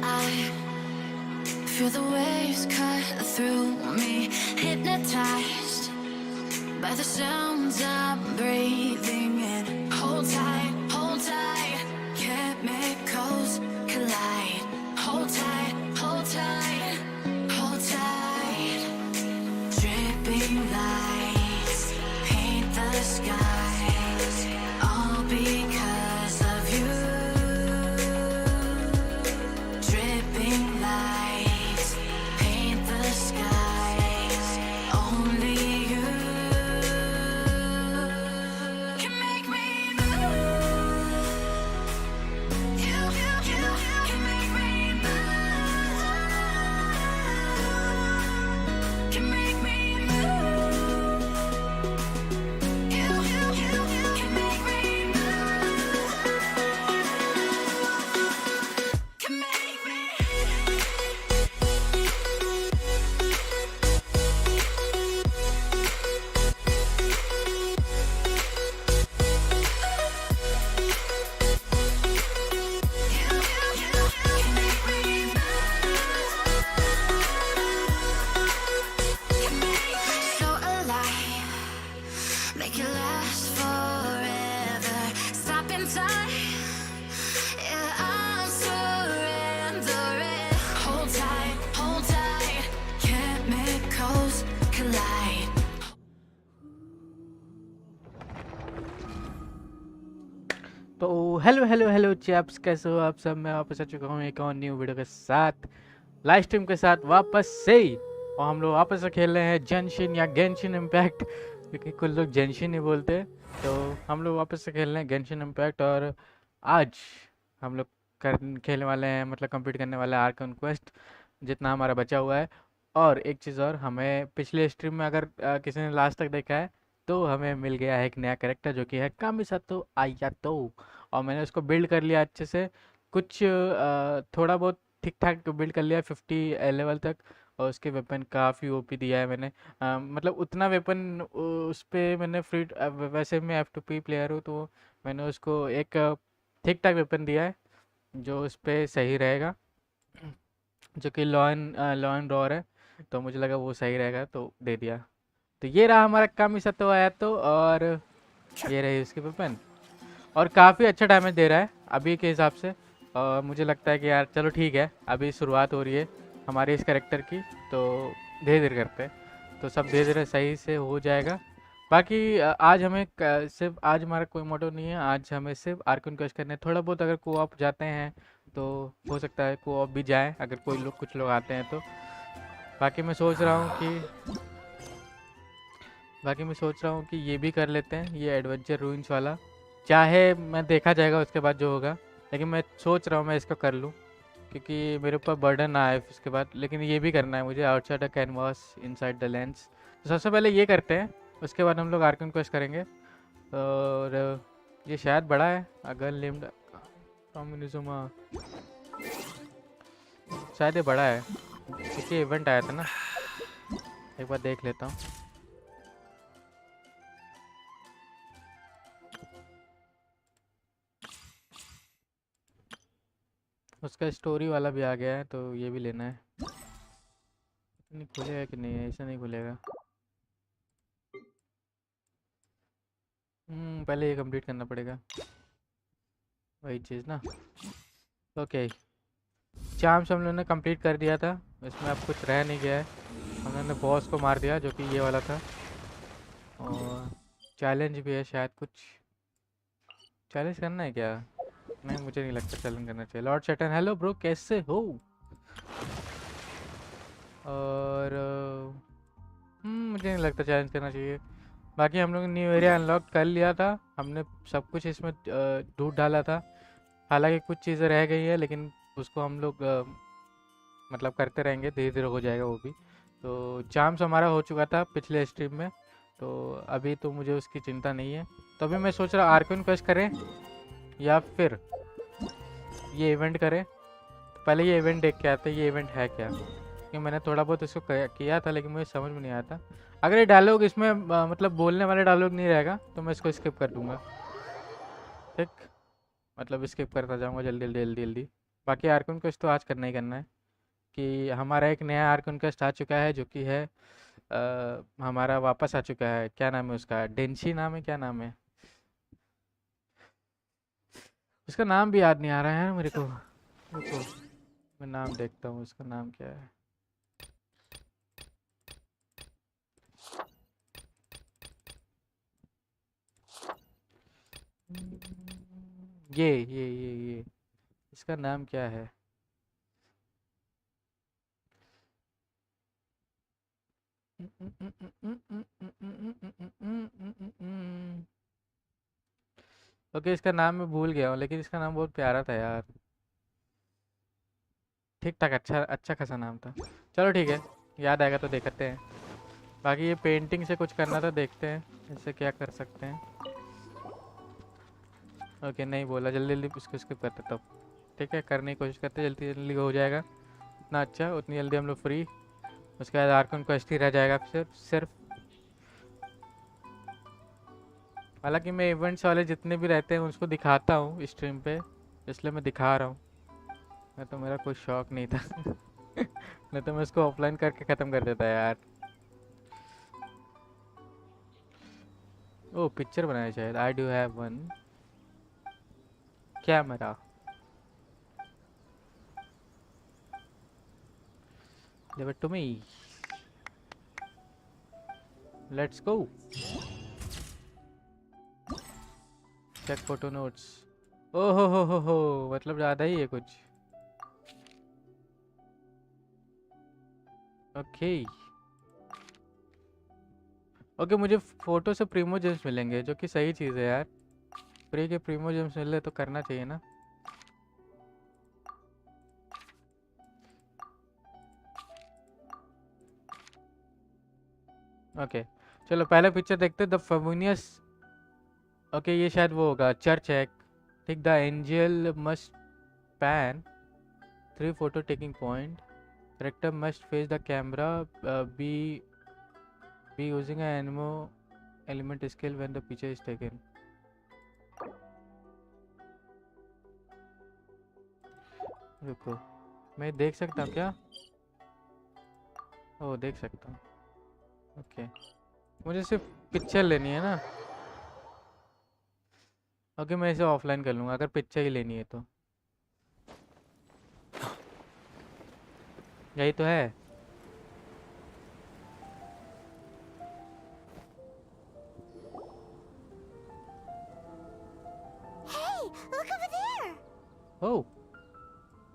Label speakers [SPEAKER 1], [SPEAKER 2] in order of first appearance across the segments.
[SPEAKER 1] I feel the waves cut through me, hypnotized by the sounds I'm breathing in. Hold tight, chemicals collide. Hold tight, hold tight, hold tight. Dripping lights paint the skies, all because of you. Dripping lights paint the skies, only you can make me move. You can make me move. Can make me move. You can make me move. Can make me. So alive, make it last forever. Stop in time, yeah, I'm surrendering. Hold tight, chemicals collide.
[SPEAKER 2] तो hello hello hello chaps, कैसे हो आप सब। मैं वापस आ चुका हूँ एक और न्यू वीडियो के साथ, लाइव स्ट्रीम के साथ वापस से। और हम लोग वापस से खेल रहे हैं जेनशिन या गेंशिन इम्पैक्ट, क्योंकि कुछ लोग जेनशिन ही बोलते हैं। तो हम लोग वापस से खेल रहे हैं गेंशिन इम्पैक्ट, और आज हम लोग खेलने वाले हैं, मतलब कंप्लीट करने वाले हैं आर्कन क्वेस्ट, जितना हमारा बचा हुआ है। और एक चीज़ और, हमें पिछले स्ट्रीम में अगर किसी ने लास्ट तक देखा है तो हमें मिल गया है एक नया कैरेक्टर, जो कि है कामिसातो आयातो। और मैंने उसको बिल्ड कर लिया अच्छे से, कुछ थोड़ा बहुत ठीक ठाक बिल्ड कर लिया 50 लेवल तक। और उसके वेपन काफ़ी ओपी दिया है मैंने, मतलब उतना वेपन उस पर मैंने फ्री, वैसे मैं F2P प्लेयर हूँ तो मैंने उसको एक ठीक ठाक वेपन दिया है जो उस पर सही रहेगा, जो कि लॉ एंड रॉर है। तो मुझे लगा वो सही रहेगा तो दे दिया। तो ये रहा हमारा कामिसातो आयातो, और ये रही उसकी वेपन, और काफ़ी अच्छा डैमेज दे रहा है अभी के हिसाब से। और मुझे लगता है कि यार चलो ठीक है, अभी शुरुआत हो रही है हमारे इस कैरेक्टर की, तो धीरे धीरे करते हैं, तो सब धीरे धीरे सही से हो जाएगा। बाकी आज हमें सिर्फ, आज हमारा कोई मोटो नहीं है, आज हमें सिर्फ आर्कन क्वेस्ट करने हैं। थोड़ा बहुत अगर कोऑप जाते हैं तो हो सकता है कोऑप भी जाए, अगर कोई लोग, कुछ लोग आते हैं तो। बाकी मैं सोच रहा हूँ कि ये भी कर लेते हैं, ये एडवेंचर रूइंस वाला। चाहे मैं, देखा जाएगा उसके बाद जो होगा, लेकिन मैं सोच रहा हूँ मैं इसको कर लूँ, क्योंकि मेरे ऊपर बर्डन ना आए उसके बाद। लेकिन ये भी करना है मुझे, outside the canvas inside the lens. तो सबसे पहले ये करते हैं, उसके बाद हम लोग आर्कन क्वेस्ट करेंगे। और ये शायद बड़ा है, अगर लिम्ड कम्युनिज्म, शायद ये बड़ा है, क्योंकि इवेंट आया था ना। एक बार देख लेता हूँ। उसका स्टोरी वाला भी आ गया है, तो ये भी लेना है। नहीं खुलेगा कि नहीं, ऐसा नहीं खुलेगा। पहले ये कंप्लीट करना पड़ेगा, वही चीज़ ना। ओके, चार्म्स हम लोगों ने कंप्लीट कर दिया था, इसमें अब कुछ रह नहीं गया है। हम लोगों ने बॉस को मार दिया, जो कि ये वाला था। और चैलेंज भी है शायद, कुछ चैलेंज करना है क्या? नहीं, मुझे नहीं लगता चैलेंज करना चाहिए। लॉर्ड शैटन, हेलो ब्रो, कैसे हो? और मुझे नहीं लगता चैलेंज करना चाहिए। बाकी हम लोग ने न्यू एरिया अनलॉक कर लिया था, हमने सब कुछ इसमें ढूंढ डाला था। हालांकि कुछ चीज़ें रह गई है, लेकिन उसको हम लोग मतलब करते रहेंगे, धीरे धीरे हो जाएगा वो भी। तो चार्म्स हमारा हो चुका था पिछले स्ट्रीम में, तो अभी तो मुझे उसकी चिंता नहीं है। तो अभी मैं सोच रहा आर्कन क्वेस्ट करें या फिर ये इवेंट करें। तो पहले ये इवेंट देख के आते हैं, ये इवेंट है क्या, क्योंकि मैंने थोड़ा बहुत इसको किया था, लेकिन मुझे समझ में नहीं आया था। अगर ये डायलॉग इसमें मतलब बोलने वाले डायलॉग नहीं रहेगा तो मैं इसको स्किप कर दूँगा, ठीक, मतलब स्किप करता जाऊँगा जल्दी जल्दी जल्दी जल्दी। बाकी आर्कन क्वेस्ट तो आज करना ही करना है कि हमारा एक नया आर्कन क्वेस्ट आ चुका है जो कि है हमारा वापस आ चुका है। क्या नाम है उसका? डेंशी नाम है, क्या नाम है उसका? नाम भी याद नहीं आ रहा है यार मेरे को। रुको मैं नाम देखता हूँ, उसका नाम क्या है। ये इसका नाम क्या है? ओके इसका नाम मैं भूल गया हूँ, लेकिन इसका नाम बहुत प्यारा था यार। ठीक ठाक, अच्छा अच्छा खासा नाम था। चलो ठीक है, याद आएगा तो देखते हैं। बाकी ये पेंटिंग से कुछ करना था, देखते हैं इससे क्या कर सकते हैं। ओके नहीं बोला, जल्दी जल्दी इसको स्किप करते तब। ठीक है, करने की कोशिश करते, जल्दी जल्दी हो जाएगा उतना अच्छा, उतनी जल्दी हम लोग फ्री। उसके बाद आर्कन क्वेस्ट ही रह जाएगा सिर्फ। हालांकि मैं इवेंट्स वाले जितने भी रहते हैं उसको दिखाता हूँ स्ट्रीम पे, इसलिए मैं दिखा रहा हूँ। मैं तो, मेरा कोई शौक नहीं था नहीं तो मैं उसको ऑफलाइन करके ख़त्म कर देता यार। ओ पिक्चर बनाया शायद, I do have one camera. Give it to me, let's go. Check photo notes. ओ हो, मतलब ज़्यादा ही है कुछ। ओके ओके, मुझे फोटो से प्रीमो जेम्स मिलेंगे, जो कि सही चीज़ है यार। फ्री के प्रीमो जेम्स मिल रहे तो करना चाहिए ना। ओके चलो पहले पिक्चर देखते, द फेमिनियस। ओके ये शायद वो होगा, चर्च है ठीक। The angel must pan 3 photo taking point. Character must face the camera. Be using an animo element skill when the picture is taken. रुको मैं देख सकता हूँ क्या? ओ देख सकता हूँ। ओके मुझे सिर्फ पिक्चर लेनी है ना। ओके मैं इसे ऑफलाइन कर लूँगा अगर पिक्चर ही लेनी है तो। यही तो है।
[SPEAKER 1] Hey, look over there.
[SPEAKER 2] Oh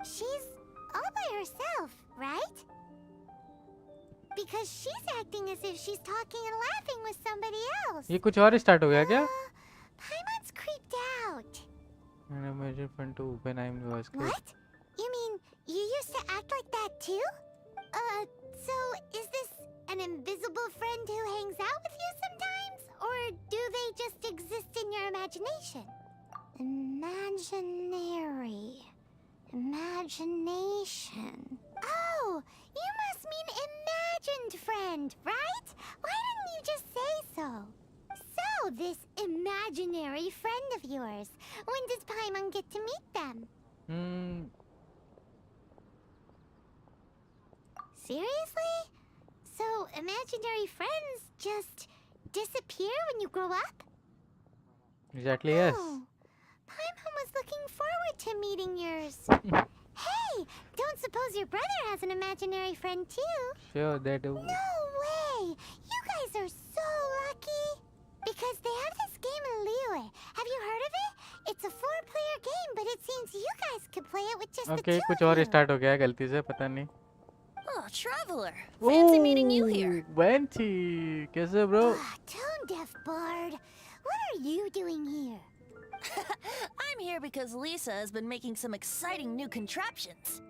[SPEAKER 1] She's all by herself, right? Because she's acting as if she's talking and laughing with somebody else.
[SPEAKER 2] ये कुछ और स्टार्ट हो गया क्या?
[SPEAKER 1] Paimon's creeped out.
[SPEAKER 2] Imagine fun to when I'm was kid.
[SPEAKER 1] What? You mean you used to act like that too? So is this an invisible friend who hangs out with you sometimes? Or do they just exist in your imagination? Imaginary. Imagination. Oh, you must mean imagined friend, right? Why didn't you just say so? So, this imaginary friend of yours, when does Paimon get to meet them? Seriously? So, imaginary friends just disappear when you grow up?
[SPEAKER 2] Exactly yes.
[SPEAKER 1] Oh, Paimon was looking forward to meeting yours. Hey, don't suppose your brother has an imaginary friend too?
[SPEAKER 2] Sure they do.
[SPEAKER 1] No way! You guys are so lucky! Because they have this game in Liyue. Have you heard of it? It's a 4-player game, but it seems you guys could play it with just the
[SPEAKER 2] Okay
[SPEAKER 1] two
[SPEAKER 2] कुछ
[SPEAKER 1] of
[SPEAKER 2] और
[SPEAKER 1] you.
[SPEAKER 2] Start हो गया है गलती से, पता नहीं।
[SPEAKER 3] Oh, traveler. Fancy meeting you here.
[SPEAKER 2] Vanity कैसे bro?
[SPEAKER 1] Tone deaf bard. What are you doing here?
[SPEAKER 3] I'm here because Lisa has been making some exciting new contraptions.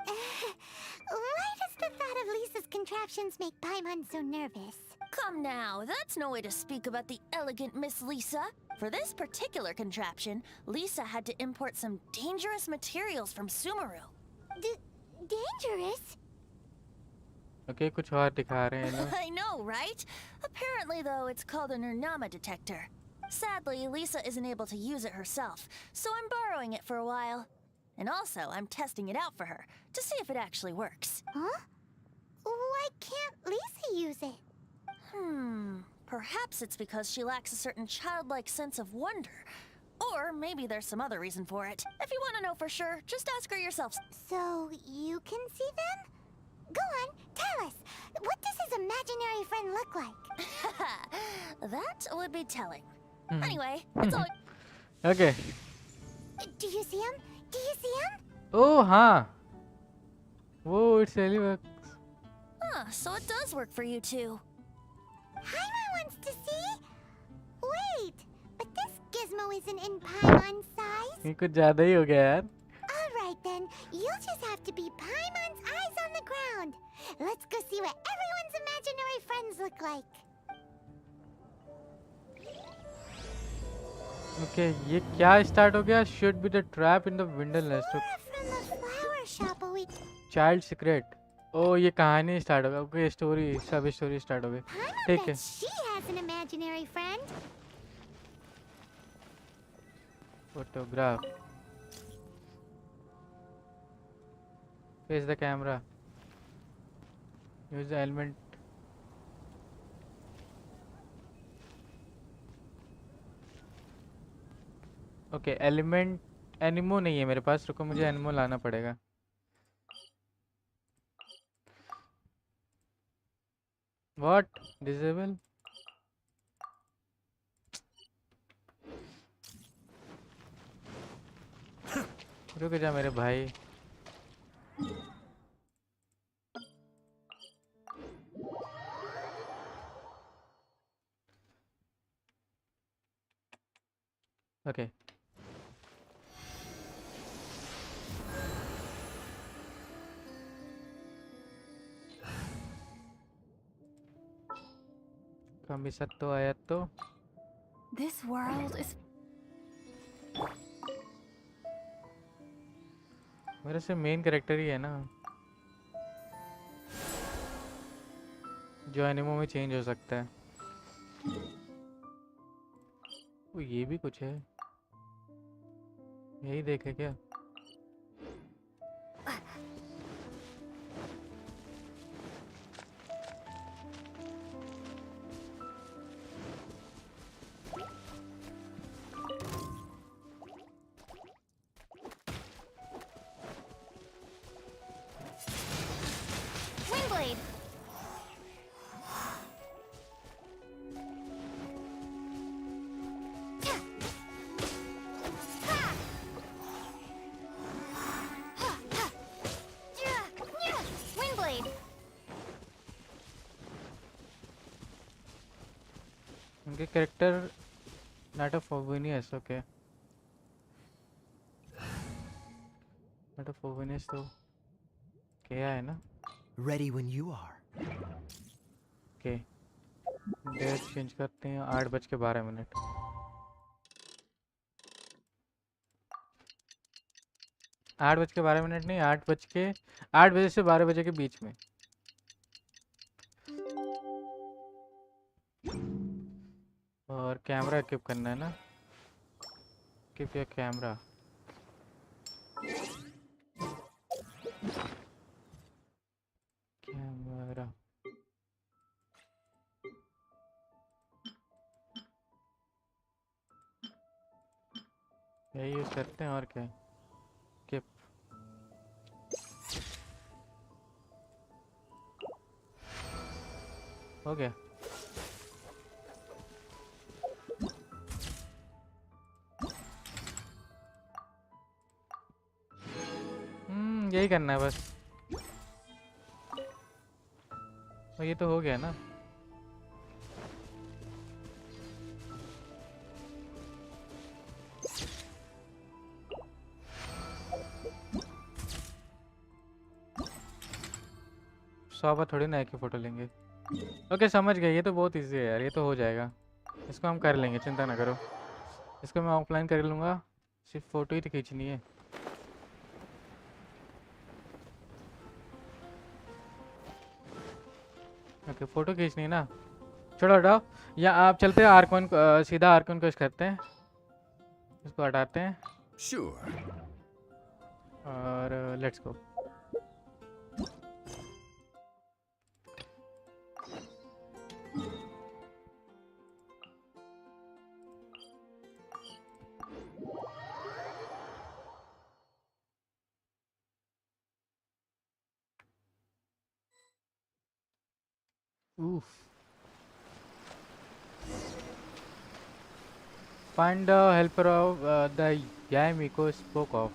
[SPEAKER 1] Why does the thought of Lisa's contraptions make Paimon so nervous?
[SPEAKER 3] Come now, that's no way to speak about the elegant Miss Lisa. For this particular contraption, Lisa had to import some dangerous materials from Sumeru.
[SPEAKER 1] Dangerous?
[SPEAKER 2] Okay कुछ और दिखा रहे हैं लोग।
[SPEAKER 3] I know, right? Apparently, though, it's called an Urnama detector. Sadly, Lisa isn't able to use it herself, so I'm borrowing it for a while. And also, I'm testing it out for her to see if it actually works.
[SPEAKER 1] Huh? Why can't Lisa use it?
[SPEAKER 3] Perhaps it's because she lacks a certain childlike sense of wonder. Or maybe there's some other reason for it. If you want to know for sure, just ask her yourself.
[SPEAKER 1] So you can see them? Go on, tell us. What does his imaginary friend look like?
[SPEAKER 3] That would be telling. Anyway, it's all...
[SPEAKER 2] Okay.
[SPEAKER 1] Do you see him? Do you see him?
[SPEAKER 2] Oh हाँ. वो it's really works.
[SPEAKER 3] So it does work for you too.
[SPEAKER 1] Paimon wants to see? Wait, but this gizmo isn't in Paimon's size.
[SPEAKER 2] ये कुछ ज़्यादा ही हो गया यार.
[SPEAKER 1] Alright then, you'll just have to be Paimon's eyes on the ground. Let's go see what everyone's imaginary friends look like.
[SPEAKER 2] Okay, ये क्या start हो गया? Should be the trap in the window nest.
[SPEAKER 1] Flora from the flower shop a week.
[SPEAKER 2] Child secret. Oh, ये कहानी start होगा. Okay, story, सब story start हो गई.
[SPEAKER 1] Paimon
[SPEAKER 2] ठीक है.
[SPEAKER 1] bet she has an imaginary friend.
[SPEAKER 2] Photograph. Face the camera. Use the element. Okay, element एनिमो नहीं है मेरे पास. रुको, मुझे एनिमो लाना पड़ेगा. What? Disable? रुक जा मेरे भाई. Okay. कमी सत्तो आया तो
[SPEAKER 3] This world is...
[SPEAKER 2] मेरे से मेन कैरेक्टर ही है ना, जो एनिमो में चेंज हो सकता है. ओ ये भी कुछ है, यही देखे क्या?
[SPEAKER 1] Windblade. Windblade.
[SPEAKER 2] उनके character not a Fovenius. Okay, not a Fovenius तो क्या है ना?
[SPEAKER 4] Ready when you are.
[SPEAKER 2] Okay, date change करते हैं. 8:12. 8:12 नहीं, 8 बजे से 12 बजे के बीच में. और कैमरा इक्विप करना है ना. Equip your camera. कैमरा यही यूज करते हैं. और क्या? इक्विप. हो गया. यही करना है बस. और ये तो हो गया ना. सौ थोड़ी ना एक ही फोटो लेंगे. ओके, समझ गए. ये तो बहुत इजी है यार, ये तो हो जाएगा. इसको हम कर लेंगे, चिंता ना करो. इसको मैं ऑफलाइन कर लूँगा, सिर्फ फ़ोटो ही तो खींचनी है. ओके, फ़ोटो खींचनी है ना. छोड़ो, हटाओ. या आप चलते हैं आर्कन, सीधा आर्कन को करते हैं. इसको हटाते हैं.
[SPEAKER 4] Sure.
[SPEAKER 2] और let's go. Oof. Find the helper of the Yamiko spoke of.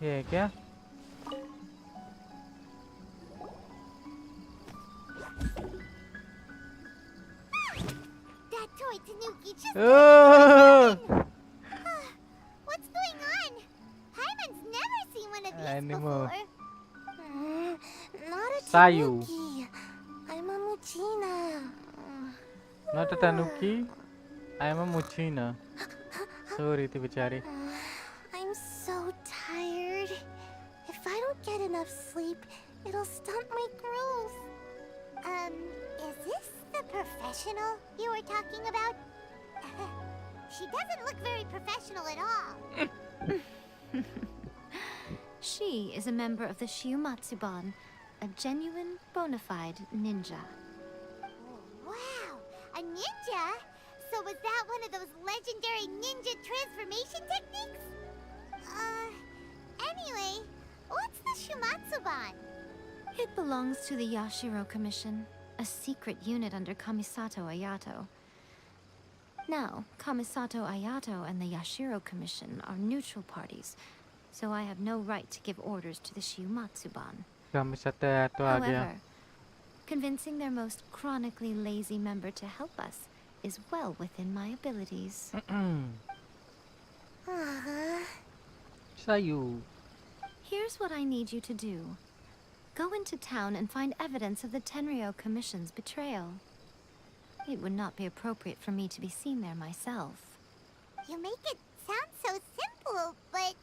[SPEAKER 2] ये है क्या?
[SPEAKER 1] That toy Tanuki just...
[SPEAKER 2] Oh!
[SPEAKER 1] What's going on? Paimon's never seen one of these
[SPEAKER 2] Animal.
[SPEAKER 1] before. Not a
[SPEAKER 2] Sayu.
[SPEAKER 1] Tanuki. I'm a Muchina.
[SPEAKER 2] Not a Tanuki. I am a Muchina. सो रही थी बेचारी।
[SPEAKER 1] I'm so tired. If I don't get enough sleep, it'll stunt my growth. Is this the professional you were talking about? She doesn't look very professional at all.
[SPEAKER 5] She is a member of the Shiumatsuban, a genuine, bona fide ninja.
[SPEAKER 1] Wow, a ninja? So was that one of those legendary ninja transformation techniques? Anyway, what's the Shumatsuban?
[SPEAKER 5] It belongs to the Yashiro Commission, a secret unit under Kamisato Ayato. Now, Kamisato Ayato and the Yashiro Commission are neutral parties, so I have no right to give orders to the Shiumatsuban.
[SPEAKER 2] Kamisato तो आ गया।
[SPEAKER 5] However, convincing their most chronically lazy member to help us is well within my abilities.
[SPEAKER 2] Sayu.
[SPEAKER 5] Here's what I need you to do. Go into town and find evidence of the Tenryo Commission's betrayal. It would not be appropriate for me to be seen there myself.
[SPEAKER 1] You make it sound so simple, but...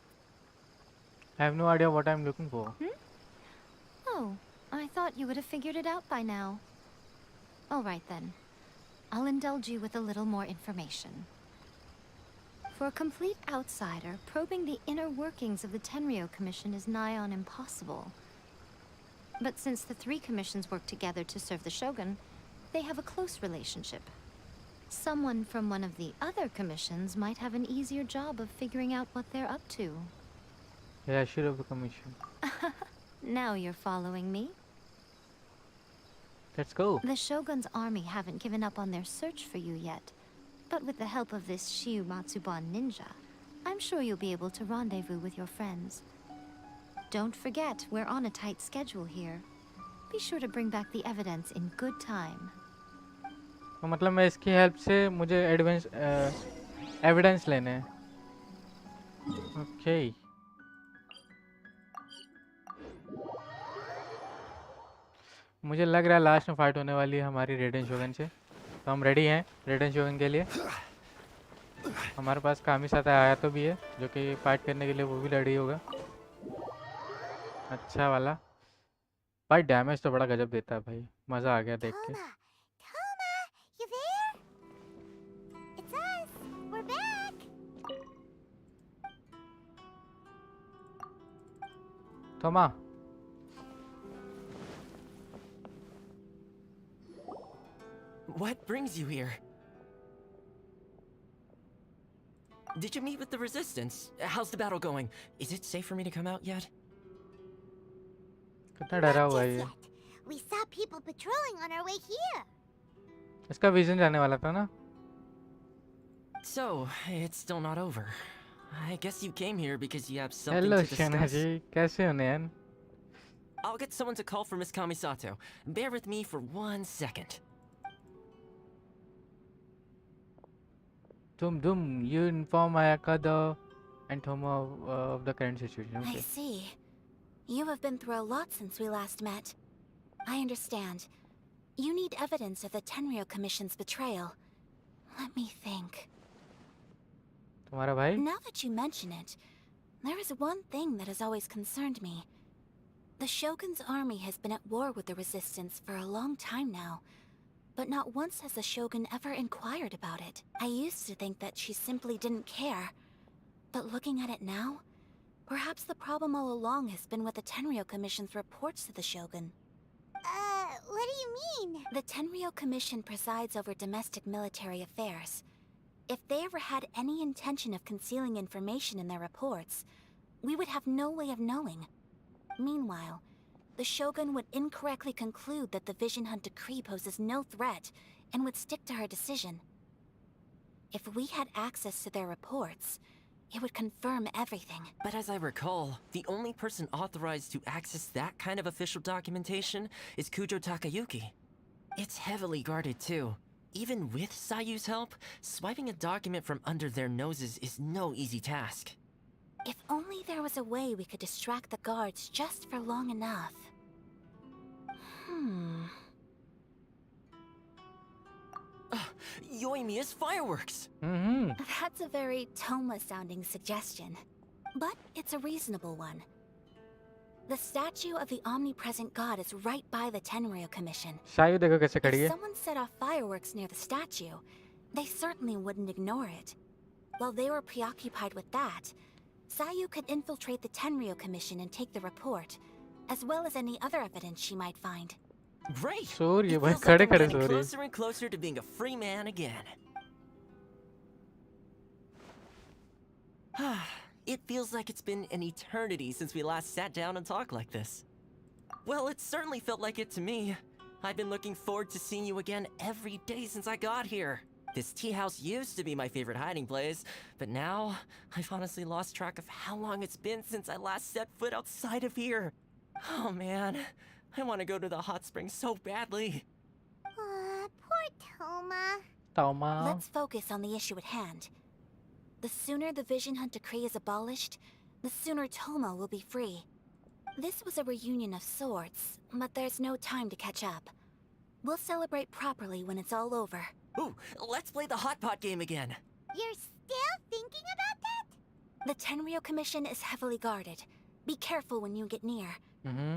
[SPEAKER 2] I have no idea what I'm looking for.
[SPEAKER 5] Oh, I thought you would have figured it out by now. All right then. I'll indulge you with a little more information. For a complete outsider, probing the inner workings of the Tenryo Commission is nigh on impossible. But since the three commissions work together to serve the Shogun, they have a close relationship. Someone from one of the other commissions might have an easier job of figuring out what they're up to.
[SPEAKER 2] Yeah, sure of the commission.
[SPEAKER 5] Now you're following me.
[SPEAKER 2] Let's go.
[SPEAKER 5] The Shogun's army haven't given up on their search for you yet. But with the help of this Shiumatsuban ninja, I'm sure you'll be able to rendezvous with your friends. Don't forget, we're on a tight schedule here. Be sure to bring back the evidence in good time.
[SPEAKER 2] तो मतलब मैं इसकी help से मुझे evidence लेने हैं। Okay. मुझे लग रहा है लास्ट में फाइट होने वाली है हमारी रेडेन शोगन से, तो हम रेडी हैं रेडेन शोगन के लिए। हमारे पास कामिसाता आया तो भी है जो कि फाइट करने के लिए वो भी रेडी होगा। अच्छा वाला भाई, डैमेज तो बड़ा गजब देता है भाई, मज़ा आ गया देख के।
[SPEAKER 1] Toma, you there? It's us. We're back.
[SPEAKER 2] Thoma.
[SPEAKER 4] What brings you here? Did you meet with the Resistance? How's the battle going? Is it safe for me to come out yet?
[SPEAKER 2] कितना डरा
[SPEAKER 1] Not
[SPEAKER 2] हुआ है
[SPEAKER 1] just
[SPEAKER 2] ये।
[SPEAKER 1] yet. We saw people patrolling on our way here.
[SPEAKER 2] इसका vision जाने वाला था ना।
[SPEAKER 4] So, it's still not over. I guess you came here because you have something
[SPEAKER 2] hello
[SPEAKER 4] to
[SPEAKER 2] शना
[SPEAKER 4] discuss.
[SPEAKER 2] जी, कैसे हो नयन?
[SPEAKER 4] I'll get someone to call for Miss Kamisato. Bear with me for 1 second.
[SPEAKER 2] You inform Ayaka and Thoma of the current situation.
[SPEAKER 6] I
[SPEAKER 2] Okay.
[SPEAKER 6] see. You have been through a lot since we last met. I understand. You need evidence of the Tenryo Commission's betrayal. Let me think.
[SPEAKER 2] तुम्हारा भाई?
[SPEAKER 6] Now that you mention it, there is one thing that has always concerned me. The Shogun's army has been at war with the Resistance for a long time now, but not once has the Shogun ever inquired about it. I used to think that she simply didn't care, but looking at it now, perhaps the problem all along has been with the Tenryou Commission's reports to the Shogun.
[SPEAKER 1] What do you mean?
[SPEAKER 6] The Tenryou Commission presides over domestic military affairs. If they ever had any intention of concealing information in their reports, we would have no way of knowing. Meanwhile, the Shogun would incorrectly conclude that the Vision Hunt decree poses no threat and would stick to her decision. If we had access to their reports, it would confirm everything.
[SPEAKER 4] But as I recall, the only person authorized to access that kind of official documentation is Kujo Takayuki. It's heavily guarded too. Even with Sayu's help, swiping a document from under their noses is no easy task.
[SPEAKER 6] If only there was a way we could distract the guards just for long enough.
[SPEAKER 4] Yoimiya's fireworks!
[SPEAKER 6] That's a very Toma-sounding suggestion. But it's a reasonable one. The statue of the omnipresent god is right by the Tenryou Commission.
[SPEAKER 2] सायु देखो कैसे खड़ी
[SPEAKER 6] If
[SPEAKER 2] है.
[SPEAKER 6] someone set off fireworks near the statue, they certainly wouldn't ignore it. While they were preoccupied with that, Sayu could infiltrate the Tenryou Commission and take the report, as well as any other evidence she might find.
[SPEAKER 4] Great!
[SPEAKER 2] सो रही है
[SPEAKER 4] It
[SPEAKER 2] भाई,
[SPEAKER 4] feels like
[SPEAKER 2] खड़े
[SPEAKER 4] I'm
[SPEAKER 2] खड़े
[SPEAKER 4] getting
[SPEAKER 2] सो रही है.
[SPEAKER 4] closer and closer to being a free man again. It feels like it's been an eternity since we last sat down and talked like this. Well, it certainly felt like it to me. I've been looking forward to seeing you again every day since I got here. This tea house used to be my favorite hiding place, but now I've honestly lost track of how long it's been since I last set foot outside of here. Oh man, I want to go to the hot springs so badly.
[SPEAKER 1] Poor Toma.
[SPEAKER 2] Toma.
[SPEAKER 6] Let's focus on the issue at hand. The sooner the Vision Hunt decree is abolished, the sooner Toma will be free. This was a reunion of sorts, but there's no time to catch up. We'll celebrate properly when it's all over.
[SPEAKER 4] Ooh, let's play the hot pot game again.
[SPEAKER 1] You're still thinking about that?
[SPEAKER 6] The Tenryou Commission is heavily guarded. Be careful when you get near.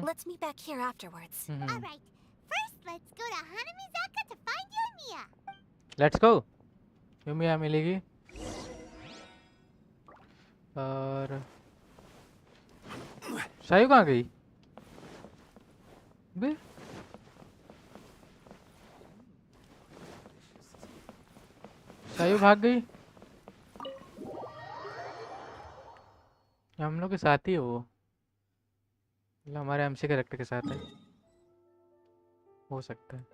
[SPEAKER 6] Let's meet back here afterwards.
[SPEAKER 1] Alright, first let's go to Hanamizaka to find Yoimiya.
[SPEAKER 2] Let's go. योमिया मिलेगी. और सायु कहाँ गई? बे सायु भाग गई. हम लोग के साथ ही है वो. मतलब हमारे एमसी कैरेक्टर के साथ है. हो सकता है.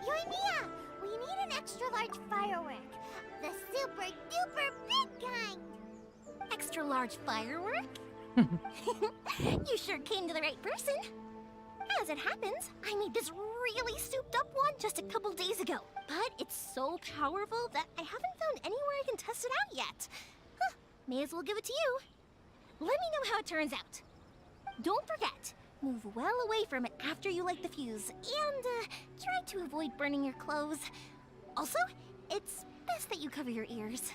[SPEAKER 1] Yoimiya, we need an extra large firework. The super duper big kind.
[SPEAKER 3] Extra large firework? You sure came to the right person. As it happens, I made this really souped up one just a couple days ago. But it's so powerful that I haven't found anywhere I can test it out yet. Huh, may as well give it to you. Let me know how it turns out. Don't forget, move well away from it after you light the fuse, and try to avoid burning your clothes. Also, it's best that you cover your ears.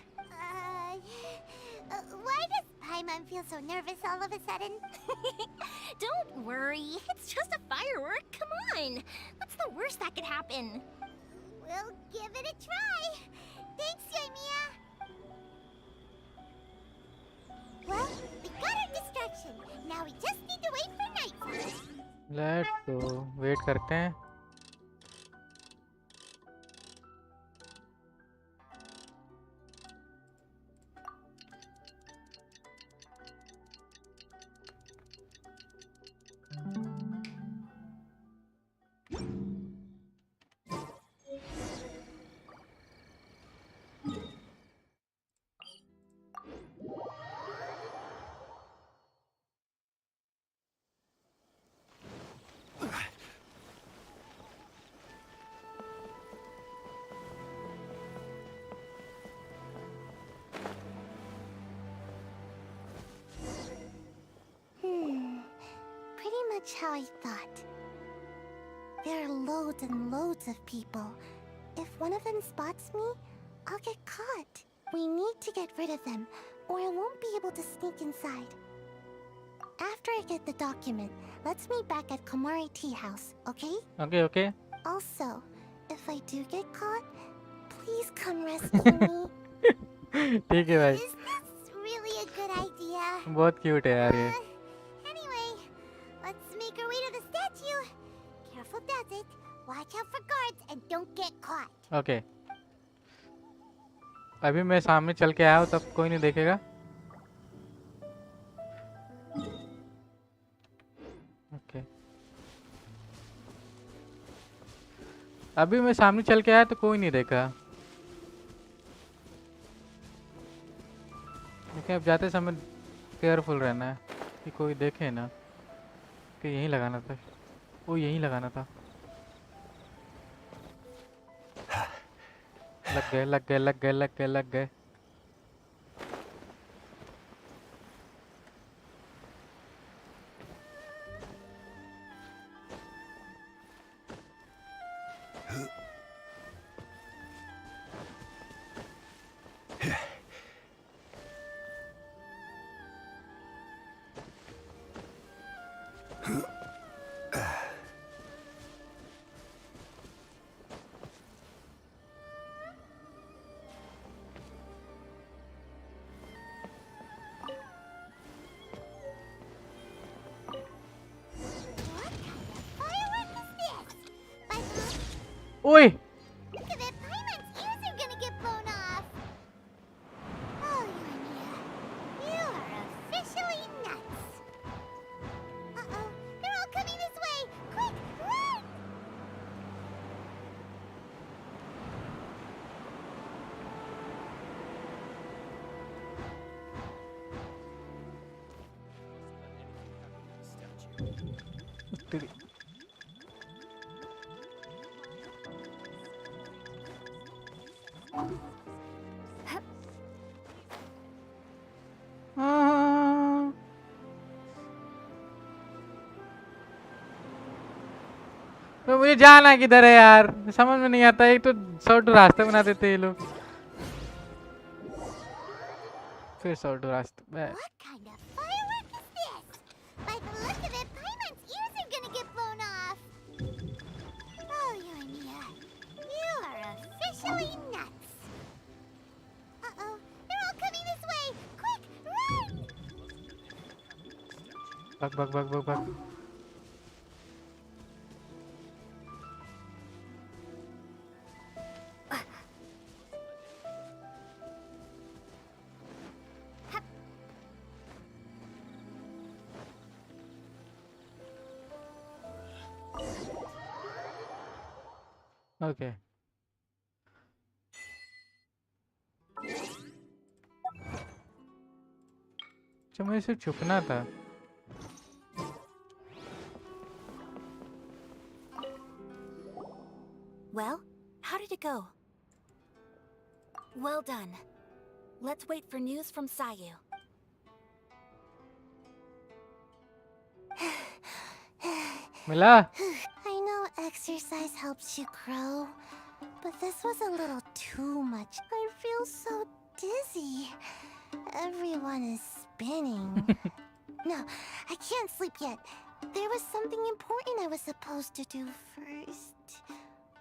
[SPEAKER 1] Why does Paimon feel so nervous all of a sudden?
[SPEAKER 3] Don't worry, it's just a firework. Come on, what's the worst that could happen?
[SPEAKER 1] We'll give it a try. Thanks, Yoimiya. Well, we got our distraction. Now we just need to wait for night.
[SPEAKER 2] Let's go. Wait करते हैं.
[SPEAKER 1] much how I thought. There are loads and loads of people. If one of them spots me, I'll get caught. We need to get rid of them, or I won't be able to sneak inside. After I get the document, let's meet back at Komari Tea House, okay?
[SPEAKER 2] Okay, okay.
[SPEAKER 1] Also, if I do get caught, please come rescue me.
[SPEAKER 2] ठीक है भाई.
[SPEAKER 1] Is this really a good idea?
[SPEAKER 2] बहुत cute है यार ये.
[SPEAKER 1] Anyway, let's make our way to the statue. Careful does it. Watch out for guards and don't get caught.
[SPEAKER 2] Okay. अभी मैं सामने चल के आया हूँ तब कोई नहीं देखेगा. ओके. अभी मैं सामने चल के आया तो कोई नहीं देखा. ओके, अब जाते समय केयरफुल रहना है कि कोई देखे ना. कि यहीं लगाना था. वो यहीं लगाना था. लग गए लग गए लग गए लग गए लग गए. ओए
[SPEAKER 1] Look at that! Paimon's ears are gonna get blown off! Oh, Urania, you are officially nuts! Uh-oh, they're all coming this way! Quick, run!
[SPEAKER 2] तेरी. हाँ. तो मुझे जाना किधर है यार, समझ में नहीं आता. एक तो शॉर्ट रास्ते बना देते हैं ये लोग. फिर शॉर्ट रास्ते.
[SPEAKER 1] What kind of firework is this? By the look of it, Paimon's ears are gonna get blown off! Oh, Urania, you are officially nuts! Uh-oh, they're all coming this way! Quick, run!
[SPEAKER 2] भाग भाग भाग भाग भाग. Okay. अच्छा, मुझे सिर्फ छुपना था.
[SPEAKER 6] Well, how did it go? Well done. Let's wait for news from Sayu.
[SPEAKER 2] मिला.
[SPEAKER 1] I know exercise helps you grow, but this was a little too much. I feel so dizzy. Everyone is spinning. No, I can't sleep yet. There was something important I was supposed to do first.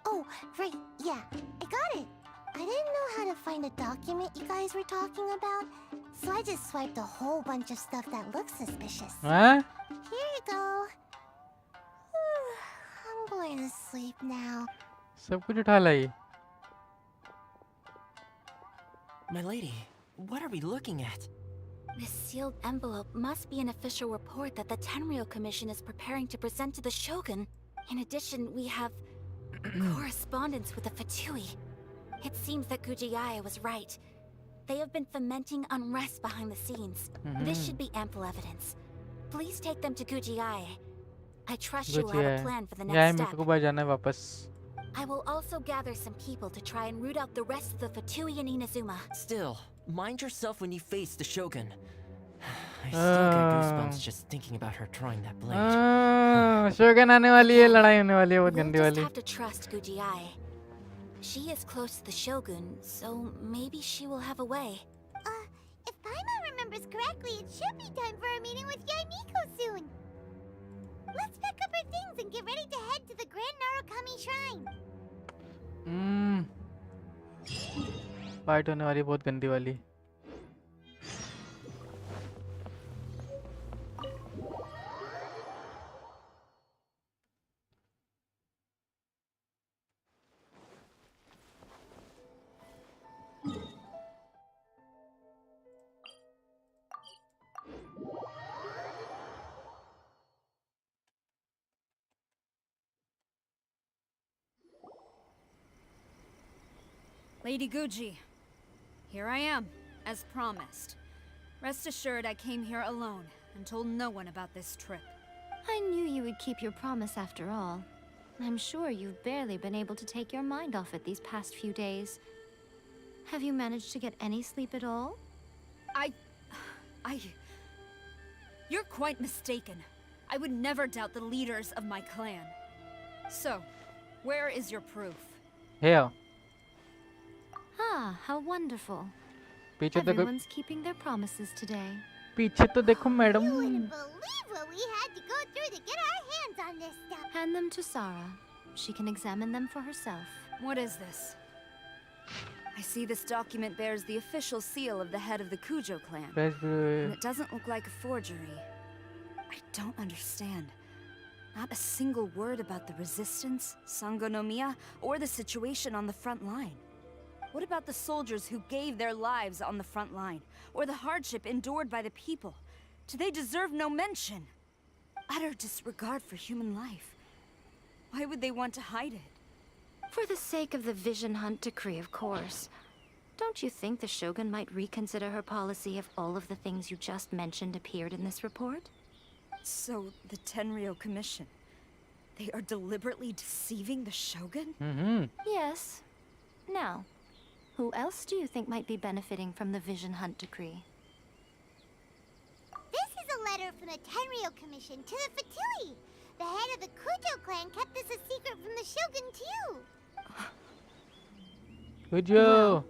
[SPEAKER 1] Oh, right, yeah, I got it. I didn't know how to find a document you guys were talking about, so I just swiped a whole bunch of stuff that looks suspicious.
[SPEAKER 2] हाँ?
[SPEAKER 1] Here you go. I'm going to sleep now.
[SPEAKER 2] सब कुछ उठा लाई.
[SPEAKER 4] My lady, what are we looking at?
[SPEAKER 6] This sealed envelope must be an official report that the Tenryou Commission is preparing to present to the Shogun. In addition, we have correspondence with the Fatui. It seems that Gujiai was right. They have been fomenting unrest behind the scenes. This should be ample evidence. Please take them to Gujiai. I trust you will have a plan for the next step.
[SPEAKER 2] मेरे को बाहर जाना है वापस.
[SPEAKER 6] I will also gather some people to try and root out the rest of the Fatui in Inazuma.
[SPEAKER 4] Still, mind yourself when you face the Shogun. I still get goosebumps just thinking about her drawing that blade.
[SPEAKER 2] शोगन आने वाली है, लड़ाई होने वाली है बहुत
[SPEAKER 6] We'll
[SPEAKER 2] गंदी
[SPEAKER 6] just
[SPEAKER 2] वाली.
[SPEAKER 6] have to trust Gujiai. She is close to the Shogun, so maybe she will have a way.
[SPEAKER 1] If Paimon remembers correctly, it should be time for a meeting with Yaimiko soon. Let's pack up our things and get ready to head to the Grand Narukami Shrine.
[SPEAKER 2] Fight होने वाली है बहुत गंदी वाली.
[SPEAKER 7] Lady Guji, here I am, as promised. Rest assured I came here alone and told no one about this trip.
[SPEAKER 5] I knew you would keep your promise after all. I'm sure you've barely been able to take your mind off it these past few days. Have you managed to get any sleep at all?
[SPEAKER 7] You're quite mistaken. I would never doubt the leaders of my clan. So, where is your proof?
[SPEAKER 2] Here.
[SPEAKER 5] Ah, how wonderful.
[SPEAKER 2] पीछे देखो.
[SPEAKER 5] Everyone's keeping their promises today.
[SPEAKER 2] पीछे तो देखो madam.
[SPEAKER 1] You wouldn't believe what we had to go through to get our hands on this stuff.
[SPEAKER 5] Hand them to Sarah. She can examine them for herself.
[SPEAKER 7] What is this? I see this document bears the official seal of the head of the Kujo clan. And it doesn't look like a forgery. I don't understand. Not a single word about the resistance, Sangonomiya, or the situation on the front line. What about the soldiers who gave their lives on the front line? Or the hardship endured by the people? Do they deserve no mention? Utter disregard for human life. Why would they want to hide it?
[SPEAKER 5] For the sake of the Vision Hunt decree, of course. Don't you think the Shogun might reconsider her policy if all of the things you just mentioned appeared in this report?
[SPEAKER 7] So, the Tenryou Commission, they are deliberately deceiving the Shogun?
[SPEAKER 5] Yes. Now, who else do you think might be benefiting from the Vision Hunt decree?
[SPEAKER 1] This is a letter from the Tenryou Commission to the Fatui. The head of the Kujo clan kept this a secret from the Shogun too.
[SPEAKER 2] Kujo.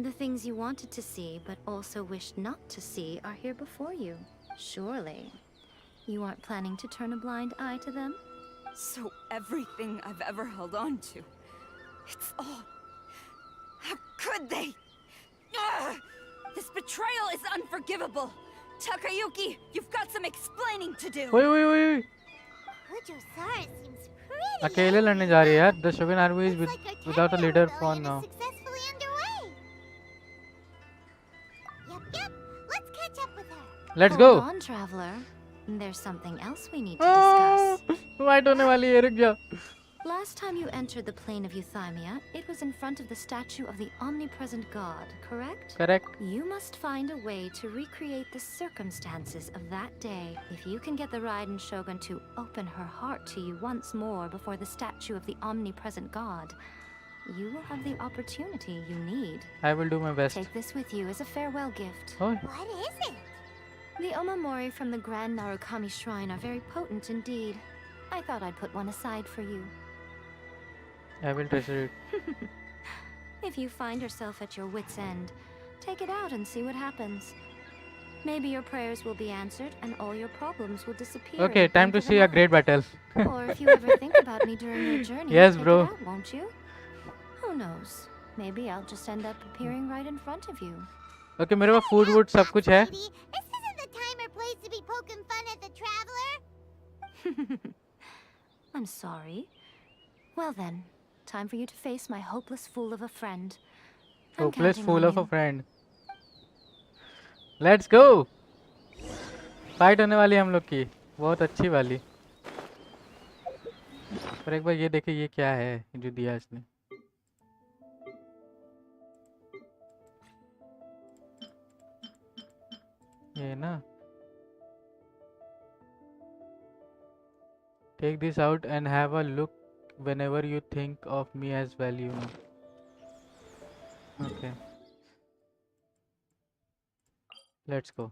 [SPEAKER 5] The things you wanted to see, but also wished not to see, are here before you. Surely. You aren't planning to turn a blind eye to them?
[SPEAKER 7] So everything I've ever held on to, it's all... How could they? Ugh! This betrayal is unforgivable! Takayuki, you've got some explaining to do!
[SPEAKER 2] Wait.
[SPEAKER 1] Kujo Sara seems pretty.
[SPEAKER 2] अकेले लड़ने जा रही है यार. The Shogun army is
[SPEAKER 1] Looks like our
[SPEAKER 2] without a
[SPEAKER 1] Tenryou
[SPEAKER 2] leader
[SPEAKER 1] rebellion
[SPEAKER 2] for
[SPEAKER 1] is
[SPEAKER 2] now.
[SPEAKER 1] successfully underway. Yep. Let's catch up with her.
[SPEAKER 2] Let's
[SPEAKER 5] Hold
[SPEAKER 2] go.
[SPEAKER 5] on, traveler. There's something else we need to discuss.
[SPEAKER 2] Fight होने वाली है, रुक जा.
[SPEAKER 5] Last time you entered the plane of Euthymia, it was in front of the statue of the omnipresent god, correct?
[SPEAKER 2] Correct.
[SPEAKER 5] You must find a way to recreate the circumstances of that day. If you can get the Raiden Shogun to open her heart to you once more before the statue of the omnipresent god, you will have the opportunity you need.
[SPEAKER 2] I will do my best.
[SPEAKER 5] Take this with you as a farewell gift.
[SPEAKER 2] Oh,
[SPEAKER 1] What is it?
[SPEAKER 5] The Omamori from the Grand Narukami Shrine are very potent indeed. I thought I'd put one aside for you.
[SPEAKER 2] I will treasure it.
[SPEAKER 5] If you find yourself at your wit's end, take it out and see what happens. Maybe your prayers will be answered and all your problems will disappear.
[SPEAKER 2] Okay,
[SPEAKER 5] in
[SPEAKER 2] time
[SPEAKER 5] blink
[SPEAKER 2] to
[SPEAKER 5] of
[SPEAKER 2] see
[SPEAKER 5] an
[SPEAKER 2] a great
[SPEAKER 5] eye.
[SPEAKER 2] battle.
[SPEAKER 5] Or if you ever think about me during your journey,
[SPEAKER 2] Yes,
[SPEAKER 5] take
[SPEAKER 2] bro.
[SPEAKER 5] it out, won't you? Who knows? Maybe I'll just end up appearing right in front of you.
[SPEAKER 2] Okay, मेरे पास food wood सब कुछ है.
[SPEAKER 1] Sweetie, this isn't the time or place to be poking fun at the traveler.
[SPEAKER 5] I'm sorry. Well then, time for you to face my hopeless fool of a friend. I'm
[SPEAKER 2] Hopeless
[SPEAKER 5] counting
[SPEAKER 2] fool
[SPEAKER 5] on
[SPEAKER 2] of a
[SPEAKER 5] you.
[SPEAKER 2] friend. Let's go. Fight होने वाली है हम लोग की, बहुत अच्छी वाली. पर एक बार ये देखिए ये क्या है जो दिया इसने. ये ना. Take this out and have a look whenever you think of me as value. Okay. Let's go.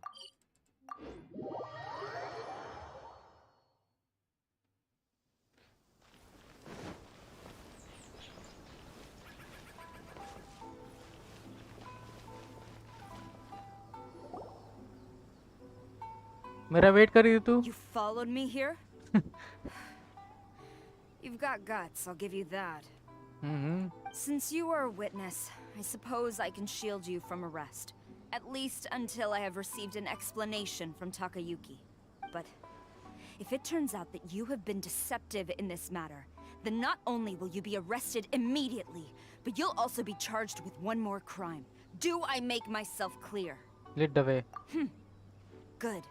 [SPEAKER 2] मेरा वेट कर रही थी तू?
[SPEAKER 7] You followed me here? You've got guts, I'll give you that. Since you are a witness, I suppose I can shield you from arrest. At least until I have received an explanation from Takayuki. But if it turns out that you have been deceptive in this matter, then not only will you be arrested immediately, but you'll also be charged with one more crime. Do I make myself clear?
[SPEAKER 2] Lead the way.
[SPEAKER 7] Good.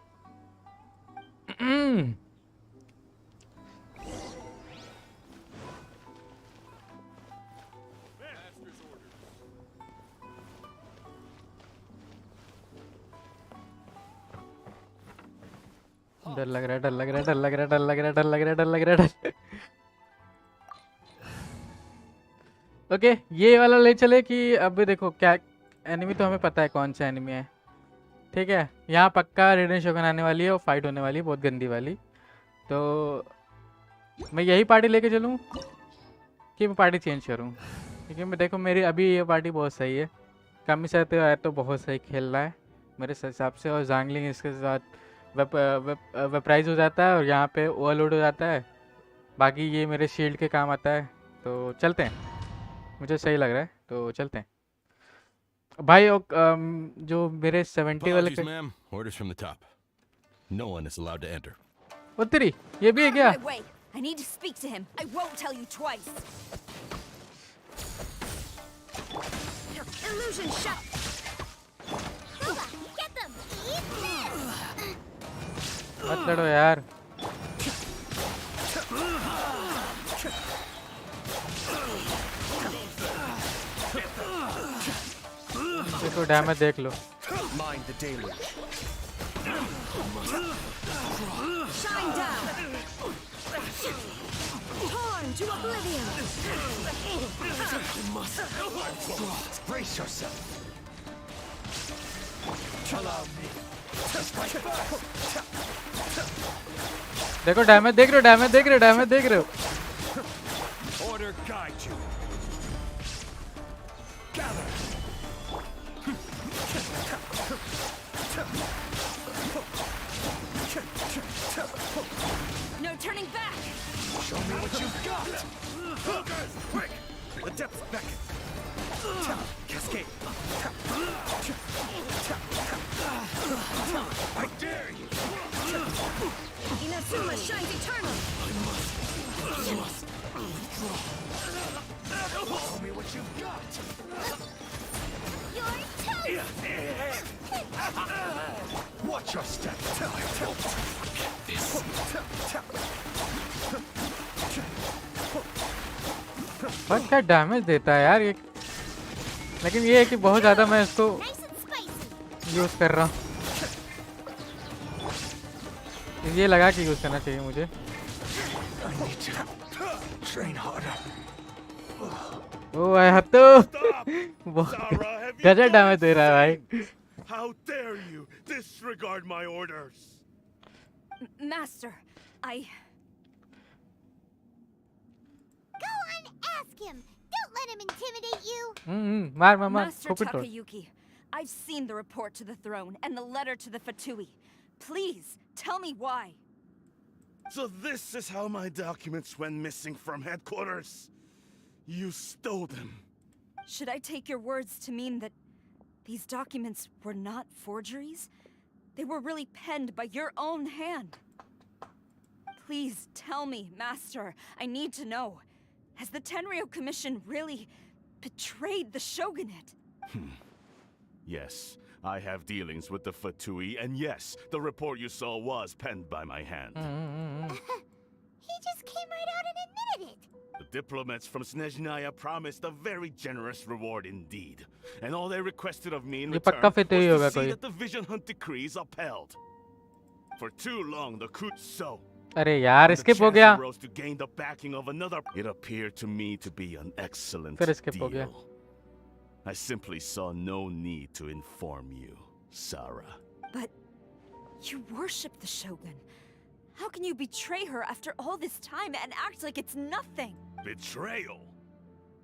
[SPEAKER 2] डर लग रहा है, डर लग रहा है, डर लग रहा है, डर लग रहा है, डर लग रहा है, डर लग रहा है। ओके, ये वाला ले चले कि अब देखो क्या एनिमी तो हमें पता है कौन सा एनिमी है, ठीक है। यहाँ पक्का रेडन शोगन आने वाली है और फाइट होने वाली है बहुत गंदी वाली। तो मैं यही पार्टी लेके चलूँ कि मैं पार्टी चेंज करूँ? क्योंकि मैं देखो मेरी अभी ये पार्टी बहुत सही है, कमी से तो बहुत सही खेल रहा है मेरे हिसाब से, और जांगलिंग इसके साथ वेपराइज हो जाता है और यहाँ पे ओवरलोड हो जाता है। बाकी ये मेरे शील्ड के काम आता है। तो चलते हैं, मुझे सही लग रहा है तो चलते हैं भाई। जो मेरे 70 वाले
[SPEAKER 8] Apologies, ma'am. Orders from the top. No one is allowed to enter.
[SPEAKER 2] वो तेरी ये भी है क्या?
[SPEAKER 7] Out of my way. I need to speak to him. I won't tell you twice. Illusion shot.
[SPEAKER 3] Get them! Eat this!
[SPEAKER 2] मत लड़ो यार। देखो डैमेज देख लो।
[SPEAKER 8] Mind the deluge.
[SPEAKER 7] Shine down. Torn to oblivion.
[SPEAKER 8] You must brace yourself. Allow me.
[SPEAKER 2] देखो damage देख रहे हो, damage देख रहे हो, डैमेज देख रहे हो।
[SPEAKER 8] Order guide you. Gather.
[SPEAKER 7] No turning back.
[SPEAKER 8] Show me what you've got. Hookers, quick! The depths beckon. Cascade. I dare you.
[SPEAKER 7] Inazuma shines eternal.
[SPEAKER 8] You must withdraw. Show me what you've got.
[SPEAKER 3] You're toast!
[SPEAKER 8] Watch your step. Don't forget this.
[SPEAKER 2] बस क्या damage देता है यार ये, लेकिन ये है कि बहुत ज़्यादा मैं इसको
[SPEAKER 3] Nice and spicy!
[SPEAKER 2] यूज़ कर रहा हूँ। ये लगा कि यूज़ करना चाहिए मुझे।
[SPEAKER 8] I need to train harder.
[SPEAKER 2] ओ आया तो बहुत गजब डैमेज दे रहा है भाई।
[SPEAKER 9] How dare you disregard my orders?
[SPEAKER 7] Master, I...
[SPEAKER 3] Go on, ask him! Don't let him intimidate you!
[SPEAKER 2] मार मार मार
[SPEAKER 7] Master
[SPEAKER 2] खोपड़ी तोड़।
[SPEAKER 7] Takayuki, I've seen the report to the throne and the letter to the Fatui. Please, tell me why.
[SPEAKER 9] So this is how my documents went missing from headquarters. You stole them.
[SPEAKER 7] Should I take your words to mean that these documents were not forgeries? They were really penned by your own hand. Please tell me, Master. I need to know. Has the Tenryo Commission really betrayed the shogunate?
[SPEAKER 9] Yes, I have dealings with the Fatui, and yes, the report you saw was penned by my hand.
[SPEAKER 3] He just came right out and admitted it!
[SPEAKER 9] The diplomats from Snezhnaya promised a very generous reward indeed. And all they requested of me in
[SPEAKER 2] ये
[SPEAKER 9] return
[SPEAKER 2] पक्का
[SPEAKER 9] was
[SPEAKER 2] फितूही होगा
[SPEAKER 9] to see
[SPEAKER 2] कोई।
[SPEAKER 9] that the Vision Hunt decree is upheld. For too long, the coup so.
[SPEAKER 2] अरे यार
[SPEAKER 9] When the
[SPEAKER 2] skip हो
[SPEAKER 9] chance
[SPEAKER 2] गया।
[SPEAKER 9] arose to gain the backing of another, it appeared to me to be an excellent
[SPEAKER 2] फिर skip हो गया।
[SPEAKER 9] deal. I simply saw no need to inform you, Sarah.
[SPEAKER 7] But You worship the Shogun. How can you betray her after all this time and act like it's nothing?
[SPEAKER 9] Betrayal?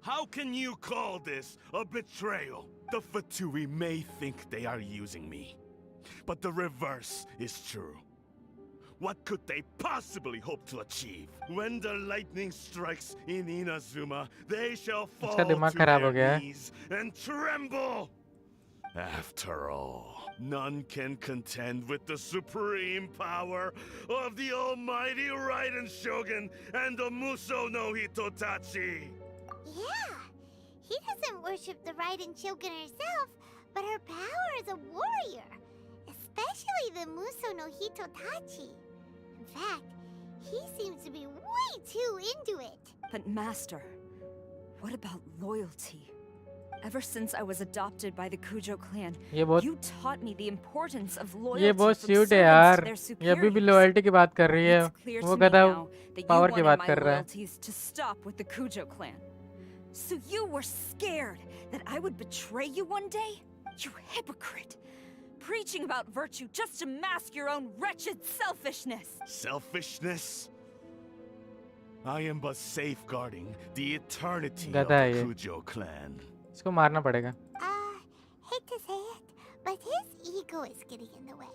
[SPEAKER 9] How can you call this a betrayal? The Fatui may think they are using me, but the reverse is true. What could they possibly hope to achieve? When the lightning strikes in Inazuma, they shall fall to their knees and tremble. After all, none can contend with the supreme power of the almighty Raiden Shogun and the Muso no Hitotachi.
[SPEAKER 1] Yeah, he doesn't worship the Raiden Shogun herself, but her power as a warrior, especially the Muso no Hitotachi. In fact, he seems to be way too into it.
[SPEAKER 7] But Master, what about loyalty? Ever since I was adopted by the Kujo clan, you taught me the importance of loyalty from servants to their superiors.
[SPEAKER 2] ये अभी भी loyalty की बात कर रही है. वो कहता power की बात कर रहा है.
[SPEAKER 7] To stop with the Kujo clan. So you were scared that I would betray you one day? You hypocrite! Preaching about virtue just to mask your own wretched selfishness.
[SPEAKER 9] Selfishness? I am but safeguarding the eternity of the Kujo clan.
[SPEAKER 2] इसको मारना पड़ेगा.
[SPEAKER 1] Hate to say it, but his ego is getting in the way.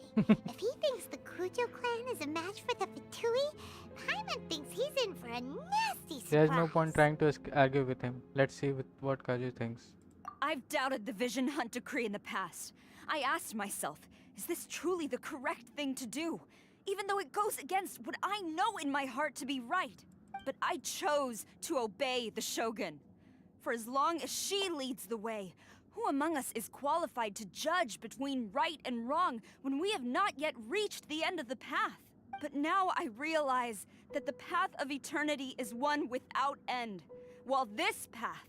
[SPEAKER 1] If he thinks the Kujo clan is a match for the Fatui, Paimon thinks he's in for a nasty surprise.
[SPEAKER 2] There's no point trying to argue with him. Let's see what Kaju thinks.
[SPEAKER 7] I've doubted the Vision Hunt decree in the past. I asked myself, is this truly the correct thing to do? Even though it goes against what I know in my heart to be right. But I chose to obey the Shogun. For as long as she leads the way, who among us is qualified to judge between right and wrong when we have not yet reached the end of the path? But now I realize that the path of eternity is one without end, while this path,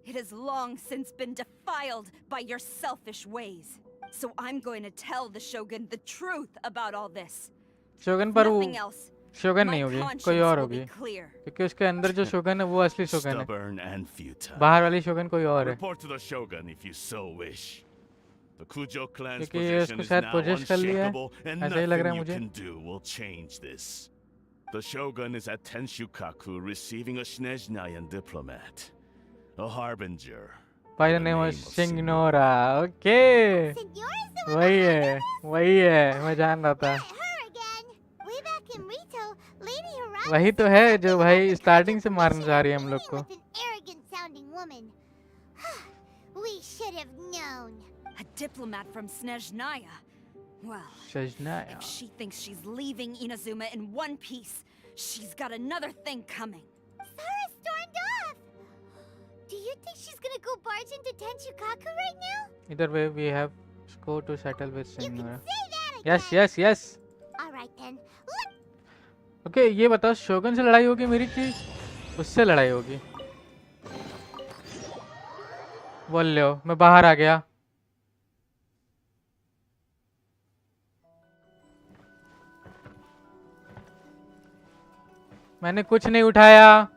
[SPEAKER 7] it has long since been defiled by your selfish ways. So I'm going to tell the Shogun the truth about all this.
[SPEAKER 2] Shogun पर
[SPEAKER 7] Nothing else.
[SPEAKER 2] शोगन नहीं होगी, कोई और होगी, क्योंकि उसके अंदर जो शोगन है वो असली शोगन है, बाहर वाली शोगन कोई और है, क्योंकि ये उसको शायद पोजेस कर लिया है, ऐसा ही लग रहा है मुझे.
[SPEAKER 9] The Shogun is at Tenshukaku receiving a Snezhnayan diplomat, a harbinger.
[SPEAKER 2] By the name of Signora, okay. वही है, मैं जान रहा था. वही तो है जो भाई स्टार्टिंग से मारने जा रही है हम लोग को.
[SPEAKER 1] We should have known.
[SPEAKER 7] A diplomat from Snezhnaya. Well,
[SPEAKER 2] Snezhnaya.
[SPEAKER 7] If she thinks she's leaving Inazuma in one piece, she's got another thing coming.
[SPEAKER 1] Sara stormed off. Do you think she's gonna go barge into Tenshukaku right now?
[SPEAKER 2] Either way, we have to go to settle with Signora.
[SPEAKER 1] You can say that again.
[SPEAKER 2] Yes.
[SPEAKER 1] All right then.
[SPEAKER 2] Okay ये बताओ शोगन से लड़ाई होगी मेरी कि उससे लड़ाई होगी? बोल लो, मैं बाहर आ गया. मैंने कुछ नहीं उठाया,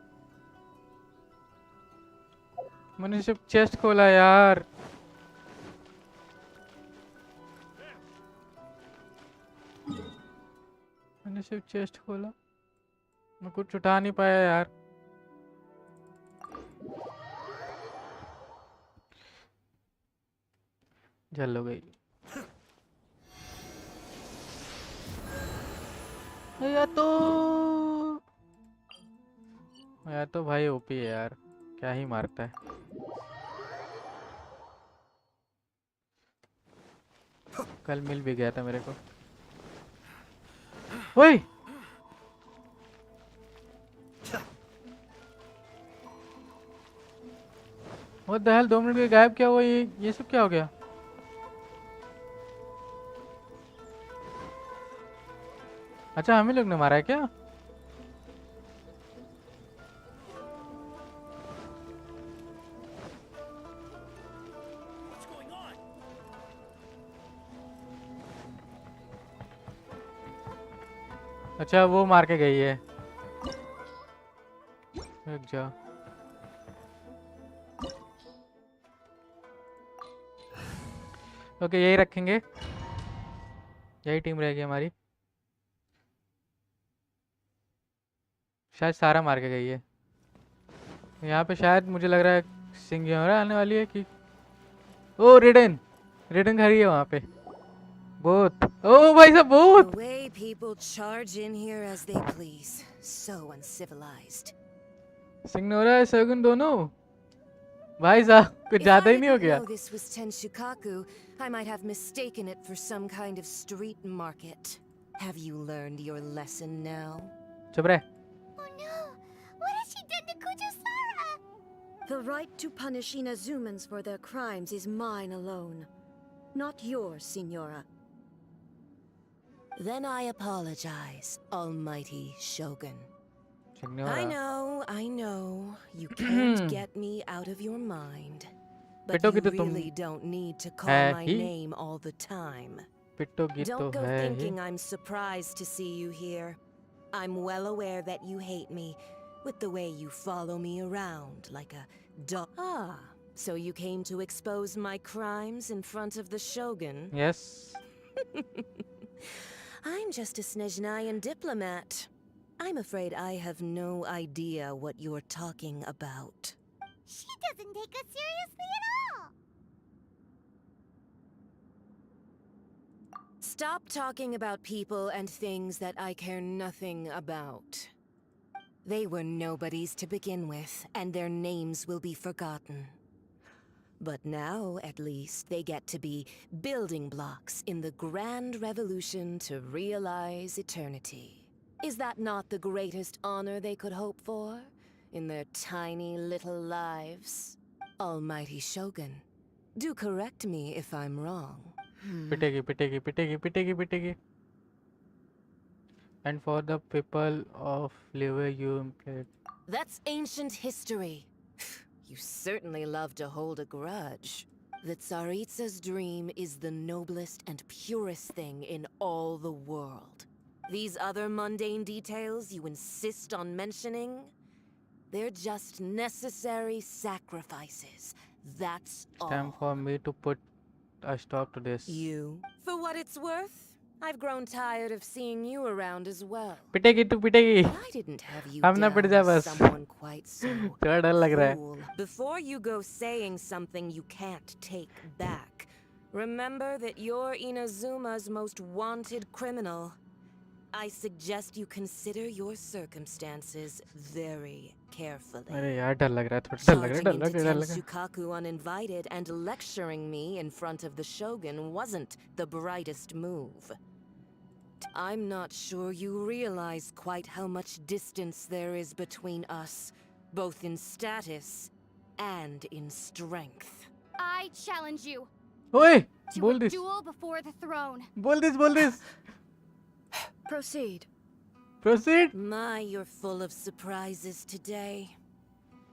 [SPEAKER 2] मैंने सिर्फ चेस्ट खोला यार. मैंने सिर्फ चेस्ट खोला, मैं कुछ उठा नहीं पाया यार. जल हो गई. या तो भाई ओपी है यार, क्या ही मारता है. कल मिल भी गया था मेरे को. ओए What the hell, 2 मिनट के गायब क्या हुआ? ये सब क्या हो गया? अच्छा हम ही लोग ने मारा है क्या? अच्छा वो मार के गई है. रुक जा. ओके यही रखेंगे. यही टीम रहेगी हमारी। शायद सारा मार के गई है। यहाँ पे शायद मुझे लग रहा है सिंगियोरा आने वाली है कि ओ रिडन खड़ी है वहाँ पे। बोथ ओ भाई साहब both.
[SPEAKER 10] The way people charge in here as they please, so uncivilized.
[SPEAKER 2] सिंगियोरा शगुन दोनों भाई साहब कुछ ज्यादा ही नहीं हो गया।
[SPEAKER 10] If I didn't know this was Tenshukaku, I might have mistaken it for some kind of street market. Have you learned your lesson now?
[SPEAKER 2] चुप रहे।
[SPEAKER 1] Oh no! What has she done to Kujusara?
[SPEAKER 7] The right to punish Inazumans for their crimes is mine alone, not yours, Signora.
[SPEAKER 10] Then I apologize, Almighty Shogun.
[SPEAKER 2] सिंगियोरा
[SPEAKER 10] I know, you can't get me out of your mind. But
[SPEAKER 2] पिटोगी
[SPEAKER 10] you
[SPEAKER 2] तो तुम
[SPEAKER 10] really don't need to
[SPEAKER 2] है
[SPEAKER 10] call my
[SPEAKER 2] he.
[SPEAKER 10] name all the time.
[SPEAKER 2] पिटोगी तो
[SPEAKER 10] Don't go
[SPEAKER 2] है ही।
[SPEAKER 10] thinking I'm surprised to see you here. I'm well aware that you hate me, with the way you follow me around like a dog. Ah, so you came to expose my crimes in front of the Shogun?
[SPEAKER 2] Yes
[SPEAKER 10] I'm just a Snezhnayan diplomat. I'm afraid I have no idea what you're talking about.
[SPEAKER 1] She doesn't take us seriously at all.
[SPEAKER 10] Stop talking about people and things that I care nothing about. They were nobodies to begin with, and their names will be forgotten. But now, at least, they get to be building blocks in the grand revolution to realize eternity. Is that not the greatest honor they could hope for in their tiny little lives? Almighty Shogun, do correct me if I'm wrong.
[SPEAKER 2] पिटेगी पिटेगी पिटेगी पिटेगी पिटेगी। And for the people of Liver you implayed.
[SPEAKER 10] That's ancient history. You certainly love to hold a grudge. The Tsaritsa's dream is the noblest and purest thing in all the world. These other mundane details you insist on mentioning, they're just necessary sacrifices. That's all.
[SPEAKER 2] Time for me to put a stop to this.
[SPEAKER 10] You? For what it's worth, I've grown tired of seeing you around as well.
[SPEAKER 2] पिटेगी तू पिटेगी।
[SPEAKER 10] I didn't have you
[SPEAKER 2] हम ना पिट
[SPEAKER 10] down
[SPEAKER 2] जा
[SPEAKER 10] as
[SPEAKER 2] बस।
[SPEAKER 10] someone quite so
[SPEAKER 2] थोड़ा डर लग रहा है।
[SPEAKER 10] fool. Before you go saying something you can't take back, remember that you're Inazuma's most wanted criminal. I suggest you consider your circumstances very carefully.
[SPEAKER 2] अरे यार डर लग रहा है थोड़ा डर लग रहा है
[SPEAKER 10] Charging
[SPEAKER 2] डर
[SPEAKER 10] into
[SPEAKER 2] लग रहा है डर लग रहा है।
[SPEAKER 10] Tenshukaku uninvited and lecturing me in front of the Shogun wasn't the brightest move. I'm not sure you realize quite how much distance there is between us, both in status and in strength.
[SPEAKER 3] I challenge you
[SPEAKER 2] ओए
[SPEAKER 3] to
[SPEAKER 2] बोल
[SPEAKER 3] a
[SPEAKER 2] this
[SPEAKER 3] duel before the throne.
[SPEAKER 2] बोल this
[SPEAKER 7] Proceed.
[SPEAKER 2] proceed
[SPEAKER 10] My, you're full of surprises today.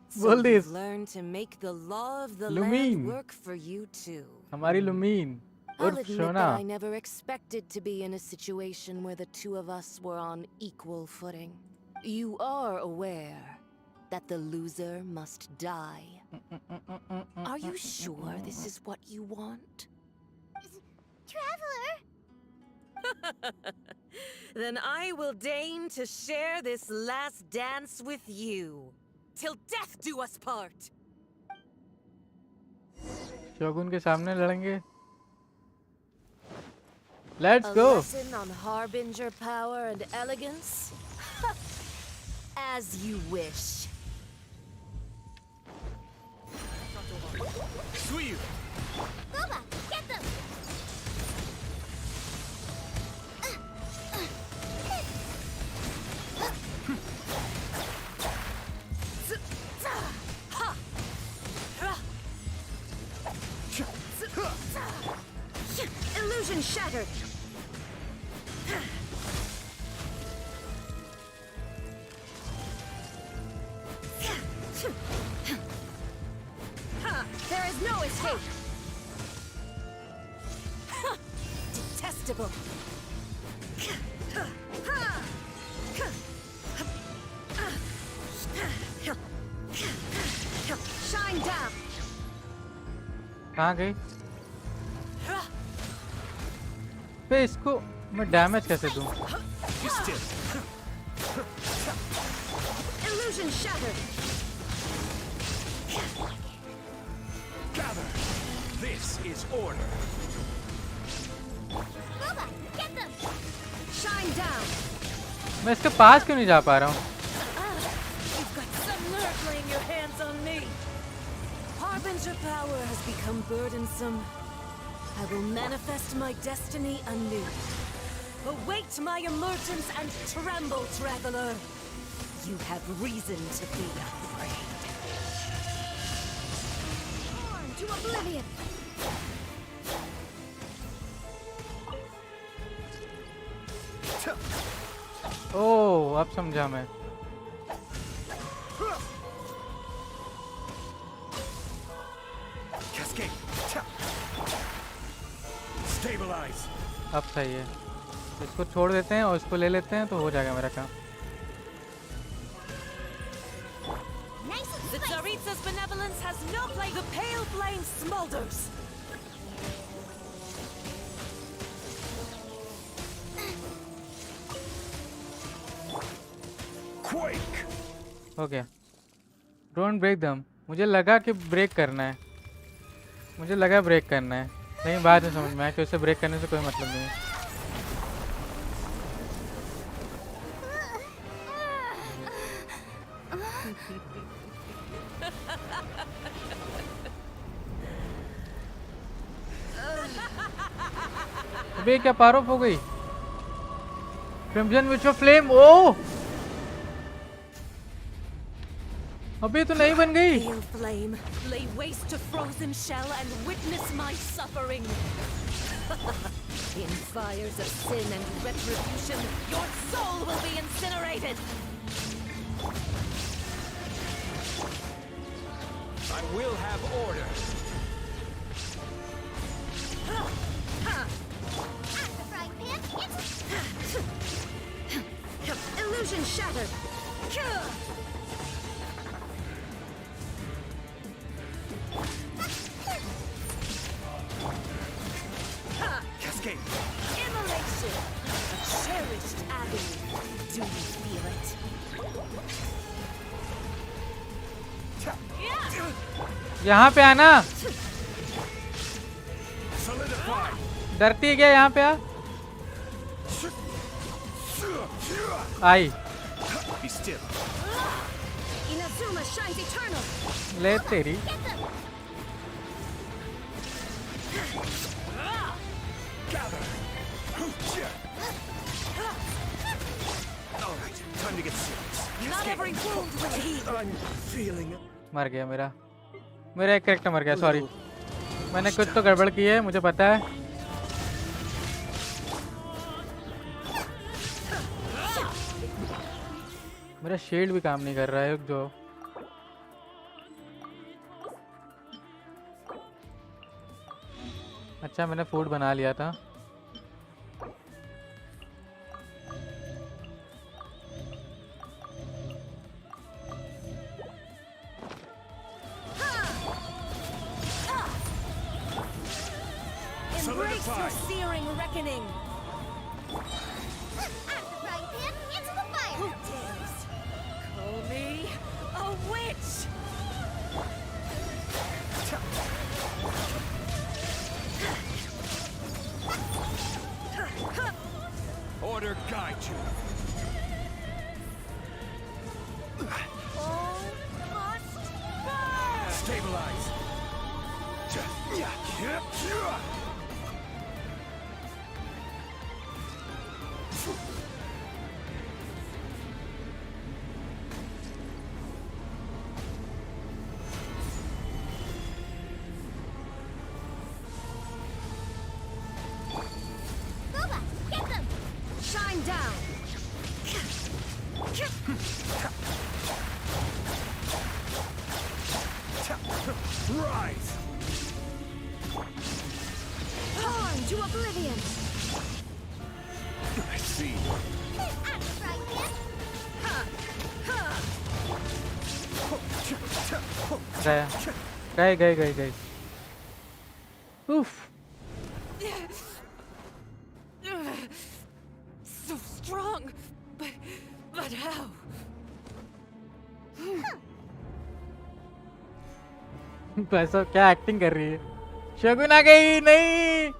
[SPEAKER 10] So
[SPEAKER 2] बोल
[SPEAKER 10] you've
[SPEAKER 2] this
[SPEAKER 10] learned to make the law of the
[SPEAKER 2] Lumine.
[SPEAKER 10] land work for you too.
[SPEAKER 2] हमारी लुमीन
[SPEAKER 10] I'll
[SPEAKER 2] उर्फ
[SPEAKER 10] admit
[SPEAKER 2] सोना।
[SPEAKER 10] that I never expected to be in a situation where the two of us were on equal footing. You are aware that the loser must die. Are you sure this is what you want?
[SPEAKER 1] Traveler!
[SPEAKER 10] Then I will deign to share this last dance with you. Till death do us part!
[SPEAKER 2] Shogun के सामने लड़ेंगे। Let's
[SPEAKER 10] A
[SPEAKER 2] go.
[SPEAKER 10] lesson on harbinger power and elegance? As you wish.
[SPEAKER 8] Suyu!
[SPEAKER 1] Boba, get them!
[SPEAKER 7] Illusion shattered. There is no escape.
[SPEAKER 10] Detestable.
[SPEAKER 7] Shine down.
[SPEAKER 2] कहाँ गई? बे इसको मैं damage कैसे दूं?
[SPEAKER 8] Be still.
[SPEAKER 7] Illusion shattered.
[SPEAKER 8] Gather. This is order.
[SPEAKER 3] Boba, get them!
[SPEAKER 7] Shine down.
[SPEAKER 2] मैं इसके पास क्यों नहीं जा पा रहा हूँ?
[SPEAKER 10] You've got some nerve laying your hands on me. Harbinger power has become burdensome. I will manifest my destiny anew. Await my emergence and tremble, traveler. You have reason to be afraid.
[SPEAKER 7] Torn to oblivion.
[SPEAKER 2] ओह अब समझा मैं।
[SPEAKER 8] Cascade. Stabilize.
[SPEAKER 2] अब सही है, इसको छोड़ देते हैं और इसको ले लेते हैं तो हो जाएगा मेरा काम।
[SPEAKER 3] Nice and
[SPEAKER 10] The
[SPEAKER 3] spicy.
[SPEAKER 10] Tsaritsa's benevolence has no place. The pale flame smolders.
[SPEAKER 8] Quake.
[SPEAKER 2] हो गया। डोंट ब्रेक दम। मुझे लगा कि ब्रेक करना है, मुझे लगा ब्रेक करना है, लेकिन बाद में समझ में आया कि उसे ब्रेक करने से कोई मतलब नहीं है। अबे क्या पार ऑफ हो गई? Crimson witch of flame. ओ अबे तो नहीं बन गई।
[SPEAKER 10] Pale flame, lay waste to frozen shell and witness my suffering. In fires of sin and retribution, your soul will be incinerated.
[SPEAKER 8] I will have order.
[SPEAKER 3] At the frying pan, it's
[SPEAKER 7] Illusion shattered.
[SPEAKER 8] Cascade.
[SPEAKER 10] Immolation, a cherished agony. Do you feel it?
[SPEAKER 2] यहाँ पे आना।
[SPEAKER 8] Solidify.
[SPEAKER 2] डरती है क्या? यहाँ पे आ। आई
[SPEAKER 8] Be still.
[SPEAKER 7] Inazuma shines eternal.
[SPEAKER 2] ले तेरी।
[SPEAKER 8] Gather. All right, time to get serious.
[SPEAKER 10] Not every wound will heal.
[SPEAKER 8] I'm feeling it.
[SPEAKER 2] मर गया मेरा एक कैरेक्टर मर गया। सॉरी, मैंने कुछ तो गड़बड़ की है, मुझे पता है। मेरा शील्ड भी काम नहीं कर रहा है। जो अच्छा मैंने फूड बना लिया था।
[SPEAKER 10] Embrace your searing reckoning.
[SPEAKER 3] at the frying pan, into the fire.
[SPEAKER 10] Who dares call me a witch?
[SPEAKER 8] Order guide you.
[SPEAKER 10] All must burn!
[SPEAKER 8] Stabilize.
[SPEAKER 3] Boba, get them!
[SPEAKER 7] Shine down.
[SPEAKER 8] Rise.
[SPEAKER 7] Torn to oblivion.
[SPEAKER 8] I see.
[SPEAKER 3] At the frying pan,
[SPEAKER 2] गए। उफ।
[SPEAKER 10] strong, but how?
[SPEAKER 2] पैसा क्या acting कर रही है? शगुन आ गई नहीं।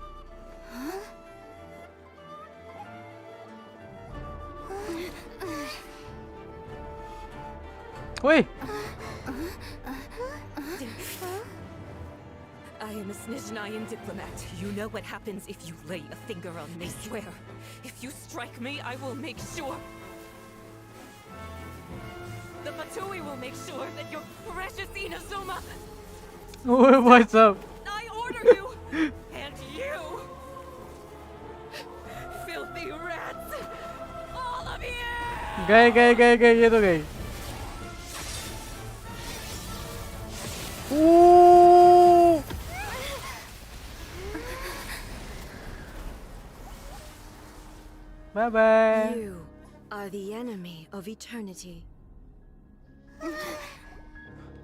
[SPEAKER 2] ओए
[SPEAKER 10] I am a Snezhnayan diplomat. You know what happens if you lay a finger on me. I swear, if you strike me, I will make sure. The Fatui will make sure that your precious Inazuma.
[SPEAKER 2] ओए what's up?
[SPEAKER 10] I order you, and you, filthy rats, all of you.
[SPEAKER 2] गए ये तो गई। Oh bye bye.
[SPEAKER 7] You are the enemy of eternity.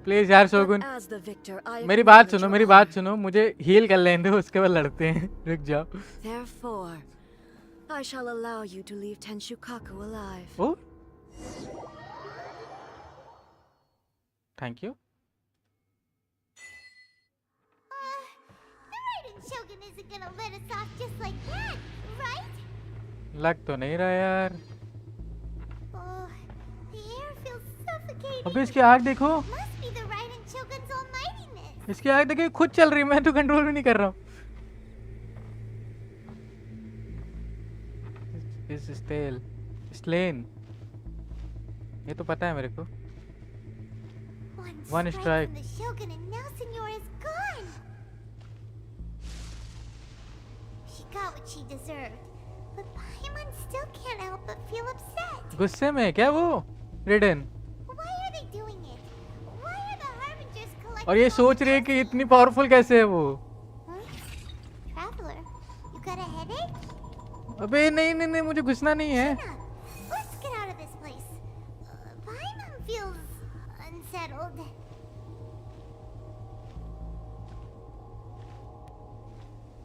[SPEAKER 2] Please यार shogun,
[SPEAKER 7] As the victor, I
[SPEAKER 2] मेरी बात
[SPEAKER 7] acknowledge
[SPEAKER 2] सुनो,
[SPEAKER 7] your
[SPEAKER 2] मेरी
[SPEAKER 7] honor.
[SPEAKER 2] बात सुनो, मुझे हील कर लेने दो, उसके बाद लड़ते हैं। रुक जाओ।
[SPEAKER 7] Therefore, I shall allow you to leave Tenshukaku alive.
[SPEAKER 2] Oh thank you.
[SPEAKER 1] The Raiden Shogun isn't gonna let us off just like that, right?
[SPEAKER 2] लग तो नहीं रहा यार।
[SPEAKER 1] Oh, the air feels suffocating.
[SPEAKER 2] अबे इसकी आग देखो,
[SPEAKER 1] Must be the Raiden Shogun's almightiness.
[SPEAKER 2] इसकी आग देखो, खुद चल रही है, मैं तो कंट्रोल भी नहीं कर रहा हूँ। इस स्टेल स्लेन, ये तो पता है मेरे को।
[SPEAKER 1] One
[SPEAKER 2] strike.
[SPEAKER 1] from the Shogun and now Senora is gone. She got what she deserved, but Paimon still can't help but feel upset.
[SPEAKER 2] गुस्से में है क्या वो रेडन?
[SPEAKER 1] Why are they doing it? Why are the Harbingers collecting?
[SPEAKER 2] और ये सोच रही है कि इतनी पावरफुल कैसे है वो।
[SPEAKER 1] Huh? Traveler, you got a headache?
[SPEAKER 2] अबे नहीं, मुझे घुसना नहीं है।
[SPEAKER 1] Shut up. Let's get out of this place. Paimon feels unsettled.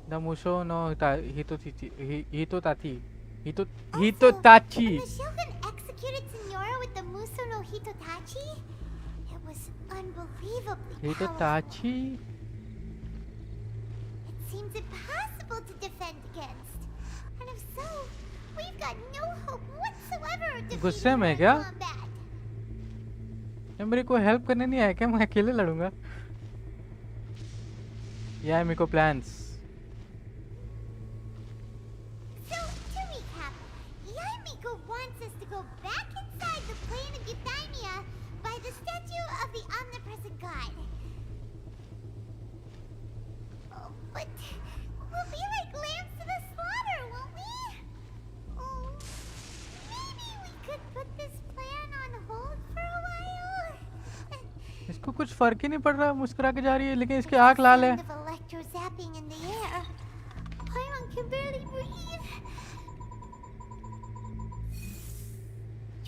[SPEAKER 2] Damusho no Hitotachi.
[SPEAKER 1] Also,
[SPEAKER 2] Hitotachi.
[SPEAKER 1] when the Shogun executed Senora with the Muso no Hitotachi, it was unbelievably powerful.
[SPEAKER 2] Hitotachi.
[SPEAKER 1] It seems impossible to defend against. And if so, we've got no hope whatsoever of defeating
[SPEAKER 2] गुस्से
[SPEAKER 1] her
[SPEAKER 2] में
[SPEAKER 1] in
[SPEAKER 2] क्या?
[SPEAKER 1] combat.
[SPEAKER 2] ये मेरे को help करने नहीं आया क्या? मैं अकेले लड़ूंगा। या मेरे को plans.
[SPEAKER 1] So, to recap, Yaimiko wants us to go back inside the plane of Eudaimia by the statue of the omnipresent god. Oh, but we'll be like lambs to the slaughter, won't we? Oh, maybe we could put this plan on hold for a while.
[SPEAKER 2] इसको कुछ फर्क ही नहीं पड़ रहा, मुस्कुरा के जा रही है, लेकिन इसकी आंख लाल है।
[SPEAKER 1] Sound of electro-zapping in the air. Paimon can barely breathe.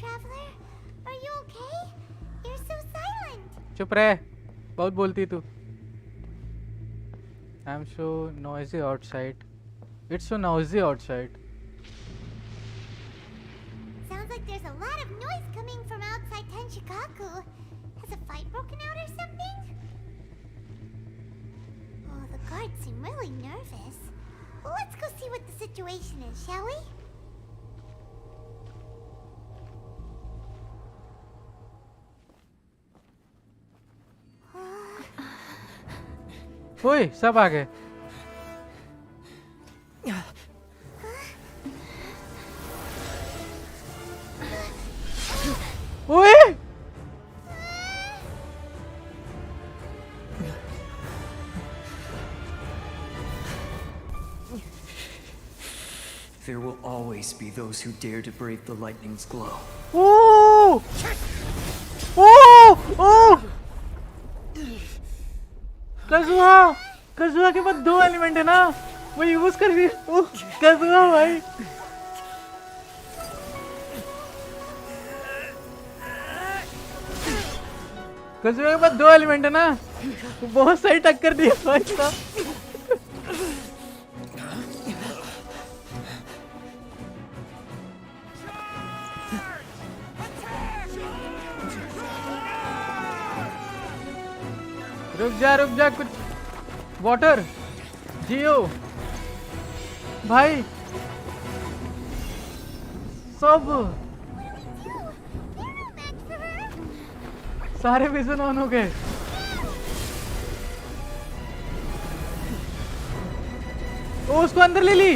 [SPEAKER 1] Traveler, are you okay? You're so silent.
[SPEAKER 2] चुप रहे, बहुत बोलती है तू। I'm so noisy outside. It's so noisy outside.
[SPEAKER 1] Sounds like there's a lot of noise coming from outside Tenshikaku. Has a fight broken out or something? Oh, the guards seem really nervous. Well, let's go see what the situation is, shall we?
[SPEAKER 2] ओए, सब आ गए। ओए,
[SPEAKER 11] There will always be those who dare to brave the lightning's glow.
[SPEAKER 2] ओह, ओह, ओह, कजुआ के पास 2 element है ना, वो use कर रही है। ओह, कजुआ भाई। कजुआ के पास 2 एलिमेंट है ना, वो बहुत सही टक्कर दी है भाई साहब। रुक जा कुछ वाटर जियो भाई सब सारे विजन ऑन हो गए। ओ उसको अंदर ले ली।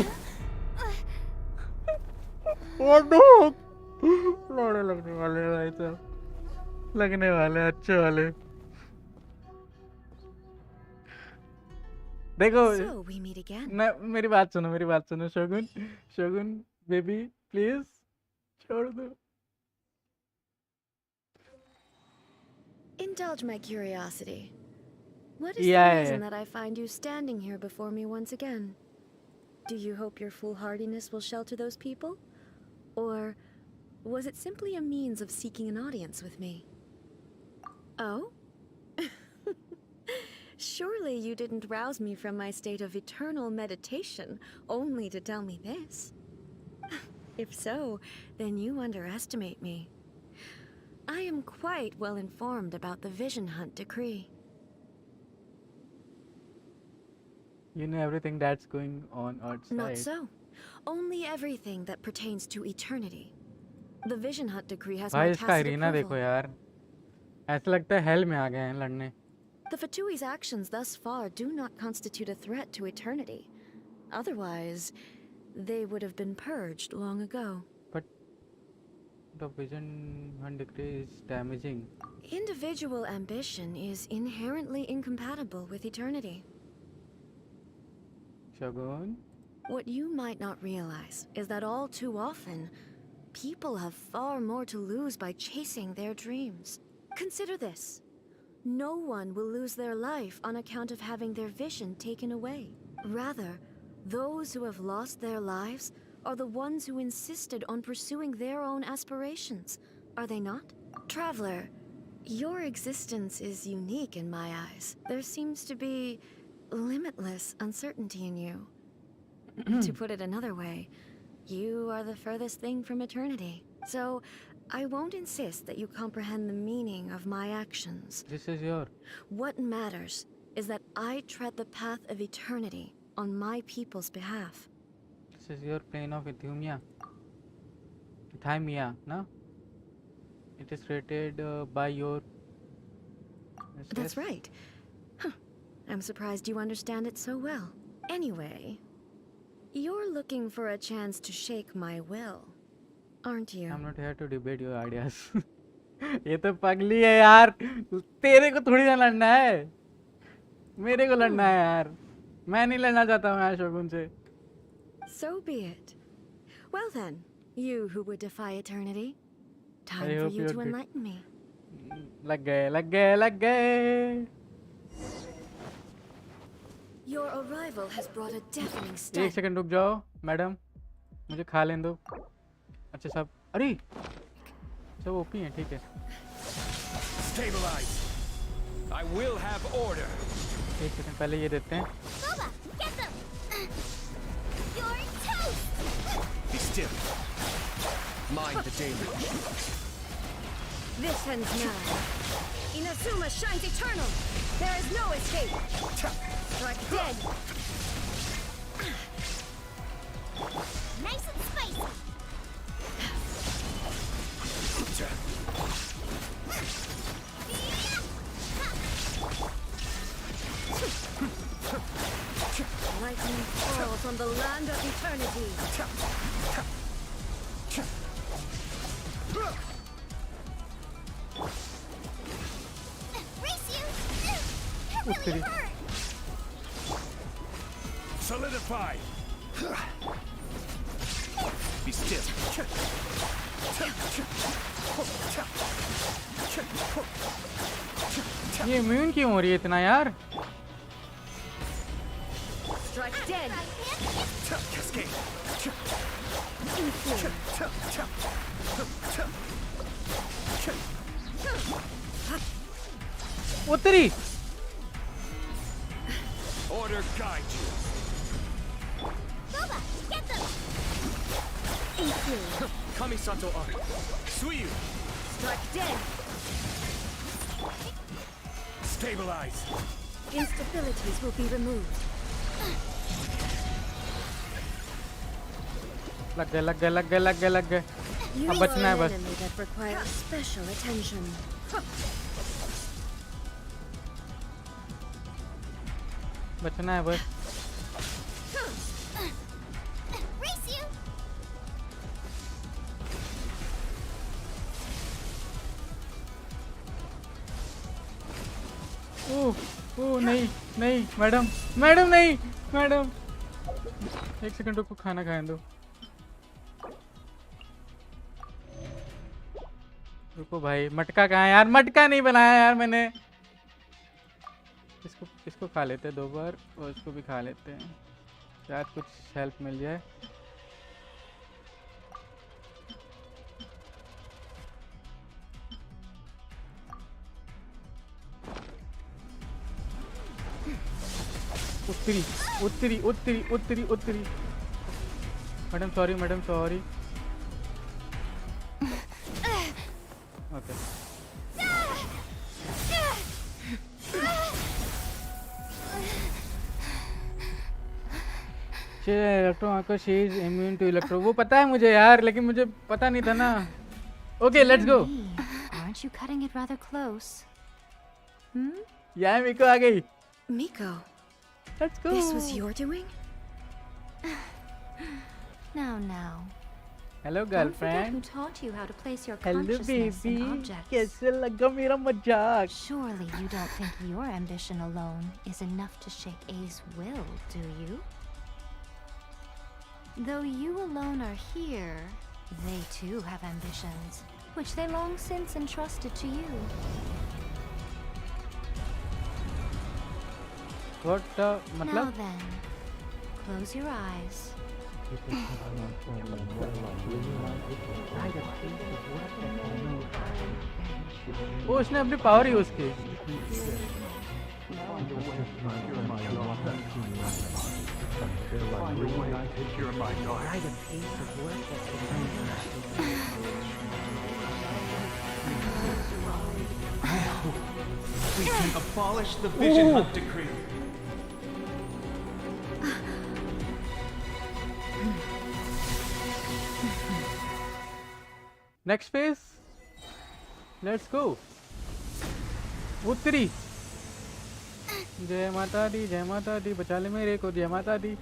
[SPEAKER 2] लोड़े लगने वाले भाई साहब, लगने वाले अच्छे वाले। देखो
[SPEAKER 7] So we meet again.
[SPEAKER 2] मेरी बात सुनो शोगुन बेबी प्लीज छोड़ दो।
[SPEAKER 7] Indulge my curiosity. What is the reason that I find you standing here before me once again? Do you hope your foolhardiness will shelter those people? Or was it simply a means of seeking an audience with me? Oh? Surely you didn't rouse me from my state of eternal meditation only to tell me this. If so, then you underestimate me. I am quite well informed about the Vision Hunt decree.
[SPEAKER 2] You know everything that's going on outside.
[SPEAKER 7] Not so. Only everything that pertains to eternity. The Vision Hunt decree has
[SPEAKER 2] भाई
[SPEAKER 7] my
[SPEAKER 2] इसका
[SPEAKER 7] tacit
[SPEAKER 2] arena देखो
[SPEAKER 7] approval.
[SPEAKER 2] यार, ऐसा लगता है hello में आ गए हैं लड़ने।
[SPEAKER 7] The Fatui's actions thus far do not constitute a threat to eternity. Otherwise, they would have been purged long ago.
[SPEAKER 2] But the Vision Hunt decree is damaging.
[SPEAKER 7] Individual ambition is inherently incompatible with eternity.
[SPEAKER 2] Shogun?
[SPEAKER 7] What you might not realize is that all too often, people have far more to lose by chasing their dreams. Consider this. No one will lose their life on account of having their vision taken away. Rather, those who have lost their lives are the ones who insisted on pursuing their own aspirations, are they not? Traveler, your existence is unique in my eyes. There seems to be limitless uncertainty in you. To put it another way, you are the furthest thing from eternity. So, I won't insist that you comprehend the meaning of my actions.
[SPEAKER 2] This is your...
[SPEAKER 7] What matters is that I tread the path of eternity on my people's behalf.
[SPEAKER 2] This is your plane of Euthymia. Euthymia, no? It is rated by your...
[SPEAKER 7] That's right. Huh. I'm surprised you understand it so well. Anyway, you're looking for a chance to shake my will, aren't you?
[SPEAKER 2] I'm not here to debate your ideas. ये तो पगली है यार, तेरे को थोड़ी ना लड़ना है, मेरे को लड़ना है यार, मैं नहीं लड़ना चाहता हूँ यार शोगुन से।
[SPEAKER 7] So be it. Well then, you who would defy eternity, time
[SPEAKER 2] I
[SPEAKER 7] for
[SPEAKER 2] hope
[SPEAKER 7] you
[SPEAKER 2] you're
[SPEAKER 7] to enlighten me.
[SPEAKER 2] लग गए।
[SPEAKER 7] Your arrival has brought a deafening stun.
[SPEAKER 2] एक सेकंड रुक जाओ मैडम, मुझे खा लें दो। अच्छा सब, अरे सब ओपी हैं, ठीक है।
[SPEAKER 8] Stabilize. I will have order.
[SPEAKER 2] एक सेकंड पहले ये देते हैं।
[SPEAKER 3] Boba, get them! You're toast!
[SPEAKER 8] Be still. Mind the danger.
[SPEAKER 7] This ends now. Inazuma shines eternal. There is no escape. Strike dead.
[SPEAKER 3] Nice and spicy!
[SPEAKER 7] Lightning fall from the land of eternity.
[SPEAKER 3] Race you! That really hurt!
[SPEAKER 8] Solidify. Be still.
[SPEAKER 2] ये immune क्यों हो रही है इतना यार?
[SPEAKER 7] Strike dead.
[SPEAKER 8] Cascade.
[SPEAKER 2] वो तेरी
[SPEAKER 8] Order guide you.
[SPEAKER 3] Boba, get them!
[SPEAKER 8] Kamisato Archon. Suiyu.
[SPEAKER 7] Strike dead.
[SPEAKER 8] Stabilize.
[SPEAKER 7] Instabilities will be removed.
[SPEAKER 2] लग गए लग गए लग गए लग गए लग गए
[SPEAKER 7] You
[SPEAKER 2] अब
[SPEAKER 7] are
[SPEAKER 2] बचना है
[SPEAKER 7] an
[SPEAKER 2] बस
[SPEAKER 7] enemy that requires special attention.
[SPEAKER 2] बचना है बस
[SPEAKER 3] Race you!
[SPEAKER 2] ओह ओह नहीं नहीं मैडम मैडम नहीं मैडम एक सेकंड रुको खाना खाने दो रुको भाई मटका कहाँ है यार मटका नहीं बनाया यार मैंने इसको खा लेते हैं 2 बार और इसको भी खा लेते हैं शायद कुछ हेल्प मिल जाए उत्तरी उत्तरी उत्तरी उत्तरी उत्तरी madam sorry okay electro she is immune to electro वो पता है मुझे यार लेकिन मुझे पता नहीं था ना okay let's go
[SPEAKER 5] Aren't you cutting it rather close? Hmm?
[SPEAKER 2] यार मीको आ गई
[SPEAKER 7] Miko,
[SPEAKER 2] let's go
[SPEAKER 7] this was your doing?
[SPEAKER 5] Now.
[SPEAKER 2] Hello
[SPEAKER 5] Don't forget
[SPEAKER 2] girlfriend
[SPEAKER 5] who taught you how to place your
[SPEAKER 2] hello
[SPEAKER 5] consciousness in
[SPEAKER 2] baby
[SPEAKER 5] objects.
[SPEAKER 2] कैसे लगा मेरा मजाक
[SPEAKER 5] Surely you don't think your ambition alone is enough to shake A's will, do you? Though you alone are here, they too have ambitions, which they long since entrusted to you.
[SPEAKER 2] What
[SPEAKER 5] Now
[SPEAKER 2] मतलब
[SPEAKER 5] then, close your eyes.
[SPEAKER 2] वो उसने अपनी power use की
[SPEAKER 8] We can abolish the Vision Hunt Decree.
[SPEAKER 2] Next phase let's go उत्तरी जय माता दी बचा ले मेरे को जय माता दी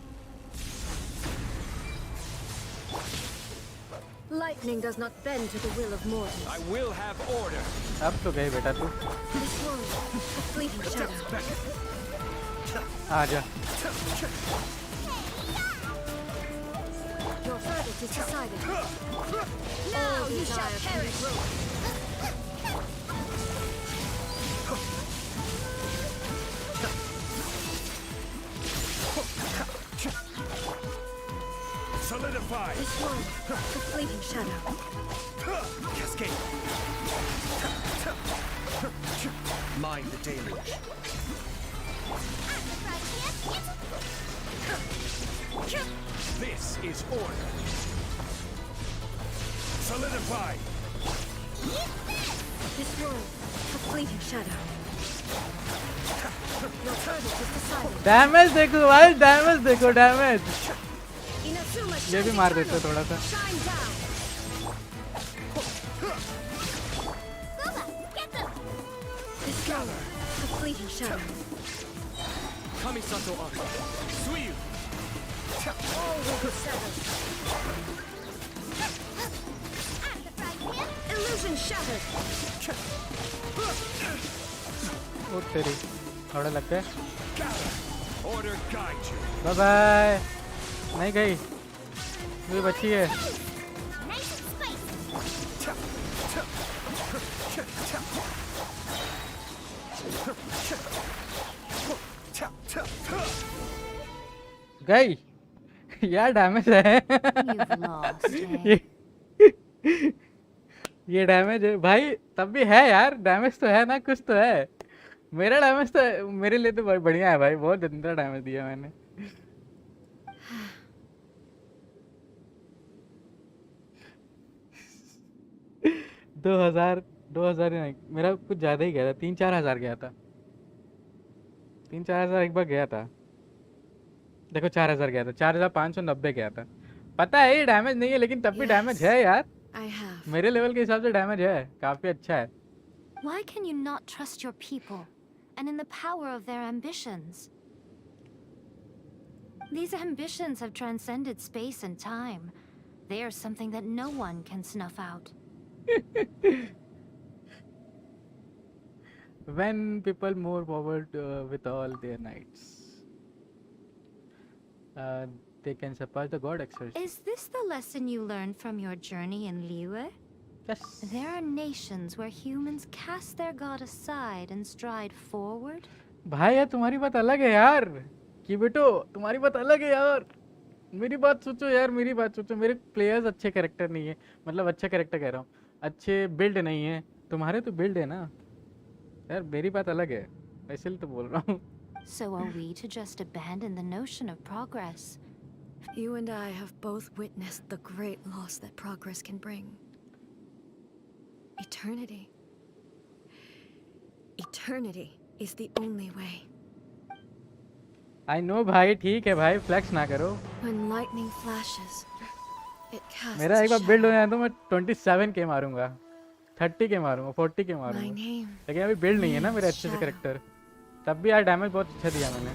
[SPEAKER 7] Lightning does not bend to the will of mortals.
[SPEAKER 8] I will have order.
[SPEAKER 2] अब तो गई बेटा तू
[SPEAKER 7] This world, a fleeting shadow.
[SPEAKER 2] आ जा
[SPEAKER 7] Your verdict is decided.
[SPEAKER 3] Now you shall perish!
[SPEAKER 8] Solidify.
[SPEAKER 7] This world, a fleeting shadow.
[SPEAKER 8] Cascade. Mind the deluge. This is order. Solidify.
[SPEAKER 7] This world, a fleeting shadow. Your verdict is decided.
[SPEAKER 2] Damage देखो भाई damage देखो damage
[SPEAKER 7] Inazuma
[SPEAKER 2] ये भी
[SPEAKER 7] shines
[SPEAKER 2] मार देते
[SPEAKER 7] eternal.
[SPEAKER 2] थोड़ा सा
[SPEAKER 7] Shine down. This world, a fleeting shadow.
[SPEAKER 8] Kamisato Archon. Suiyu.
[SPEAKER 7] All will be severed. Illusion shattered.
[SPEAKER 2] वो तेरी थोड़ा लग गए
[SPEAKER 8] Order guide you.
[SPEAKER 2] Bye bye नहीं गई भी बची है
[SPEAKER 3] Nice and spicy!
[SPEAKER 2] गई यार डैमेज है
[SPEAKER 5] You've lost, eh?
[SPEAKER 2] ये डैमेज है भाई तब भी है यार डैमेज तो है ना कुछ तो है मेरा डैमेज तो मेरे लिए तो बढ़िया है भाई बहुत गंदा डैमेज दिया मैंने दो हजार नहीं मेरा कुछ ज्यादा ही गया था 3-4 हजार गया था 3-4 हज़ार एक बार गया था। देखो 4,000 गया था, 4,590 गया था। पता है ये डैमेज नहीं है, लेकिन तब भी डैमेज है यार।
[SPEAKER 7] I have.
[SPEAKER 2] मेरे लेवल के हिसाब से डैमेज है, काफी अच्छा है।
[SPEAKER 5] Why can you not trust your people and in the power of their ambitions? These ambitions have transcended space and time. They are something that no one can snuff out.
[SPEAKER 2] When people move forward with all their knights, they can surpass the god exorcism.
[SPEAKER 5] Is this the lesson you learned from your journey in Liyue?
[SPEAKER 2] Yes.
[SPEAKER 5] There are nations where humans cast their god aside and stride forward.
[SPEAKER 2] भाई यार तुम्हारी बात अलग है यार, कि बेटो तुम्हारी बात अलग है यार। मेरी बात सोचो यार, मेरी बात सोचो। मेरे प्लेयर्स अच्छे कैरेक्टर नहीं है, मतलब अच्छे कैरेक्टर कह रहा हूँ, अच्छे बिल्ड नहीं है। तुम्हारे तो बिल्ड है ना यार, मेरी बात अलग है, इसलिए तो बोल रहा हूँ।
[SPEAKER 5] So are we to just abandon the notion of progress?
[SPEAKER 7] You and I have both witnessed the great loss that progress can bring. Eternity. Eternity is the only way.
[SPEAKER 2] I know भाई, ठीक है भाई, flex ना करो।
[SPEAKER 7] When lightning flashes, it casts
[SPEAKER 2] मेरा एक
[SPEAKER 7] a
[SPEAKER 2] bar build हो
[SPEAKER 7] shadow.
[SPEAKER 2] जाए तो मैं 27 के मारूंगा, 30 के मारूंगा, 40 के
[SPEAKER 7] My
[SPEAKER 2] मारूंगा,
[SPEAKER 7] name
[SPEAKER 2] लेकिन अभी बिल्ड नहीं है ना मेरे
[SPEAKER 7] means
[SPEAKER 2] अच्छे से
[SPEAKER 7] shadow.
[SPEAKER 2] कैरेक्टर। तब भी यार डैमेज बहुत अच्छा दिया मैंने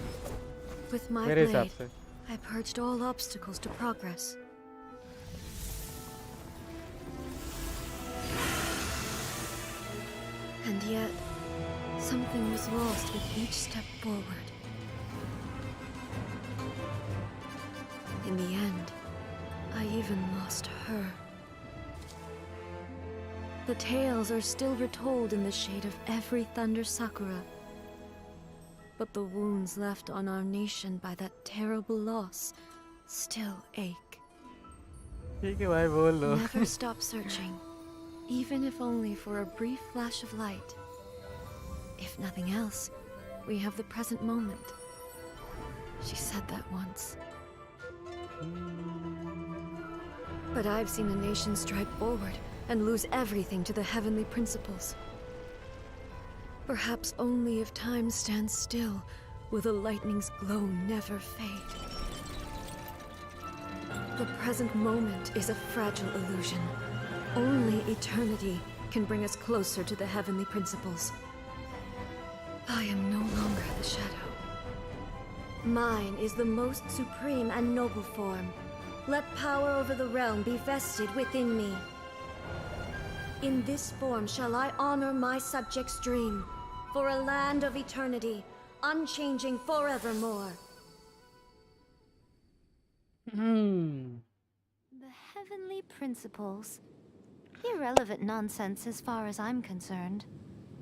[SPEAKER 7] With my
[SPEAKER 2] मेरे हिसाब
[SPEAKER 7] blade,
[SPEAKER 2] से।
[SPEAKER 7] I purged all obstacles to progress. And yet, something was lost with each step forward. In the end, I even lost her. The tales are still retold in the shade of every thunder sakura. But the wounds left on our nation by that terrible loss still ache.
[SPEAKER 2] ठीक है भाई, बोल लो।
[SPEAKER 7] Never stop searching, even if only for a brief flash of light. If nothing else, we have the present moment. She said that once. But I've seen a nation stride forward and lose everything to the heavenly principles. Perhaps only if time stands still will the lightning's glow never fade. The present moment is a fragile illusion. Only eternity can bring us closer to the heavenly principles. I am no longer the shadow. Mine is the most supreme and noble form. Let power over the realm be vested within me. In this form shall I honor my subjects' dream, for a land of eternity, unchanging forevermore.
[SPEAKER 5] The heavenly principles. Irrelevant nonsense as far as I'm concerned.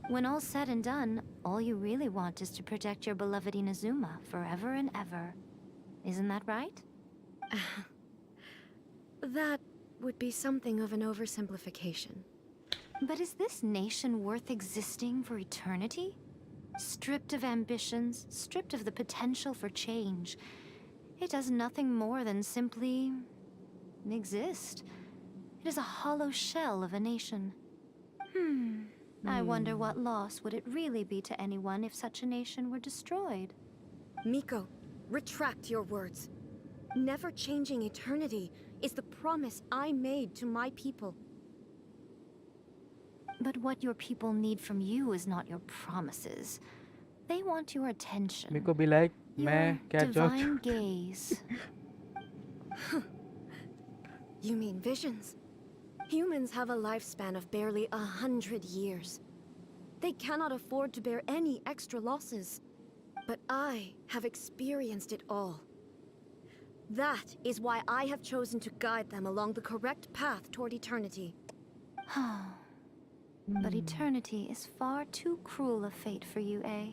[SPEAKER 5] When all's said and done, all you really want is to protect your beloved Inazuma forever and ever. Isn't that right?
[SPEAKER 7] That would be something of an oversimplification.
[SPEAKER 5] But is this nation worth existing for eternity? Stripped of ambitions, stripped of the potential for change. It does nothing more than simply exist. It is a hollow shell of a nation. I wonder what loss would it really be to anyone if such a nation were destroyed?
[SPEAKER 7] Miko, retract your words. Never changing eternity is the promise I made to my people.
[SPEAKER 5] But what your people need from you is not your promises. They want your attention.
[SPEAKER 2] Miko be like, मैं
[SPEAKER 5] Your
[SPEAKER 2] क्या job
[SPEAKER 5] divine gaze.
[SPEAKER 7] You mean visions? Humans have a lifespan of barely 100 years. They cannot afford to bear any extra losses. But I have experienced it all. That is why I have chosen to guide them along the correct path toward eternity.
[SPEAKER 5] But eternity is far too cruel a fate for you, eh?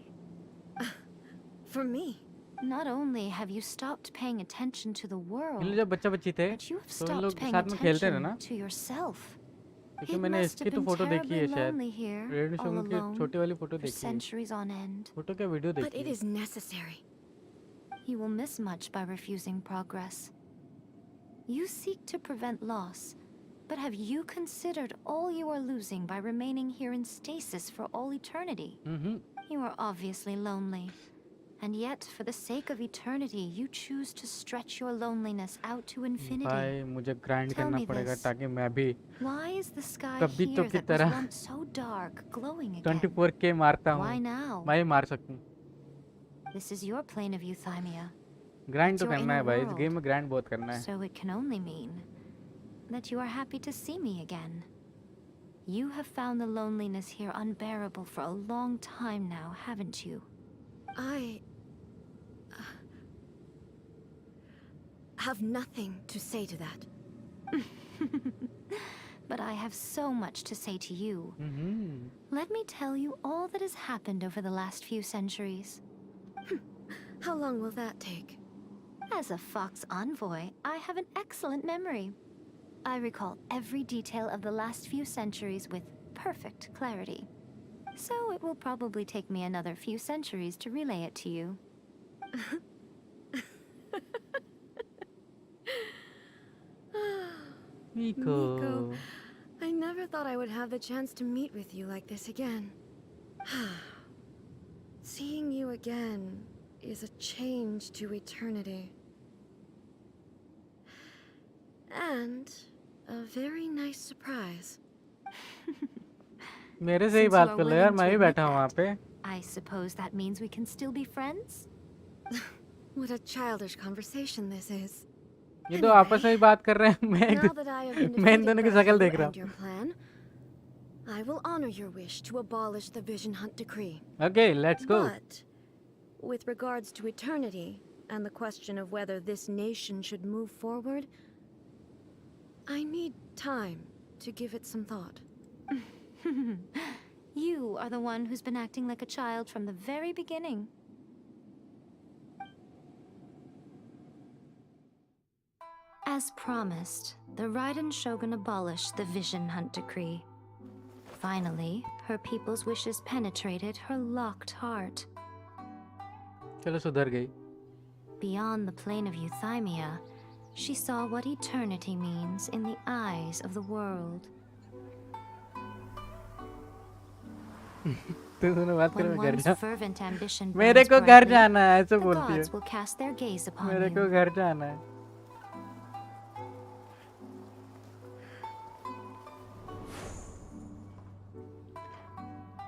[SPEAKER 7] For me?
[SPEAKER 5] Not only have you stopped paying attention to the
[SPEAKER 2] in
[SPEAKER 5] world,
[SPEAKER 2] लोग जब बच्चा बच्ची थे
[SPEAKER 5] but you have
[SPEAKER 2] तो इन लोग
[SPEAKER 5] stopped paying
[SPEAKER 2] साथ में खेलते थे
[SPEAKER 5] attention
[SPEAKER 2] ना,
[SPEAKER 5] to yourself.
[SPEAKER 2] क्योंकि
[SPEAKER 5] It
[SPEAKER 2] मैंने
[SPEAKER 5] must
[SPEAKER 2] इसकी
[SPEAKER 5] have
[SPEAKER 2] तो
[SPEAKER 5] been
[SPEAKER 2] फोटो देखी है
[SPEAKER 5] terribly
[SPEAKER 2] शायद,
[SPEAKER 5] lonely here,
[SPEAKER 2] radio
[SPEAKER 5] all
[SPEAKER 2] show की
[SPEAKER 5] alone,
[SPEAKER 2] छोटी वाली फोटो
[SPEAKER 5] for
[SPEAKER 2] देखी है,
[SPEAKER 5] centuries on end.
[SPEAKER 2] फोटो क्या वीडियो
[SPEAKER 7] But
[SPEAKER 2] देखी
[SPEAKER 7] it
[SPEAKER 2] है।
[SPEAKER 7] is necessary.
[SPEAKER 5] You will miss much by refusing progress. You seek to prevent loss, but have you considered all you are losing by remaining here in stasis for all eternity? You are obviously lonely. And yet, for the sake of eternity, you choose to stretch your loneliness out to infinity.
[SPEAKER 2] भाई मुझे grind
[SPEAKER 5] Tell
[SPEAKER 2] करना
[SPEAKER 5] me
[SPEAKER 2] पड़ेगा
[SPEAKER 5] this.
[SPEAKER 2] ताकि मैं भी
[SPEAKER 5] Why is the sky
[SPEAKER 2] कभी तो
[SPEAKER 5] here
[SPEAKER 2] की
[SPEAKER 5] that was
[SPEAKER 2] तरह
[SPEAKER 5] once so dark glowing again?
[SPEAKER 2] 24K मारता
[SPEAKER 5] Why
[SPEAKER 2] हूँ
[SPEAKER 5] now?
[SPEAKER 2] मैं ही मार सकूँ
[SPEAKER 5] This is your plane of euthymia.
[SPEAKER 2] grind
[SPEAKER 5] It's
[SPEAKER 2] तो
[SPEAKER 5] your
[SPEAKER 2] करना है
[SPEAKER 5] inner
[SPEAKER 2] भाई इस
[SPEAKER 5] world.
[SPEAKER 2] गेम में grind बहुत करना है
[SPEAKER 5] So it can only mean that you are happy to see me again. You have found the loneliness here unbearable for a long time now, haven't you?
[SPEAKER 7] I have nothing to say to that.
[SPEAKER 5] But I have so much to say to you. Let me tell you all that has happened over the last few centuries.
[SPEAKER 7] How long will that take?
[SPEAKER 5] As a Fox envoy, I have an excellent memory. I recall every detail of the last few centuries with perfect clarity. So it will probably take me another few centuries to relay it to you.
[SPEAKER 7] Miko, I never thought I would have the chance to meet with you like this again. Seeing you again is a change to eternity. And a very nice surprise.
[SPEAKER 2] मेरे से ही बात कर लो यार मैं ही बैठा हूँ वहाँ पे
[SPEAKER 5] I suppose that means we can still be friends?
[SPEAKER 7] What a childish conversation this is.
[SPEAKER 2] ये तो आपस में ही बात कर रहे हैं
[SPEAKER 7] Now that I have been
[SPEAKER 2] मैं इन
[SPEAKER 7] defeated
[SPEAKER 2] दोनों की
[SPEAKER 7] by
[SPEAKER 2] शक्ल
[SPEAKER 7] you
[SPEAKER 2] देख रहा
[SPEAKER 7] and your plan, I will honor your wish to abolish the Vision Hunt Decree.
[SPEAKER 2] हूँ Okay, let's go.
[SPEAKER 7] But with regards to eternity and the question of whether this nation should move forward, I need time to give it some thought.
[SPEAKER 5] You are the one who's been acting like a child from the very beginning. As promised, the Raiden Shogun abolished the Vision Hunt Decree. Finally, her people's wishes penetrated her locked heart.
[SPEAKER 2] चलो सुधर गई
[SPEAKER 5] Beyond the plane of euthymia, she saw what eternity means in the eyes of the world.
[SPEAKER 2] तू दोनों बात करो
[SPEAKER 5] When
[SPEAKER 2] मैं घर
[SPEAKER 5] one's
[SPEAKER 2] जा
[SPEAKER 5] fervent ambition
[SPEAKER 2] मेरे
[SPEAKER 5] burns
[SPEAKER 2] को घर
[SPEAKER 5] brightly,
[SPEAKER 2] जाना है ऐसे
[SPEAKER 5] the
[SPEAKER 2] बोलती
[SPEAKER 5] gods
[SPEAKER 2] है
[SPEAKER 5] will cast their gaze upon
[SPEAKER 2] मेरे को
[SPEAKER 5] you.
[SPEAKER 2] घर जाना है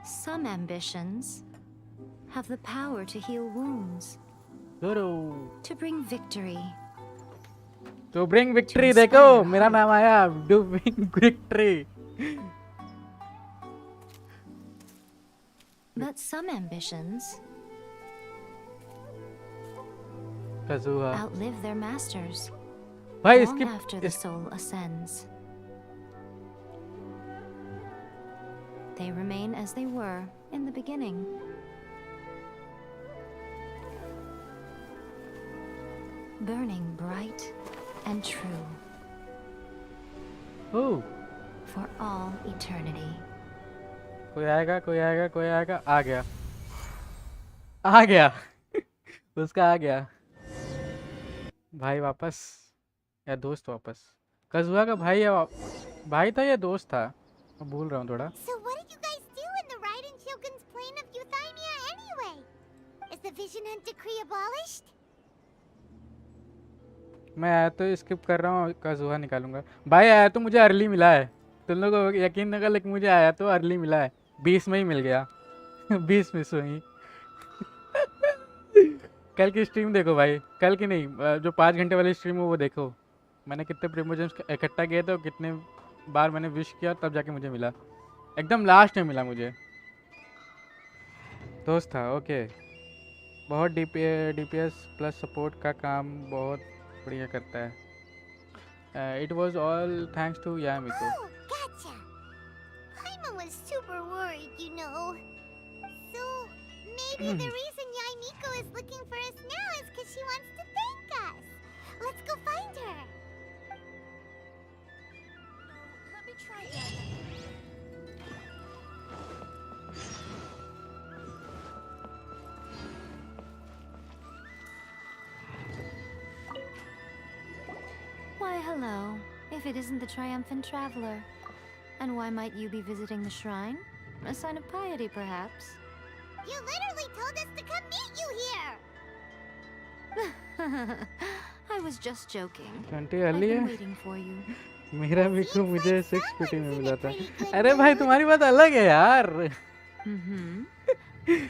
[SPEAKER 5] Some ambitions have the power to heal wounds,
[SPEAKER 2] करो
[SPEAKER 5] to bring victory.
[SPEAKER 2] तो bring victory देखो मेरा नाम आया do bring victory
[SPEAKER 5] But some ambitions
[SPEAKER 2] Kazuha
[SPEAKER 5] outlive their masters
[SPEAKER 2] भाई
[SPEAKER 5] long after the soul ascends. They remain as they were in the beginning. Burning bright and true
[SPEAKER 2] Oh
[SPEAKER 5] for all eternity.
[SPEAKER 2] कोई आएगा कोई आएगा कोई आएगा आ गया उसका आ गया भाई वापस या दोस्त वापस कजुआ का भाई या भाई था या दोस्त था मैं भूल रहा हूँ थोड़ा
[SPEAKER 1] So what did you guys do in the Raiden Shogun's plane of euthymia anyway? Is the Vision Hunt Decree abolished?
[SPEAKER 2] मैं आया तो स्किप कर रहा हूँ कजुआ निकालूंगा भाई आया तो मुझे अर्ली मिला है तुम लोगों को यकीन न कर लेकिन मुझे आया तो अर्ली मिला है 20 में ही मिल गया 20 मिस हुई कल की स्ट्रीम देखो भाई कल की नहीं जो 5 घंटे वाली स्ट्रीम है वो देखो मैंने कितने प्रीमोजन्स इकट्ठा किए थे और कितने बार मैंने विश किया तब जाके मुझे मिला एकदम लास्ट में मिला मुझे दोस्त था ओके बहुत डीपीएस प्लस सपोर्ट का काम बहुत बढ़िया करता है it was all thanks to Yae Miko
[SPEAKER 1] Oh, gotcha. Paimon was super worried, you know. So maybe the reason Yaimiko is looking for us now is because she wants to thank us. Let's go find her.
[SPEAKER 3] Let me try again.
[SPEAKER 5] Why, hello. If it isn't the triumphant traveler. And why might you be visiting the shrine? A sign of piety, perhaps?
[SPEAKER 1] You literally told us to come meet you here.
[SPEAKER 5] I was just joking.
[SPEAKER 2] 20
[SPEAKER 5] I've
[SPEAKER 2] early
[SPEAKER 5] been
[SPEAKER 2] है
[SPEAKER 5] waiting for you.
[SPEAKER 2] मेरा भी को मुझे 6
[SPEAKER 1] someone's
[SPEAKER 2] PT में
[SPEAKER 1] in a
[SPEAKER 2] मिला था
[SPEAKER 1] pretty good
[SPEAKER 2] अरे भाई
[SPEAKER 1] mood.
[SPEAKER 2] तुम्हारी बात अलग है यार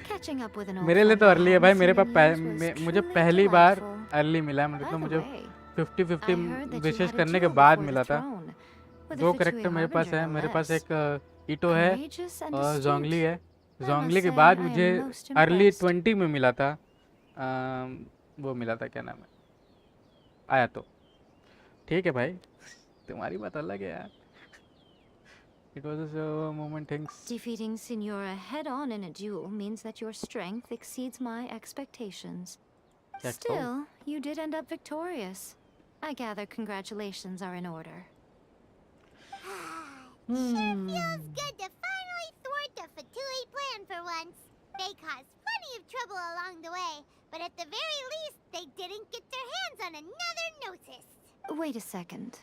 [SPEAKER 5] Catching up with an old
[SPEAKER 2] मेरे लिए
[SPEAKER 5] friend
[SPEAKER 2] तो
[SPEAKER 5] I
[SPEAKER 2] अर्ली है
[SPEAKER 5] hadn't
[SPEAKER 2] भाई
[SPEAKER 5] seen
[SPEAKER 2] मेरे
[SPEAKER 5] in
[SPEAKER 2] पास
[SPEAKER 5] years was
[SPEAKER 2] मुझे
[SPEAKER 5] truly
[SPEAKER 2] पहली बार
[SPEAKER 5] delightful.
[SPEAKER 2] अर्ली मिला
[SPEAKER 5] By
[SPEAKER 2] मतलब
[SPEAKER 5] the
[SPEAKER 2] मुझे
[SPEAKER 5] way,
[SPEAKER 2] 50-50
[SPEAKER 5] I heard that you
[SPEAKER 2] विशेष
[SPEAKER 5] had a
[SPEAKER 2] करने के
[SPEAKER 5] duel
[SPEAKER 2] बाद
[SPEAKER 5] before
[SPEAKER 2] मिला
[SPEAKER 5] the
[SPEAKER 2] था
[SPEAKER 5] throne, with a
[SPEAKER 2] 2
[SPEAKER 5] Fatui
[SPEAKER 2] character मेरे पास
[SPEAKER 5] harbinger,
[SPEAKER 2] है
[SPEAKER 5] no
[SPEAKER 2] मेरे पास
[SPEAKER 5] less.
[SPEAKER 2] एक ईटो है
[SPEAKER 5] Courageous and
[SPEAKER 2] और
[SPEAKER 5] astute.
[SPEAKER 2] जोंगली है
[SPEAKER 5] I must
[SPEAKER 2] जोंगली के
[SPEAKER 5] say,
[SPEAKER 2] बाद
[SPEAKER 5] I am
[SPEAKER 2] मुझे
[SPEAKER 5] most
[SPEAKER 2] अर्ली
[SPEAKER 5] impressed.
[SPEAKER 2] 20 में मिला था वो मिला था क्या नाम है आया तो ठीक है भाई तुम्हारी बात अलग है यार It was a moment things
[SPEAKER 5] Defeating Signora head-on in a duel means that your strength exceeds my expectations.
[SPEAKER 2] That's
[SPEAKER 5] Still, you did end up victorious. I gather congratulations are in order.
[SPEAKER 1] Sure feels good to finally thwart the Fatui plan for once. They caused plenty of trouble along the way, but at the very least, they didn't get their hands on another Gnosis.
[SPEAKER 5] Wait a second.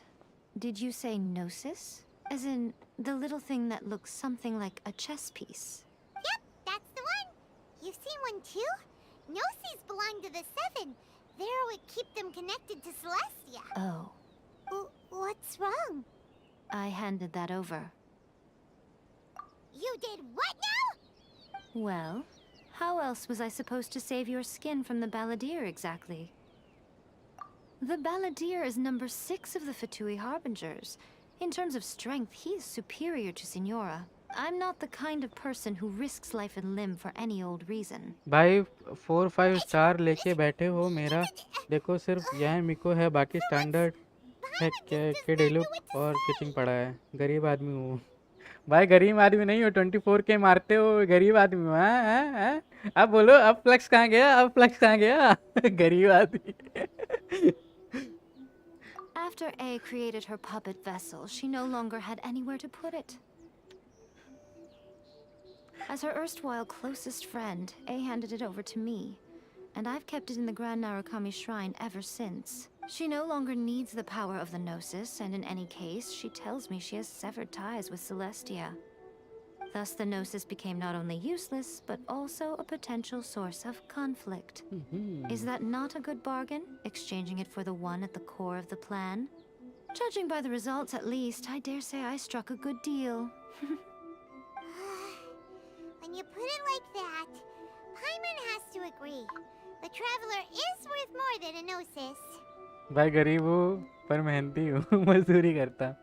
[SPEAKER 5] Did you say Gnosis? As in, the little thing that looks something like a chess piece?
[SPEAKER 1] Yep, that's the one. You've seen one too? Gnosis belong to the Seven. They're what keep them connected to Celestia.
[SPEAKER 5] Oh,
[SPEAKER 1] What's wrong?
[SPEAKER 5] I handed that over.
[SPEAKER 1] You did what now?
[SPEAKER 5] Well, how else was I supposed to save your skin from the Balladeer exactly? The Balladeer is number 6 of the Fatui Harbingers. In terms of strength, he is superior to Signora. I'm not the kind of person who risks life and limb for any old reason.
[SPEAKER 2] भाई 4-5 star लेके बैठे हो मेरा देखो सिर्फ यह मिको है बाकी स्टैंडर्ड है के डेलुक और किचिंग पड़ा है गरीब आदमी हूँ भाई गरीब आदमी नहीं हो 24 के मारते हो गरीब आदमी हो हैं अब बोलो अब फ्लेक्स कहाँ गया गरीब आदमी
[SPEAKER 5] After A created her puppet vessel, she no longer had anywhere to put it. As her erstwhile closest friend, A handed it over to me, and I've kept it in the Grand Narukami Shrine ever since. She no longer needs the power of the Gnosis, and in any case, she tells me she has severed ties with Celestia. Thus, the Gnosis became not only useless, but also a potential source of conflict. Is that not a good bargain, exchanging it for the one at the core of the plan? Judging by the results, at least, I dare say I struck a good deal.
[SPEAKER 1] When you put it like that, Paimon has to agree. The Traveler is worth more than a Gnosis.
[SPEAKER 2] भाई गरीब हूँ पर मेहनती हूँ मजदूरी करता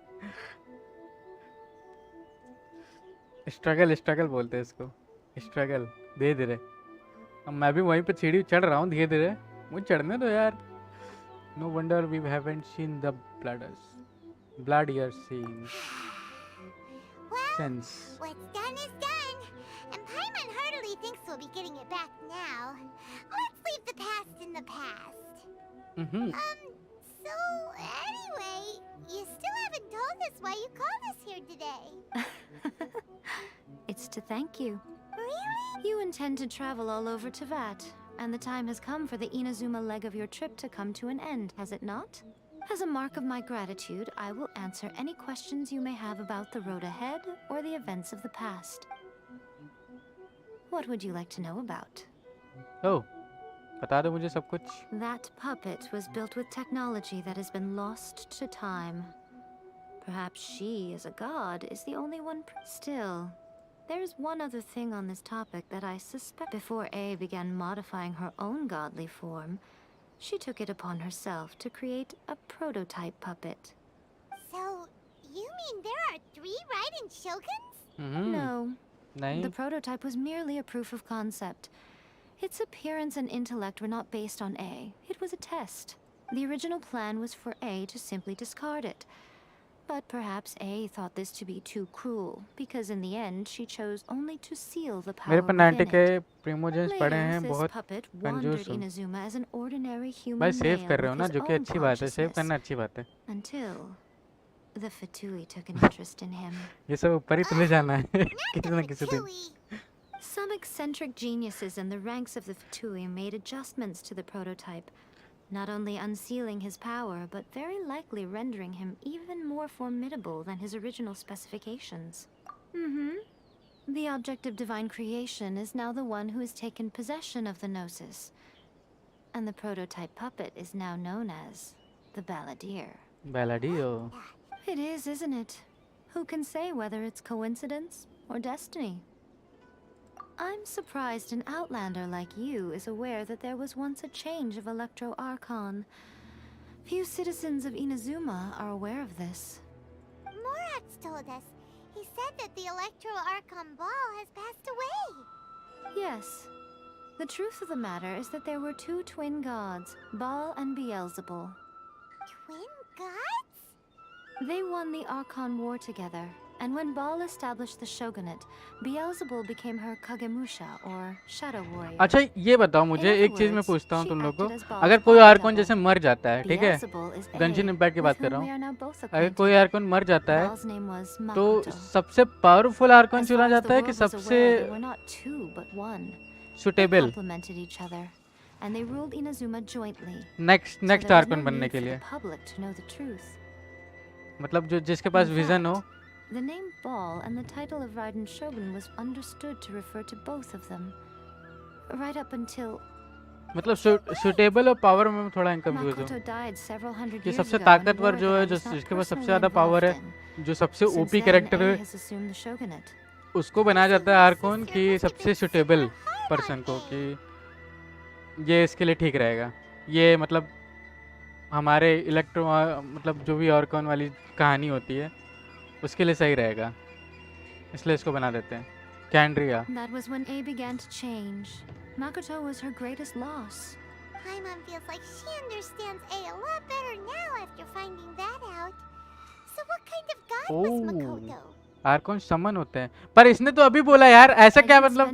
[SPEAKER 2] struggle बोलते हैं इसको स्ट्रगल धीरे धीरे अब मैं भी वहीं पे सीढ़ी चढ़ रहा हूँ धीरे धीरे मुझे चढ़ने दो यार no wonder we haven't seen the blood you're seeing
[SPEAKER 1] Well,
[SPEAKER 2] sense
[SPEAKER 1] what's done is done, and Paimon heartily thinks we'll be getting it back now. Let's leave the past in the past. So anyway, you still haven't told us why you called us here today.
[SPEAKER 5] It's to thank you.
[SPEAKER 1] Really?
[SPEAKER 5] You intend to travel all over Teyvat, and the time has come for the Inazuma leg of your trip to come to an end, has it not? As a mark of my gratitude, I will answer any questions you may have about the road ahead or the events of the past. What would you like to know about?
[SPEAKER 2] oh बता दो मुझे सब कुछ
[SPEAKER 5] That puppet was built with technology that has been lost to time. Perhaps she, as a god, is the only one. Still, there's one other thing on this topic that I suspect. Before A began modifying her own godly form, she took it upon herself to create a prototype puppet.
[SPEAKER 1] So, you mean there are 3 Raiden Shoguns?
[SPEAKER 5] No.
[SPEAKER 2] नहीं
[SPEAKER 5] The prototype was merely a proof of concept. Its appearance and intellect were not based on A. It was a test. The original plan was for A to simply discard it. But perhaps A thought this to be too cruel, because in the end she chose only to seal the power
[SPEAKER 2] मेरे पर 90
[SPEAKER 5] within
[SPEAKER 2] के
[SPEAKER 5] it.
[SPEAKER 2] प्रीमोजेंस पड़े
[SPEAKER 5] Later,
[SPEAKER 2] हैं
[SPEAKER 5] this
[SPEAKER 2] बहुत
[SPEAKER 5] puppet
[SPEAKER 2] कंजूस
[SPEAKER 5] wandered
[SPEAKER 2] हो
[SPEAKER 5] Inazuma as an ordinary
[SPEAKER 2] भाई
[SPEAKER 5] human
[SPEAKER 2] save
[SPEAKER 5] male
[SPEAKER 2] कर रहे हो
[SPEAKER 5] with
[SPEAKER 2] ना
[SPEAKER 5] his
[SPEAKER 2] जो कि
[SPEAKER 5] own
[SPEAKER 2] अच्छी बात है सेव
[SPEAKER 5] consciousness,
[SPEAKER 2] करना अच्छी बात है
[SPEAKER 5] until the Fatui took an interest in him.
[SPEAKER 2] ये सब ऊपर ही तुले जाना है किसी न किसी दिन
[SPEAKER 1] Fatui.
[SPEAKER 5] Some eccentric geniuses in the ranks of the Fatui made adjustments to the prototype, not only unsealing his power, but very likely rendering him even more formidable than his original specifications. The object of divine creation is now the one who has taken possession of the Gnosis. And the prototype puppet is now known as the Balladeer.
[SPEAKER 2] Balladeer.
[SPEAKER 5] It is, isn't it? Who can say whether it's coincidence or destiny? I'm surprised an outlander like you is aware that there was once a change of Electro Archon. Few citizens of Inazuma are aware of this.
[SPEAKER 1] Morat's told us. He said that the Electro Archon Ball has passed away.
[SPEAKER 5] Yes. The truth of the matter is that there were two twin gods, Baal and Beelzebul.
[SPEAKER 1] Twin gods?
[SPEAKER 5] They won the Archon War together, and when Baal established the shogunate, Beelzebul became her Kagemusha, or shadow warrior.
[SPEAKER 2] अच्छा ये बताओ मुझे एक चीज मैं पूछता हूँ तुम लोग को, अगर कोई आर्कन जैसे मर जाता है, ठीक है, गंशिन इम्पैक्ट की बात कर रहा हूँ, अगर कोई आर्कन मर जाता है तो सबसे पावरफुल आर्कन चुना जाता है कि सबसे सुटेबल नेक्स्ट आर्कन बनने के लिए, मतलब जो जिसके पास विजन हो.
[SPEAKER 5] The name Baal and the title of Raiden Shogun was understood to refer to both of them, right up until.
[SPEAKER 2] मतलब सुटेबल और पावर में थोड़ा कंफ्यूज हूँ कि सबसे ताकतवर जो है, जो जिसके पास सबसे ज़्यादा पावर है, जो सबसे ओपी कैरेक्टर है, उसको बनाया जाता है आर्कन कि सबसे सुटेबल पर्सन को, कि ये इसके लिए ठीक रहेगा, ये मतलब हमारे इलेक्ट्रो मतलब जो भी आर्कन वाली कहानी होती है उसके लिए सही रहेगा, इसलिए इसको बना देते हैं. कैंड्रिया.
[SPEAKER 5] That was when A began to change. Makoto was her greatest loss.
[SPEAKER 1] Paimon feels like she understands A a lot better now after finding that out. So what kind of god was Makoto?
[SPEAKER 2] Archon समन होते हैं, पर इसने तो अभी बोला यार, ऐसा क्या मतलब?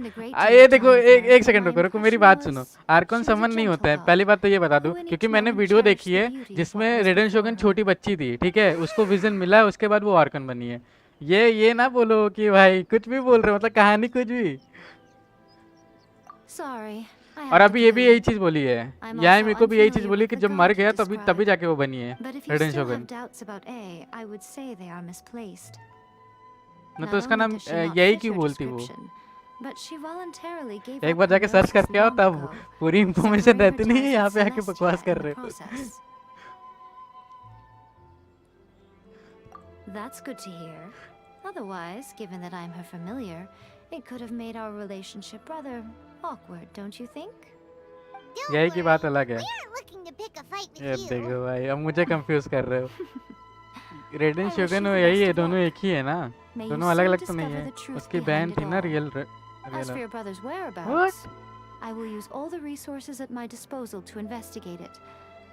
[SPEAKER 2] ये देखो, एक सेकंड रुको, मेरी बात सुनो. आर्कन समन नहीं होता है, पहली बात तो ये बता दूं, क्योंकि मैंने वीडियो देखी है जिसमें रेडन शोगन छोटी बच्ची थी, ठीक है, उसको विजन मिला, उसके बाद वो आर्कन बनी है. ये ना बोलो कि भाई कुछ भी बोल रहे हो, मतलब कहानी कुछ भी. और अभी ये भी यही चीज बोली है, यहाँ मेरे को भी यही चीज बोली कि जब मर गया तभी जाके वो बनी है रेडन शोगन. तो उसका नाम यही क्यों बोलती वो? एक बार जाके सर्च करके आओ, तब पूरी इंफॉर्मेशन रहती नहीं है, यहाँ पे आके बकवास कर रहे हो.
[SPEAKER 5] That's good to hear. Otherwise, given that I'm her familiar, it could have made our relationship rather awkward, don't you think?
[SPEAKER 2] यही की बात अलग है.
[SPEAKER 1] ये
[SPEAKER 2] देखो भाई, अब मुझे कंफ्यूज कर रहे हो. रेडन शोगन और यही है, दोनों एक ही है ना, दोनों अलग अलग तो नहीं है. उसकी बहन थी ना real.
[SPEAKER 5] As for your brother's whereabouts, I will use all the resources at my disposal to investigate it,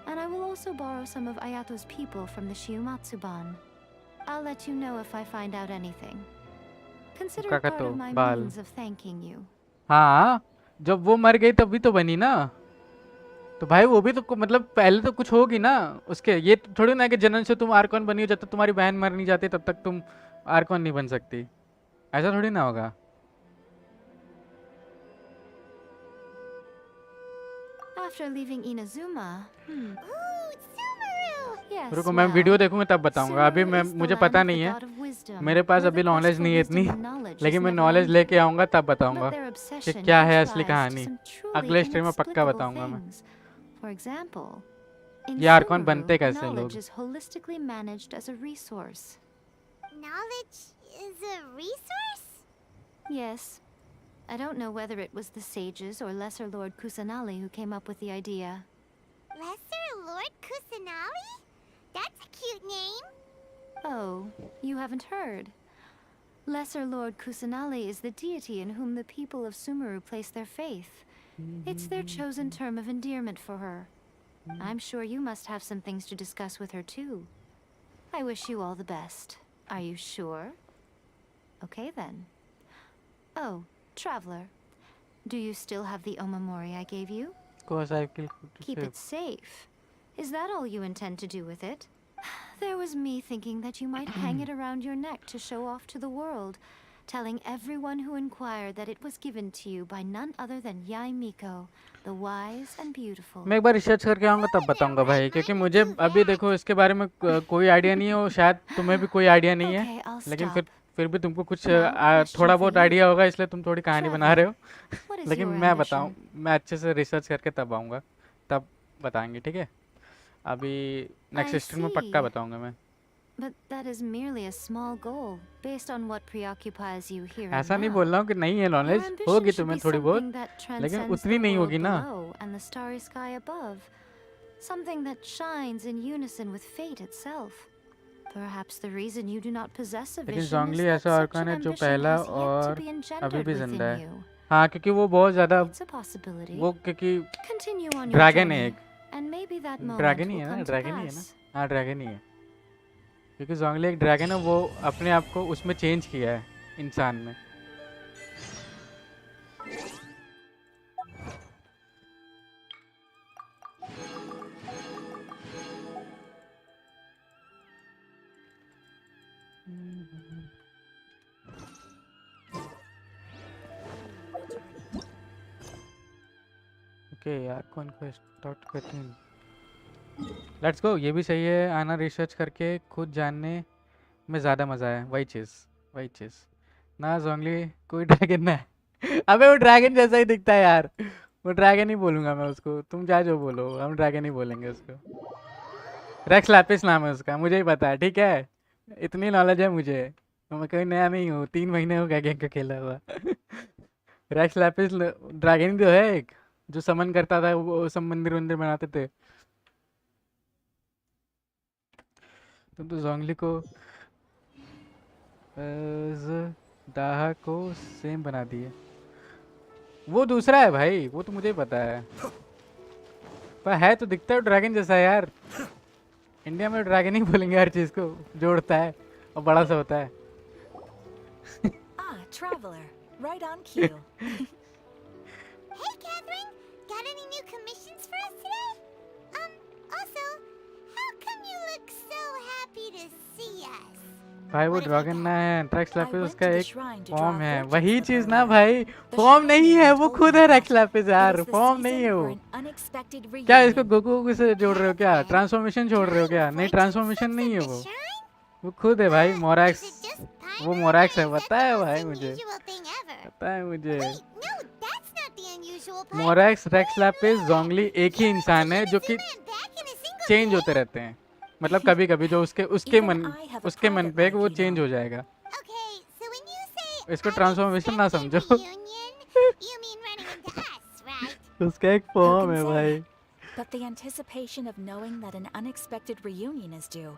[SPEAKER 5] and I will also borrow some of Ayato's people from the Shiumatsuban. I'll let you know if I find out anything. Consider it part of my means of thanking you.
[SPEAKER 2] हाँ, जब वो मर गई तब भी तो बनी ना, तो भाई वो भी तो मतलब पहले तो कुछ होगी ना उसके. ये थोड़ी ना कि जन्म से तुम आर्कन बनी हो, जब तक तुम्हारी बहन मर नहीं जाती तब तक तुम आर्कन नहीं बन सकती, ऐसा थोड़ी ना होगा.
[SPEAKER 5] After leaving Inazuma,
[SPEAKER 2] रुको, मैं वीडियो देखूंगा तब बताऊंगा, अभी मुझे पता नहीं है, मेरे पास अभी नॉलेज नहीं है इतनी, लेकिन मैं नॉलेज लेके आऊंगा तब बताऊंगा कि क्या है असली कहानी. अगले स्ट्रीम में पक्का बताऊंगा मैं. ये आर्कन बनते कैसे लोग?
[SPEAKER 1] Knowledge is a resource?
[SPEAKER 5] Yes. I don't know whether it was the sages or Lesser Lord Kusanali who came up with the idea.
[SPEAKER 1] Lesser Lord Kusanali? That's a cute name.
[SPEAKER 5] Oh, you haven't heard. Lesser Lord Kusanali is the deity in whom the people of Sumeru place their faith. It's their chosen term of endearment for her. I'm sure you must have some things to discuss with her too. I wish you all the best. Are you sure? Okay then. Oh, Traveler, do you still have the Omamori I gave you?
[SPEAKER 2] Of course, I will
[SPEAKER 5] keep it safe. Is that all you intend to do with it? There was me thinking that you might hang it around your neck to show off to the world, telling everyone who inquired that it was given to you by none other than Yae Miko, the wise and beautiful.
[SPEAKER 2] मैं एक बार research करके आऊँगा तब बताऊँगा भाई, क्योंकि मुझे अभी देखो इसके बारे में कोई आइडिया नहीं है, और शायद तुम्हें भी कोई आइडिया नहीं है, लेकिन फिर भी तुमको कुछ
[SPEAKER 5] Now, question
[SPEAKER 2] थोड़ा
[SPEAKER 5] for
[SPEAKER 2] बहुत
[SPEAKER 5] you.
[SPEAKER 2] आइडिया होगा, इसलिए तुम थोड़ी कहानी बना रहे हो।
[SPEAKER 5] What is
[SPEAKER 2] लेकिन
[SPEAKER 5] your
[SPEAKER 2] मैं बताऊं,
[SPEAKER 5] ambition?
[SPEAKER 2] मैं अच्छे से रिसर्च करके तब आऊँगा, तब बताएंगे, ठीक है? अभी नेक्स्ट
[SPEAKER 5] I
[SPEAKER 2] स्ट्रीम में पक्का
[SPEAKER 5] see.
[SPEAKER 2] बताऊंगा मैं।
[SPEAKER 5] But that is merely a small goal, based on what preoccupies you here and
[SPEAKER 2] ऐसा नहीं
[SPEAKER 5] now.
[SPEAKER 2] बोल रहा हूँ कि नहीं है
[SPEAKER 5] Your
[SPEAKER 2] नॉलेज,
[SPEAKER 5] ambition
[SPEAKER 2] होगी
[SPEAKER 5] should
[SPEAKER 2] तुम्हें
[SPEAKER 5] be
[SPEAKER 2] थोड़ी बहुत,
[SPEAKER 5] something that
[SPEAKER 2] लेकिन
[SPEAKER 5] transcends
[SPEAKER 2] उतनी
[SPEAKER 5] the
[SPEAKER 2] नहीं
[SPEAKER 5] world
[SPEAKER 2] होगी ना।
[SPEAKER 5] below and the starry sky above. Something that shines in unison with fate itself. Perhaps the reason you do not possess a
[SPEAKER 2] लेकिन
[SPEAKER 5] vision is
[SPEAKER 2] जोंगली
[SPEAKER 5] that
[SPEAKER 2] ऐसा
[SPEAKER 5] such
[SPEAKER 2] Arkan
[SPEAKER 5] an
[SPEAKER 2] है जो
[SPEAKER 5] ambition
[SPEAKER 2] पहला
[SPEAKER 5] has yet to
[SPEAKER 2] और
[SPEAKER 5] be
[SPEAKER 2] अभी
[SPEAKER 5] engendered
[SPEAKER 2] भी जिंदा
[SPEAKER 5] within
[SPEAKER 2] है।
[SPEAKER 5] you.
[SPEAKER 2] हाँ, क्योंकि वो बहुत ज़्यादा,
[SPEAKER 5] It's a possibility.
[SPEAKER 2] वो क्योंकि
[SPEAKER 5] Continue on your
[SPEAKER 2] ड्रैगन है
[SPEAKER 5] journey,
[SPEAKER 2] एक,
[SPEAKER 5] and maybe that moment
[SPEAKER 2] dragon he
[SPEAKER 5] will
[SPEAKER 2] है ना,
[SPEAKER 5] come to
[SPEAKER 2] ड्रैगन ही है ना,
[SPEAKER 5] pass.
[SPEAKER 2] हाँ ड्रैगन ही है, क्योंकि जोंगली एक ड्रैगन है, वो अपने आप को उसमें चेंज किया है इंसान में। ओके यार, कौन को स्टार्ट करते हैं? लेट्स गो, ये भी सही है, आना रिसर्च करके खुद जानने में ज़्यादा मज़ा है। वही चीज़, वही चीज़ ना जोंगली, कोई ड्रैगन ना है। अबे वो ड्रैगन जैसा ही दिखता है यार, वो ड्रैगन ही बोलूँगा मैं उसको, तुम क्या जो बोलो, हम ड्रैगन ही बोलेंगे उसको। रेक्स लैपिस नाम है उसका, मुझे ही पता है, ठीक है? इतनी नॉलेज है मुझे, मैं कोई नया नहीं हूँ, 3 महीने हो गए गेम का खेला हुआ। रेक्स लैपिस ड्रैगन जो है एक, जो समन करता था, वो सब मंदिर वंदिर बनाते थे। तुम तो जोंगली को दाहा को सेम बना दिए। वो दूसरा है भाई, वो तो मुझे ही पता है, पर है तो दिखता है ड्रैगन जैसा है यार। इंडिया में ड्रैगन ही बोलेंगे हर चीज को, जोड़ता है और बड़ा सा होता है।
[SPEAKER 6] Traveler, right on cue.
[SPEAKER 1] Hey, Catherine! Got any new commissions for us today? Also, how come you look so happy to see us?
[SPEAKER 2] भाई वो
[SPEAKER 1] What have you
[SPEAKER 2] ड्रैगन ना
[SPEAKER 1] done?
[SPEAKER 2] है, रेक्स
[SPEAKER 6] I
[SPEAKER 2] लैपिस
[SPEAKER 6] went
[SPEAKER 2] उसका
[SPEAKER 6] to the
[SPEAKER 2] एक
[SPEAKER 6] shrine to
[SPEAKER 2] form
[SPEAKER 6] draw
[SPEAKER 2] है,
[SPEAKER 6] fortunes
[SPEAKER 2] वही
[SPEAKER 6] with
[SPEAKER 2] चीज
[SPEAKER 6] her
[SPEAKER 2] ना
[SPEAKER 6] earlier.
[SPEAKER 2] भाई,
[SPEAKER 6] The
[SPEAKER 2] फॉर्म
[SPEAKER 6] shrine
[SPEAKER 2] नहीं
[SPEAKER 6] maiden
[SPEAKER 2] है, वो
[SPEAKER 6] told
[SPEAKER 2] खुद
[SPEAKER 6] me
[SPEAKER 2] है
[SPEAKER 6] that
[SPEAKER 2] रेक्स लैपिस
[SPEAKER 6] it
[SPEAKER 2] यार,
[SPEAKER 6] was the
[SPEAKER 2] फॉर्म नहीं है
[SPEAKER 6] season
[SPEAKER 2] वो।
[SPEAKER 6] for an unexpected
[SPEAKER 2] क्या इसको
[SPEAKER 6] reunion.
[SPEAKER 2] गोकू से जोड़ रहे हो क्या? ट्रांसफॉर्मेशन छोड़ रहे हो क्या? नहीं, ट्रांसफॉर्मेशन नहीं है वो खुद है भाई, मोरैक्स,
[SPEAKER 1] Is it just
[SPEAKER 2] वो
[SPEAKER 1] Paimon,
[SPEAKER 2] मोरैक्स
[SPEAKER 1] or
[SPEAKER 2] है,
[SPEAKER 1] is that
[SPEAKER 2] पता
[SPEAKER 1] the
[SPEAKER 2] है
[SPEAKER 1] most
[SPEAKER 2] भाई मुझे,
[SPEAKER 1] unusual thing ever?
[SPEAKER 2] पता है मुझे।
[SPEAKER 1] Wait, no, that's not the unusual part.
[SPEAKER 2] Morax, Rex
[SPEAKER 1] Look,
[SPEAKER 2] Lapis,
[SPEAKER 1] look.
[SPEAKER 2] Zhongli एक ही
[SPEAKER 1] You went to
[SPEAKER 2] इंसान है जो कि
[SPEAKER 1] Inazuma back in a single
[SPEAKER 2] change
[SPEAKER 1] day?
[SPEAKER 2] होते रहते हैं, मतलब कभी कभी जो उसके उसके
[SPEAKER 6] Even
[SPEAKER 2] मन
[SPEAKER 6] I have a
[SPEAKER 2] उसके मन
[SPEAKER 6] private
[SPEAKER 2] पे
[SPEAKER 6] life,
[SPEAKER 2] वो
[SPEAKER 6] you
[SPEAKER 2] चेंज
[SPEAKER 6] know.
[SPEAKER 2] हो जाएगा।
[SPEAKER 1] Okay, so when you say
[SPEAKER 2] इसको ट्रांसफॉर्मेशन ना समझो।
[SPEAKER 1] unexpected reunion, you mean running into us, right?
[SPEAKER 2] उसका एक
[SPEAKER 6] Who
[SPEAKER 2] फॉर्म
[SPEAKER 6] can
[SPEAKER 2] है
[SPEAKER 6] say?
[SPEAKER 2] भाई।
[SPEAKER 6] But the anticipation of knowing that an unexpected reunion is due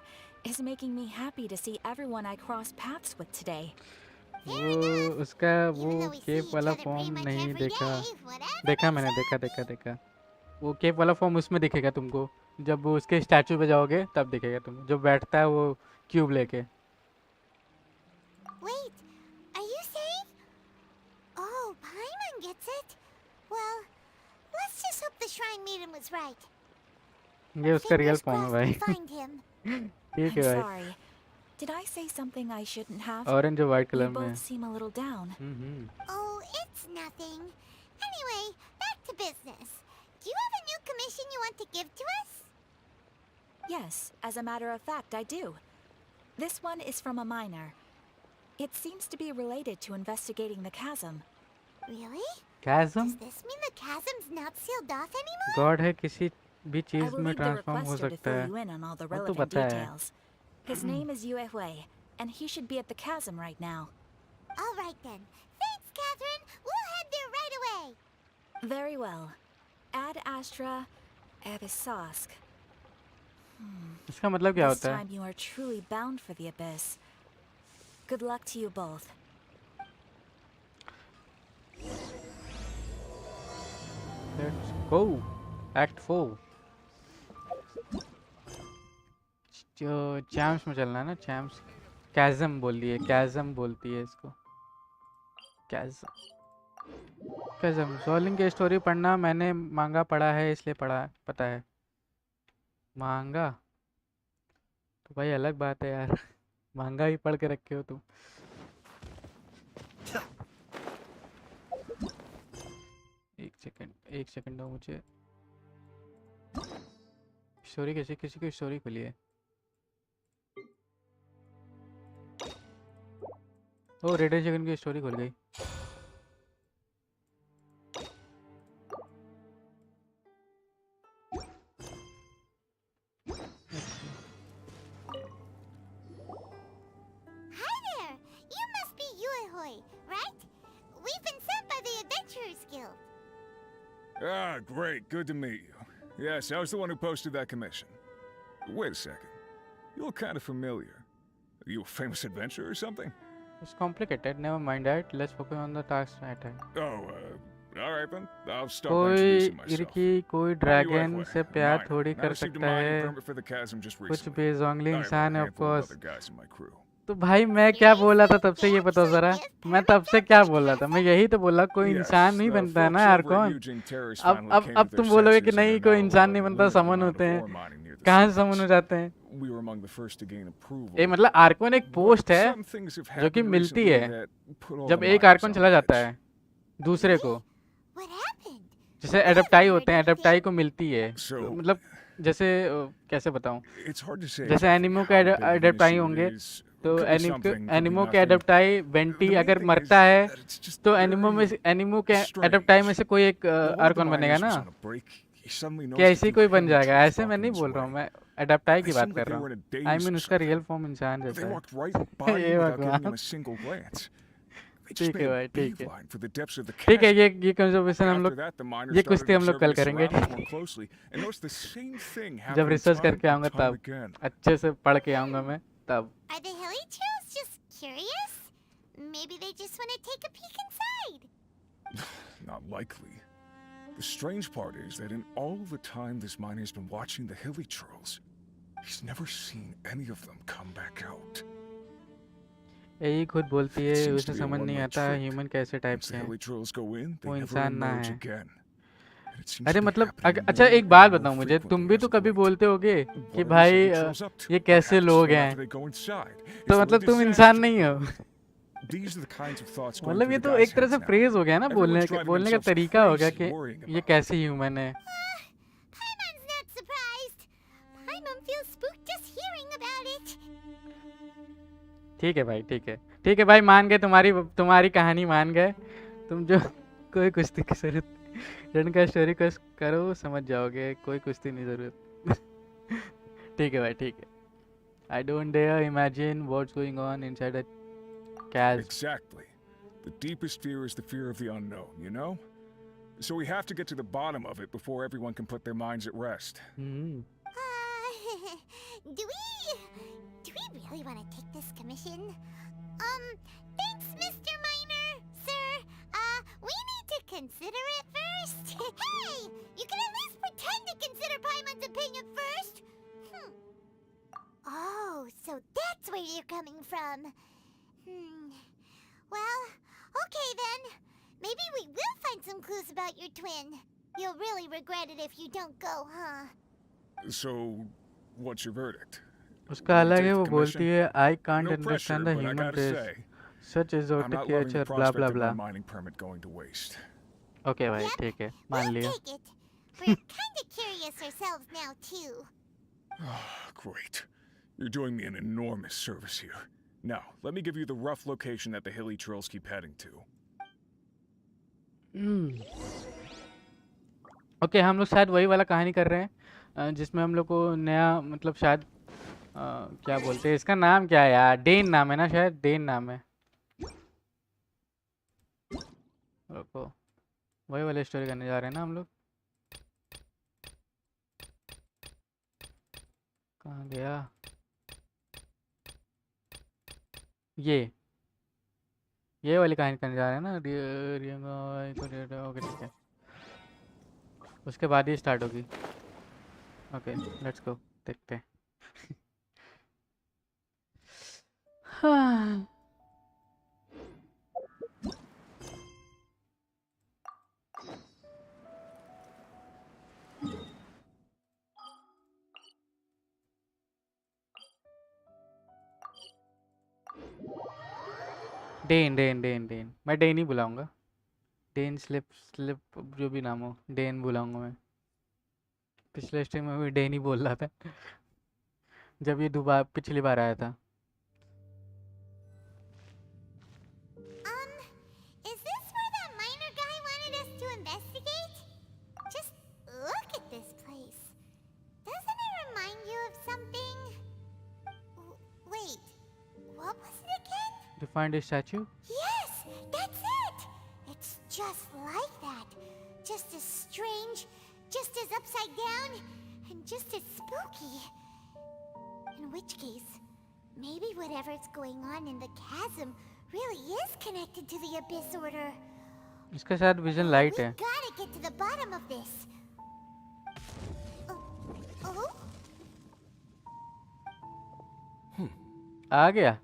[SPEAKER 6] is making me happy to see everyone I crossed paths with today.
[SPEAKER 2] वो उसका वो
[SPEAKER 1] Even though we see
[SPEAKER 2] केप
[SPEAKER 1] each
[SPEAKER 2] वाला
[SPEAKER 1] other pretty
[SPEAKER 2] फॉर्म
[SPEAKER 1] much
[SPEAKER 2] नहीं
[SPEAKER 1] every
[SPEAKER 2] देखा,
[SPEAKER 1] day, whatever
[SPEAKER 2] देखा
[SPEAKER 1] makes
[SPEAKER 2] मैंने,
[SPEAKER 1] sense.
[SPEAKER 2] देखा। वो केप वाला फॉर्म उसमें दिखेगा तुमको, जब वो उसके स्टैचू पे जाओगे तब दिखेगा तुम, जो बैठता है वो क्यूब लेके।
[SPEAKER 1] Wait, are you saying? Oh, Paimon gets it. Well, let's just hope the shrine maiden was right.
[SPEAKER 2] ये उसका रियल
[SPEAKER 1] Fingers
[SPEAKER 2] फॉर्म है
[SPEAKER 1] crossed we
[SPEAKER 2] भाई।
[SPEAKER 1] find him.
[SPEAKER 2] ठीक
[SPEAKER 6] I'm
[SPEAKER 2] है भाई।
[SPEAKER 6] sorry. Did I say something I shouldn't have?
[SPEAKER 2] Orange और white
[SPEAKER 6] You
[SPEAKER 2] colour में है।
[SPEAKER 6] both seem a little down.
[SPEAKER 1] Oh, it's nothing. Anyway, back to business. Do you have a new commission you want to give to us?
[SPEAKER 6] Yes, as a matter of fact, I do. This one is from a miner. It seems to be related to investigating the chasm.
[SPEAKER 1] Really?
[SPEAKER 2] Chasm?
[SPEAKER 1] Does this mean the chasm's not sealed off anymore?
[SPEAKER 2] God है, किसी भी
[SPEAKER 6] I
[SPEAKER 2] चीज
[SPEAKER 6] will
[SPEAKER 2] में
[SPEAKER 6] leave the
[SPEAKER 2] transform हो
[SPEAKER 6] requester to
[SPEAKER 2] सकता
[SPEAKER 6] fill
[SPEAKER 2] है।
[SPEAKER 6] you in on all the
[SPEAKER 2] वो तो
[SPEAKER 6] relevant
[SPEAKER 2] पता है।
[SPEAKER 6] details. His name is Yue Hui, and he should be at the chasm right now.
[SPEAKER 1] All right then. Thanks, Catherine. We'll head there right away.
[SPEAKER 6] Very well. Ad Astra Abyssosque.
[SPEAKER 2] इसका मतलब क्या
[SPEAKER 6] This
[SPEAKER 2] होता है?
[SPEAKER 6] time you are truly bound for the abyss. Good luck to you both.
[SPEAKER 2] Let's go. Act 4. जो चैम्स में चलना है ना, चैम्स, कैज़म बोल दिए, कैज़म बोलती है इसको, कैज़म। जोलिंग की स्टोरी पढ़ना, मैंने मांगा पढ़ा है इसलिए पता है। मांगा तो भाई अलग बात है यार। मांगा ही पढ़ के रखे हो तुम। एक सेकंड दो मुझे। स्टोरी किसी की स्टोरी खुली है। ओ रेडियो चिकन की स्टोरी खुल गई।
[SPEAKER 1] Hi there! You must be Yuehoi, right? We've been sent by the Adventurers Guild.
[SPEAKER 8] Ah, great. Good to meet you. Yes, I was the one who posted that commission. Wait a second. You look kind of familiar. Are you a famous adventurer or something?
[SPEAKER 2] It's complicated. Never mind that. Let's focus on the task at hand.
[SPEAKER 8] Oh, all right then. I'll start by
[SPEAKER 2] कोई
[SPEAKER 8] introducing myself.
[SPEAKER 2] इरकी कोई
[SPEAKER 8] I'm
[SPEAKER 2] dragon
[SPEAKER 8] Yuehoi,
[SPEAKER 2] से
[SPEAKER 8] a
[SPEAKER 2] प्यार
[SPEAKER 8] miner.
[SPEAKER 2] थोड़ी
[SPEAKER 8] I
[SPEAKER 2] कर
[SPEAKER 8] received a
[SPEAKER 2] सकता
[SPEAKER 8] mining
[SPEAKER 2] है,
[SPEAKER 8] permit for the chasm just
[SPEAKER 2] कुछ
[SPEAKER 8] recently.
[SPEAKER 2] बेजोंगली
[SPEAKER 8] I have
[SPEAKER 2] इंसान है
[SPEAKER 8] a
[SPEAKER 2] of
[SPEAKER 8] handful of
[SPEAKER 2] course.
[SPEAKER 8] other guys in my crew.
[SPEAKER 2] तो भाई मैं क्या बोल रहा था तब से ये बताओ जरा, मैं तब से क्या बोल रहा था, मैं यही तो बोला कोई इंसान नहीं बनता है ना यार कौन। अब तुम बोलोगे कि नहीं कोई इंसान नहीं बनता, समन होते हैं, कहाँ से समन हो जाते हैं। ये मतलब आर्कोन एक पोस्ट है जो कि मिलती है जब एक आर्कोन चला जाता है दूसरे को, जैसे एडप्टाई होते हैं, एडप्टाई को मिलती है, मतलब जैसे कैसे बताऊं, जैसे एनिमो के एडप्टाई होंगे तो एनिमो के एडप्टाई बेंटी अगर मरता है तो एनिमो के एडप्टाई में से कोई एक आर्कोन बनेगा ना, कि ऐसे ही कोई बन जाएगा। ऐसे मैं नहीं बोल रहा हूँ, मैं एडप्टाई की बात कर रहा हूँ। आई मीन उसका रियल फॉर्म इंसान जैसा है। ये भगवान, ठीक है भाई, ठीक है, ठीक है। ये कंजर्वेशन हम लोग, ये कुश्ती हम लोग कल करेंगे जब रिसर्च करके आऊँगा, तब अच्छे से पढ़ के आऊँगा मैं तब।
[SPEAKER 1] Are the hilly trails just curious? Maybe they just want to take a peek inside.
[SPEAKER 8] Not likely. The strange part is that in all the time this miner's been watching the hilly trolls, he's never seen any of them come back out.
[SPEAKER 2] यही खुद बोलती है उसे समझ नहीं आता human कैसे type के हैं, वो इंसान ना है। अरे मतलब अच्छा एक बात बताओ मुझे, तुम भी तो कभी बोलते होगे कि भाई ये कैसे लोग हैं, तो मतलब तुम इंसान नहीं हो। मतलब ये तो एक तरह से फ्रेज हो गया ना, बोलने का तरीका हो गया कि ये कैसे ह्यूमन है।
[SPEAKER 1] Paimon's not surprised. Paimon feels spooked just hearing about it.
[SPEAKER 2] ठीक है भाई, ठीक है, ठीक है भाई, मान गए, तुम्हारी कहानी मान गए। तुम जो कोई कुश्ती की जरूरत, रन का स्टोरी को करो समझ जाओगे, कोई कुश्ती नहीं जरूरत। ठीक है भाई, ठीक है। I don't dare imagine what's going on inside a chasm.
[SPEAKER 8] Exactly. The deepest fear is the fear of the unknown, you know? So we have to get to the bottom of it before everyone can put their minds at rest.
[SPEAKER 1] Do we really want to take this commission? Thanks, Mr. Miner, sir. We need to consider it first. Hey, you can at least pretend to consider Paimon's opinion first. Oh, so that's where you're coming from. Well, okay then. Maybe we will find some clues about your twin. You'll really regret it if you don't go, huh?
[SPEAKER 8] So, what's your verdict?
[SPEAKER 2] उसका अलग है, वो बोलती है I can't understand the human race, such exotic creature, blah blah blah. Okay भाई, ठीक है, मान लिया।
[SPEAKER 1] We'll take it. We're kind of curious ourselves now too.
[SPEAKER 8] Great. You're doing me an enormous service here. Now, let me give you the rough location that the hilly trails keep heading to.
[SPEAKER 2] Okay, हम लोग शायद वही वाला कहानी कर रहे हैं जिसमें हम लोग को नया, मतलब शायद क्या बोलते हैं इसका नाम, क्या है यार, डेन नाम है ना, शायद डेन नाम है। रुको, वही वाली स्टोरी करने जा रहे हैं ना हम लोग। कहाँ गया ये वाली कहानी करने जा रहे हैं ना। ओके ठीक है, उसके बाद ही स्टार्ट होगी। ओके लेट्स गो, देखते हैं। हाँ डेन डेन डेन डेन, मैं डेन ही बुलाऊंगा। डेन स्लिप जो भी नाम हो, डेन बुलाऊंगा मैं। पिछले स्ट्रीम में भी डेन ही बोल रहा था जब ये पिछली बार आया था। You find a statue?
[SPEAKER 1] Yes, that's it! It's just like that. Just as strange, just as upside down, and just as spooky. In which case, maybe whatever's going on in the chasm really is connected to the Abyss Order.
[SPEAKER 2] इसके साथ vision light
[SPEAKER 1] We
[SPEAKER 2] है.
[SPEAKER 1] gotta get to the bottom of this. Oh?
[SPEAKER 2] आ गया.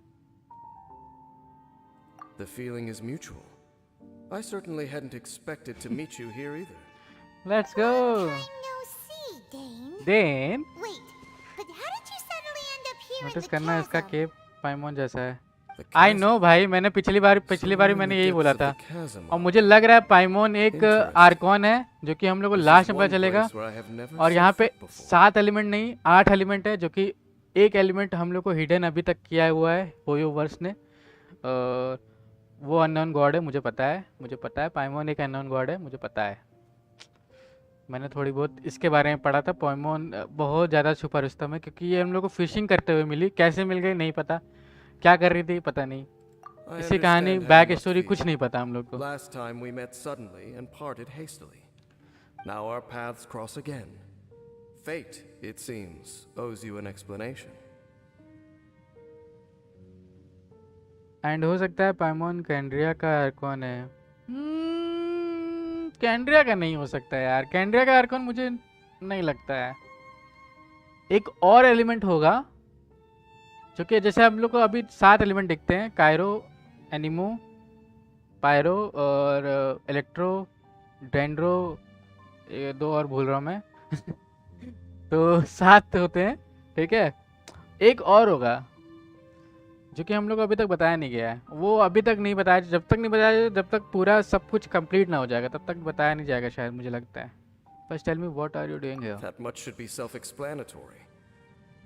[SPEAKER 12] The feeling is mutual. I certainly hadn't expected to meet you here either.
[SPEAKER 2] Let's go.
[SPEAKER 1] No see, Dane.
[SPEAKER 2] Then
[SPEAKER 1] Wait, but how did you suddenly end up here in
[SPEAKER 2] notice
[SPEAKER 1] the
[SPEAKER 2] करना इसका
[SPEAKER 1] chasm?
[SPEAKER 2] Cap पाइमोन जैसा है.
[SPEAKER 12] The
[SPEAKER 2] I
[SPEAKER 12] chasm.
[SPEAKER 2] No भाई, मैंने पिछली बार भी
[SPEAKER 12] Somewhere
[SPEAKER 2] मैंने
[SPEAKER 12] in the
[SPEAKER 2] यही बोला
[SPEAKER 12] depths
[SPEAKER 2] था.
[SPEAKER 12] of the chasm.
[SPEAKER 2] और मुझे लग रहा है पाइमोन एक
[SPEAKER 12] Interesting.
[SPEAKER 2] आर्कॉन है जो कि हम लोग को
[SPEAKER 12] This is
[SPEAKER 2] लास्ट में
[SPEAKER 12] one
[SPEAKER 2] पता चलेगा.
[SPEAKER 12] place where I have never
[SPEAKER 2] और
[SPEAKER 12] set
[SPEAKER 2] यहाँ पे
[SPEAKER 12] foot before.
[SPEAKER 2] 7 एलिमेंट नहीं 8 एलिमेंट है, जो कि एक एलिमेंट हम लोग को हिडन अभी तक किया हुआ है होयो वर्स ने. वो अननोन गॉड है, मुझे पता है. पाइमोन एक अननोन गॉड है, मुझे पता है. मैंने थोड़ी बहुत इसके बारे में पढ़ा था. पाइमोन बहुत ज़्यादा छुपा रुस्तम है, क्योंकि ये हम लोग को फिशिंग करते हुए मिली. कैसे मिल गई नहीं पता, क्या कर रही थी पता नहीं.
[SPEAKER 12] I
[SPEAKER 2] इसी कहानी
[SPEAKER 12] understand how
[SPEAKER 2] back
[SPEAKER 12] you must
[SPEAKER 2] story
[SPEAKER 12] feel.
[SPEAKER 2] कुछ नहीं पता हम लोग को.
[SPEAKER 12] Last time we met suddenly and parted hastily. Now our paths cross again. Fate, it seems, owes you an explanation.
[SPEAKER 2] And हो सकता है पाइमोन कैंड्रिया का आर्कॉन है. कैंड्रिया का नहीं हो सकता यार. कैंड्रिया का आर्कॉन मुझे नहीं लगता है. एक और एलिमेंट होगा जो कि जैसे हम लोग को अभी 7 एलिमेंट दिखते हैं. कायरो, एनिमो, पायरो और इलेक्ट्रो, डेंड्रो, ये 2 और भूल रहा हूँ मैं. तो 7 होते हैं, ठीक है. एक और होगा जो कि हम लोग को अभी तक बताया नहीं गया है. वो अभी तक नहीं बताया. जब तक नहीं बताया, जब तक पूरा सब कुछ कंप्लीट ना हो जाएगा तब तक बताया नहीं जाएगा शायद, मुझे लगता है. First tell me what are you doing here?
[SPEAKER 12] That much should be self-explanatory.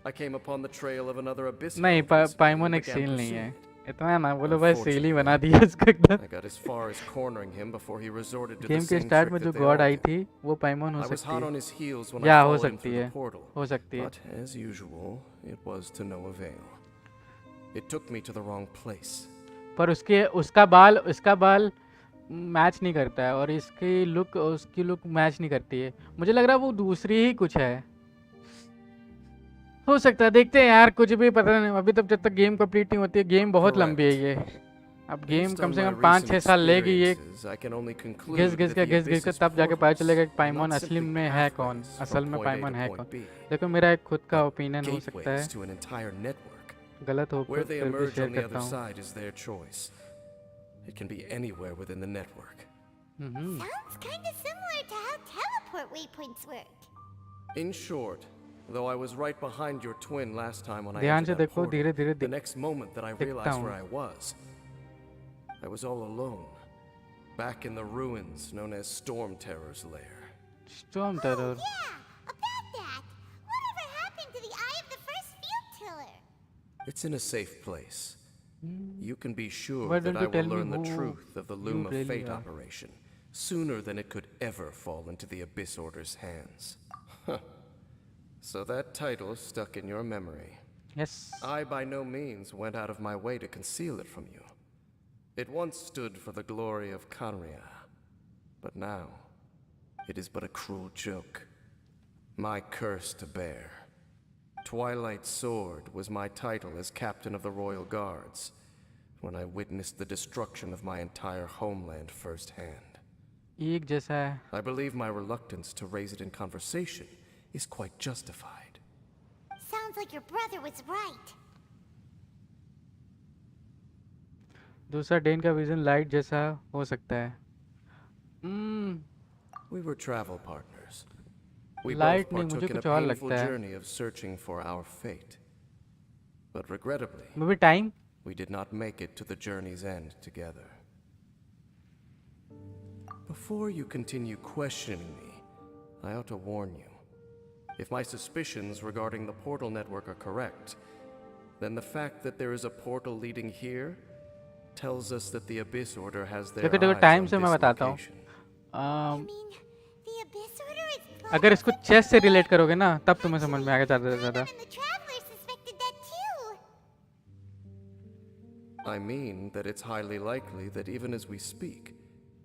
[SPEAKER 12] I came upon the trail of another abyss.
[SPEAKER 2] नहीं, पाइमोन एक सील नहीं है. इतना ना बोलो भाई, सील ही बना दिया इसको एकदम.
[SPEAKER 12] I got as far as cornering him before he resorted to the
[SPEAKER 2] game के
[SPEAKER 12] same
[SPEAKER 2] स्टार्ट
[SPEAKER 12] trick
[SPEAKER 2] में जो
[SPEAKER 12] that they
[SPEAKER 2] God
[SPEAKER 12] all
[SPEAKER 2] I
[SPEAKER 12] did.
[SPEAKER 2] थी वो पाइमोन हो
[SPEAKER 12] I was
[SPEAKER 2] सकती
[SPEAKER 12] hot
[SPEAKER 2] है.
[SPEAKER 12] on his heels when I
[SPEAKER 2] या हो
[SPEAKER 12] followed him
[SPEAKER 2] सकती
[SPEAKER 12] through
[SPEAKER 2] है,
[SPEAKER 12] the portal.
[SPEAKER 2] हो सकती है.
[SPEAKER 12] But as usual, it was to no avail. It took me to the wrong place.
[SPEAKER 2] पर उसका बाल मैच नहीं करता है, और उसकी लुक मैच नहीं करती है. मुझे लग रहा है वो दूसरी ही कुछ है. हो सकता है, देखते हैं यार. कुछ भी पता नहीं अभी तक, जब तक गेम कंप्लीट नहीं होती है. गेम बहुत लंबी है ये. अब गेम कम से कम 5-6 साल लेगी ये. घिस के तब जाके पता चलेगा कि पाइमोन असली में है कौन. असल में पाइमोन है कौन. देखो, मेरा एक खुद का ओपिनियन हो सकता है, गलत हो
[SPEAKER 12] Where they
[SPEAKER 2] फिर भी
[SPEAKER 12] emerge
[SPEAKER 2] शेयर
[SPEAKER 12] on the
[SPEAKER 2] करता
[SPEAKER 12] other
[SPEAKER 2] हूँ.
[SPEAKER 12] side is their choice. It can be anywhere within the network.
[SPEAKER 1] Sounds kind of similar to how teleport waypoints work.
[SPEAKER 12] In short, though I was right behind your twin last time when I
[SPEAKER 2] ध्यान से
[SPEAKER 12] entered that
[SPEAKER 2] देखो,
[SPEAKER 12] portal,
[SPEAKER 2] धीरे-धीरे
[SPEAKER 12] the next moment that I
[SPEAKER 2] दिखता
[SPEAKER 12] realized
[SPEAKER 2] हूँ.
[SPEAKER 12] where I was all alone, back in the ruins known as Storm Terror's lair.
[SPEAKER 2] Storm Terror.
[SPEAKER 1] Yeah, about that. Whatever happened to the eye of the first field tiller?
[SPEAKER 12] It's in a safe place. You can be sure
[SPEAKER 2] Why
[SPEAKER 12] that
[SPEAKER 2] don't
[SPEAKER 12] I
[SPEAKER 2] you tell
[SPEAKER 12] will
[SPEAKER 2] me
[SPEAKER 12] learn the
[SPEAKER 2] who
[SPEAKER 12] truth of the
[SPEAKER 2] you
[SPEAKER 12] Loom of
[SPEAKER 2] really
[SPEAKER 12] Fate
[SPEAKER 2] are?
[SPEAKER 12] operation sooner than it could ever fall into the Abyss Order's hands. So that title stuck in your memory.
[SPEAKER 2] Yes.
[SPEAKER 12] I by no means went out of my way to conceal it from you. It once stood for the glory of Kanria, but now it is but a cruel joke. My curse to bear. Twilight Sword was my title as captain of the Royal Guards when I witnessed the destruction of my entire homeland firsthand.
[SPEAKER 2] एक जैसा है.
[SPEAKER 12] I believe my reluctance to raise it in conversation is quite justified.
[SPEAKER 1] Sounds like your brother was right.
[SPEAKER 2] दूसरा Dane का vision light जैसा हो सकता है.
[SPEAKER 12] We were travel partners. We
[SPEAKER 2] Light
[SPEAKER 12] both
[SPEAKER 2] नहीं, मुझे
[SPEAKER 12] partook in a
[SPEAKER 2] कुछ और
[SPEAKER 12] painful
[SPEAKER 2] लगता है.
[SPEAKER 12] journey of searching for our fate. But regrettably,
[SPEAKER 2] Maybe time.
[SPEAKER 12] we did not make it to the journey's end together. Before you continue questioning me, I ought to warn you. If my suspicions regarding the portal network are correct, then the fact that there is a portal leading here tells us that the Abyss Order has their
[SPEAKER 2] देखो
[SPEAKER 12] eyes
[SPEAKER 2] time
[SPEAKER 12] on
[SPEAKER 2] से मैं
[SPEAKER 12] this
[SPEAKER 2] बताता हूँ.
[SPEAKER 12] location.
[SPEAKER 1] I mean, the Abyss Order is
[SPEAKER 2] अगर इसको chess से relate करोगे ना, तब तुम्हें समझ में आएगा ज़्यादा से ज़्यादा.
[SPEAKER 1] and the Traveler suspected that too.
[SPEAKER 12] I mean that it's highly likely that even as we speak,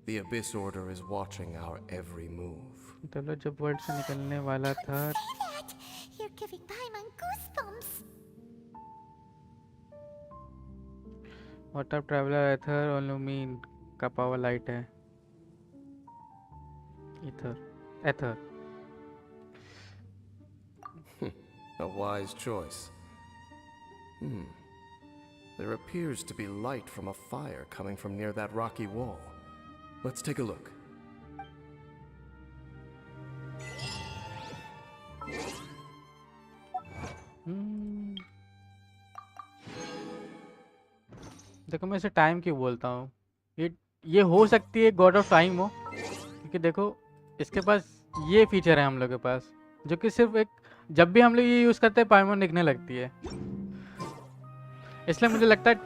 [SPEAKER 12] the Abyss Order is watching our every move.
[SPEAKER 2] चलो जब वर्ड से निकलने वाला था
[SPEAKER 1] Say that! You're giving Paimon goosebumps.
[SPEAKER 2] Water traveller Aether और Lumine का power light है एथर
[SPEAKER 12] A wise choice. There appears to be light from a fire coming from near that rocky wall. Let's take a look.
[SPEAKER 2] देखो मैं इसे time क्यों बोलता हूँ, ये हो सकती है गॉड ऑफ टाइम हो, क्योंकि देखो इसके पास ये फीचर है हम लोग के पास, जो कि सिर्फ एक जब भी हम लोग ये यूज़ करते हैं पाइमोन दिखने लगती है, इसलिए मुझे लगता है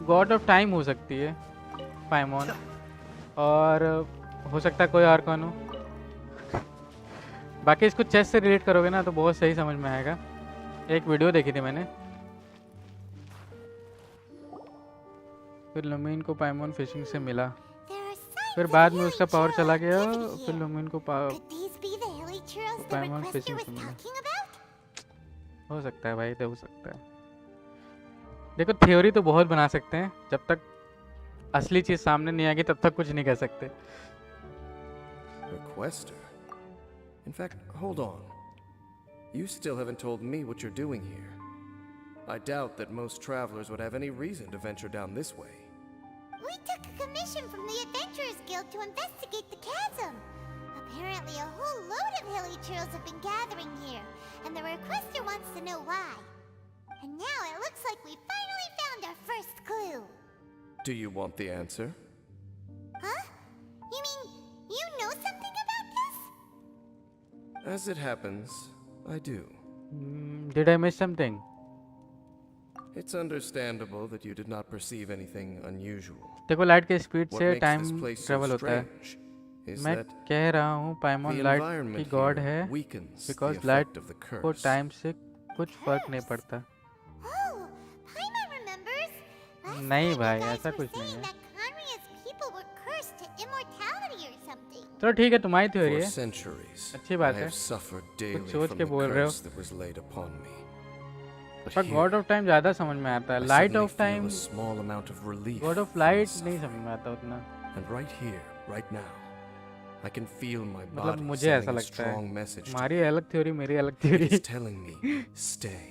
[SPEAKER 2] गॉड ऑफ टाइम हो सकती है पाइमोन, और हो सकता है कोई आर्कॉन हो। बाकी इसको चेस से रिलेट करोगे ना तो बहुत सही समझ में आएगा। एक वीडियो देखी थी मैंने, फिर लुमीन को पाइमोन फिशिंग से मिला, फिर बाद में उसका पावर चला गया, फिर लुमीन को पाइमोन फिशिंग से मिला। हो सकता है भाई, तो हो सकता है। देखो थ्योरी तो बहुत बना सकते हैं, जब तक असली चीज सामने नहीं आएगी तब तक कुछ नहीं कह सकते।
[SPEAKER 12] Requester? In fact, hold on. You still haven't told me what you're doing here. I doubt that most travelers would have any reason to venture down this way.
[SPEAKER 1] We took a commission from the Adventurers Guild to investigate the chasm. Apparently a whole load of hilly churls have been gathering here, and the requester wants to know why. And now it looks like we finally found our first clue.
[SPEAKER 12] Do you want the answer?
[SPEAKER 1] Huh? You mean you know something about this?
[SPEAKER 12] As it happens, I do.
[SPEAKER 2] Did I miss something?
[SPEAKER 12] It's understandable that you did not perceive anything unusual.
[SPEAKER 2] देखो light के speed
[SPEAKER 12] What
[SPEAKER 2] से
[SPEAKER 12] makes
[SPEAKER 2] time
[SPEAKER 12] this place so
[SPEAKER 2] travel होता है।
[SPEAKER 12] strange is
[SPEAKER 2] मैं
[SPEAKER 12] that
[SPEAKER 2] कह रहा हूँ पाइमोन
[SPEAKER 12] the
[SPEAKER 2] light की
[SPEAKER 12] environment
[SPEAKER 2] गॉड
[SPEAKER 12] here
[SPEAKER 2] है,
[SPEAKER 12] weakens the
[SPEAKER 2] because light
[SPEAKER 12] effect of the
[SPEAKER 2] को
[SPEAKER 12] curse.
[SPEAKER 2] टाइम से कुछ फर्क नहीं पड़ता।
[SPEAKER 1] Oh, Paimon remembers. Last
[SPEAKER 2] नहीं
[SPEAKER 1] time
[SPEAKER 2] भाई,
[SPEAKER 1] you guys
[SPEAKER 2] ऐसा
[SPEAKER 1] were
[SPEAKER 2] कुछ नहीं
[SPEAKER 1] saying
[SPEAKER 2] है।
[SPEAKER 1] that Conria's people were cursed to immortality or something.
[SPEAKER 2] चलो ठीक है, तुम्हारी थ्योरी
[SPEAKER 12] For
[SPEAKER 2] है,
[SPEAKER 12] centuries,
[SPEAKER 2] अच्छी
[SPEAKER 12] I
[SPEAKER 2] बात है।
[SPEAKER 12] have suffered daily
[SPEAKER 2] सोच
[SPEAKER 12] from
[SPEAKER 2] के
[SPEAKER 12] the
[SPEAKER 2] बोल रहे हो।
[SPEAKER 12] curse that was laid upon me. But
[SPEAKER 2] पर
[SPEAKER 12] here,
[SPEAKER 2] गॉड ऑफ टाइम ज्यादा समझ में आता है,
[SPEAKER 12] I
[SPEAKER 2] light
[SPEAKER 12] suddenly
[SPEAKER 2] of
[SPEAKER 12] feel
[SPEAKER 2] time,
[SPEAKER 12] a small amount of relief
[SPEAKER 2] God of
[SPEAKER 12] from
[SPEAKER 2] light
[SPEAKER 12] my
[SPEAKER 2] नहीं
[SPEAKER 12] suffering.
[SPEAKER 2] समझ में आता उतना।
[SPEAKER 12] And right here, right now, I can feel my
[SPEAKER 2] मतलब
[SPEAKER 12] body
[SPEAKER 2] मुझे ऐसा
[SPEAKER 12] sending a
[SPEAKER 2] लगता है,
[SPEAKER 12] strong message to
[SPEAKER 2] तुम्हारी
[SPEAKER 12] me.
[SPEAKER 2] अलग थ्योरी, मेरी अलग
[SPEAKER 12] It
[SPEAKER 2] theory.
[SPEAKER 12] is telling me, stay.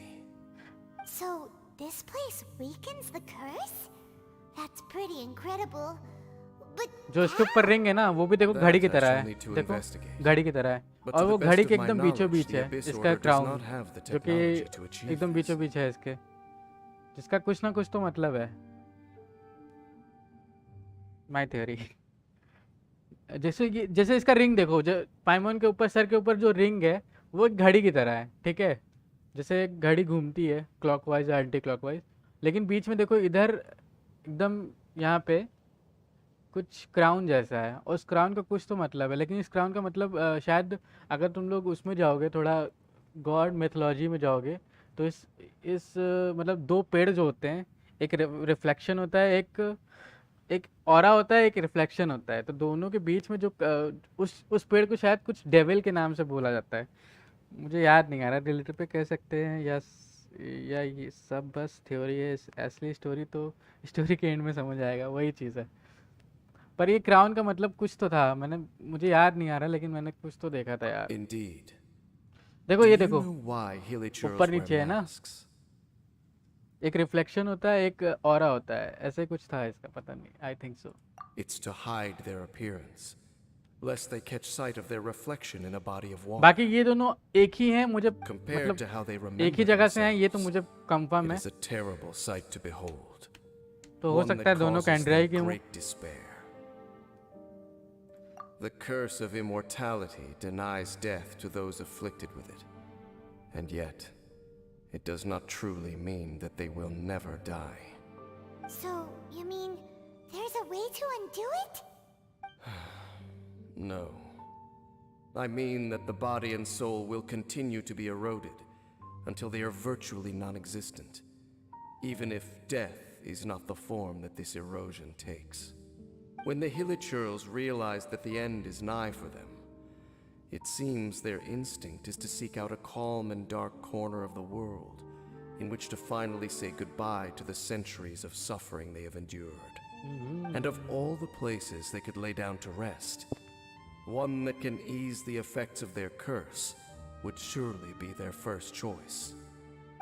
[SPEAKER 1] So, this place weakens the curse? That's pretty incredible. But
[SPEAKER 2] जो इसके ऊपर रिंग है ना, वो भी देखो घड़ी की
[SPEAKER 12] That I
[SPEAKER 2] तरह
[SPEAKER 12] shall
[SPEAKER 2] है,
[SPEAKER 12] need to
[SPEAKER 2] देखो
[SPEAKER 12] investigate.
[SPEAKER 2] घड़ी की तरह है,
[SPEAKER 12] But
[SPEAKER 2] और
[SPEAKER 12] to
[SPEAKER 2] वो
[SPEAKER 12] the best
[SPEAKER 2] घड़ी
[SPEAKER 12] of
[SPEAKER 2] के
[SPEAKER 12] my
[SPEAKER 2] एकदम बीचों
[SPEAKER 12] knowledge,
[SPEAKER 2] बीच
[SPEAKER 12] the
[SPEAKER 2] है
[SPEAKER 12] Abyss
[SPEAKER 2] इसका
[SPEAKER 12] Order does
[SPEAKER 2] crown,
[SPEAKER 12] not have the
[SPEAKER 2] जो कि
[SPEAKER 12] technology to achieve
[SPEAKER 2] एकदम
[SPEAKER 12] this.
[SPEAKER 2] बीचों बीच है इसके, जिसका कुछ ना कुछ तो मतलब है। My theory. जैसे इसका रिंग देखो, जो पाइमोन के ऊपर, सर के ऊपर जो रिंग है वो एक घड़ी की तरह है, ठीक है, जैसे एक घड़ी घूमती है क्लॉकवाइज या एंटी क्लॉकवाइज, लेकिन बीच में देखो इधर एकदम यहाँ पे कुछ क्राउन जैसा है, और उस क्राउन का कुछ तो मतलब है, लेकिन इस क्राउन का मतलब शायद अगर तुम लोग उसमें जाओगे, थोड़ा गॉड मैथोलॉजी में जाओगे, तो इस मतलब दो पेड़ जो होते हैं, एक रिफ्लेक्शन होता है, एक ऑरा होता है, एक रिफ्लेक्शन होता है, तो दोनों के बीच में जो उस पेड़ को शायद कुछ डेविल के नाम से बोला जाता है, मुझे याद नहीं आ रहा, रिलेटिव पे कह सकते हैं, या ये सब बस थ्योरी है, असली स्टोरी तो स्टोरी के एंड में समझ आएगा, वही चीज़ है। पर ये क्राउन का मतलब कुछ तो था, मुझे याद नहीं आ रहा, लेकिन मैंने कुछ तो देखा था यार।
[SPEAKER 12] Indeed.
[SPEAKER 2] देखो
[SPEAKER 12] Do
[SPEAKER 2] ये
[SPEAKER 12] you
[SPEAKER 2] देखो,
[SPEAKER 12] know why hilly churls
[SPEAKER 2] ऊपर
[SPEAKER 12] wear
[SPEAKER 2] नीचे है ना,
[SPEAKER 12] masks?
[SPEAKER 2] एक रिफ्लेक्शन होता है, एक ऑरा होता है, ऐसे कुछ था इसका, पता नहीं, I think so.
[SPEAKER 12] It's to hide their appearance, lest they catch sight of their reflection in a body of water.
[SPEAKER 2] बाकी ये दोनों एक ही हैं, मुझे
[SPEAKER 12] Compared to how they
[SPEAKER 2] मतलब एक ही
[SPEAKER 12] remember
[SPEAKER 2] जगह से हैं, ये तो
[SPEAKER 12] themselves,
[SPEAKER 2] मुझे कंफर्म
[SPEAKER 12] it
[SPEAKER 2] है,
[SPEAKER 12] is a terrible sight to behold.
[SPEAKER 2] तो हो
[SPEAKER 12] One
[SPEAKER 2] सकता है
[SPEAKER 12] that
[SPEAKER 2] दोनों
[SPEAKER 12] causes
[SPEAKER 2] कैंड्रियाई
[SPEAKER 12] them
[SPEAKER 2] की हों।
[SPEAKER 12] great despair. The curse of immortality denies death to those afflicted with it. And yet, it does not truly mean that they will never die.
[SPEAKER 1] so, you mean there's a way to undo it?
[SPEAKER 12] No. I mean that the body and soul will continue to be eroded until they are virtually non-existent, even if death is not the form that this erosion takes. When the Hilichurls realize that the end is nigh for them, it seems their instinct is to seek out a calm and dark corner of the world in which to finally say goodbye to the centuries of suffering they have endured. And of all the places they could lay down to rest, one that can ease the effects of their curse would surely be their first choice.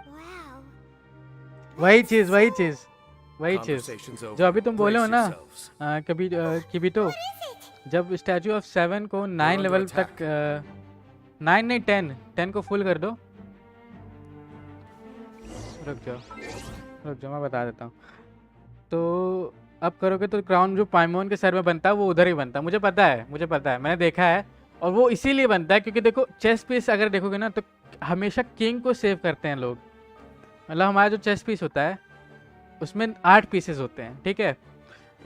[SPEAKER 1] Wow.
[SPEAKER 2] वही चीज जो अभी तुम बोले हो ना कभी कभी तो जब स्टैचू ऑफ 7 को 9 लेवल तक 9 नहीं 10 को फुल कर दो। रुक जाओ मैं बता देता हूँ। तो अब करोगे तो क्राउन जो पाइमोन के सर में बनता है वो उधर ही बनता है। मुझे पता है मैंने देखा है। और वो इसीलिए बनता है क्योंकि देखो चेस्ट पीस अगर देखोगे ना तो हमेशा किंग को सेव करते हैं लोग। मतलब हमारा जो चेस्ट पीस होता है उसमें 8 पीसेस होते हैं, ठीक है।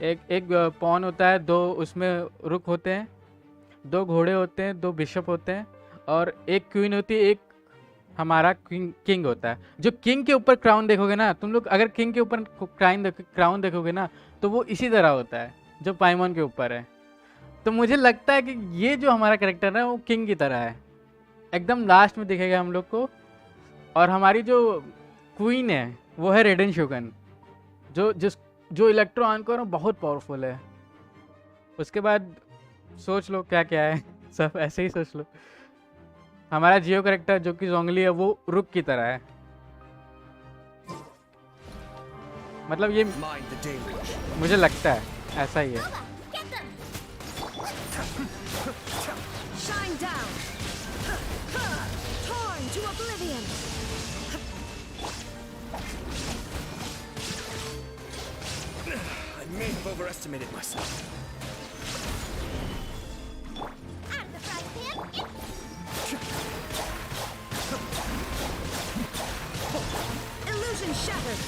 [SPEAKER 2] एक पॉन होता है, 2 उसमें रुक होते हैं, 2 घोड़े होते हैं, 2 बिशप होते हैं और एक क्वीन होती है, एक हमारा किंग होता है। जो किंग के ऊपर क्राउन देखोगे ना तुम लोग, अगर किंग के ऊपर क्राउन देखोगे ना तो वो इसी तरह होता है जो पाइमोन के ऊपर है। तो मुझे लगता है कि ये जो हमारा कैरेक्टर है वो किंग की तरह है, एकदम लास्ट में दिखेगा हम लोग को। और हमारी जो क्वीन है वो है रेडन शोगन, जो इलेक्ट्रो आंकर बहुत पावरफुल है। उसके बाद सोच लो क्या क्या है, सब ऐसे ही सोच लो। हमारा जियो कैरेक्टर जो कि जोंगली है वो रुक की तरह है। मतलब ये मुझे लगता है ऐसा ही है।
[SPEAKER 11] I may have overestimated myself.
[SPEAKER 1] Out of the frying pan.
[SPEAKER 7] Illusion shattered.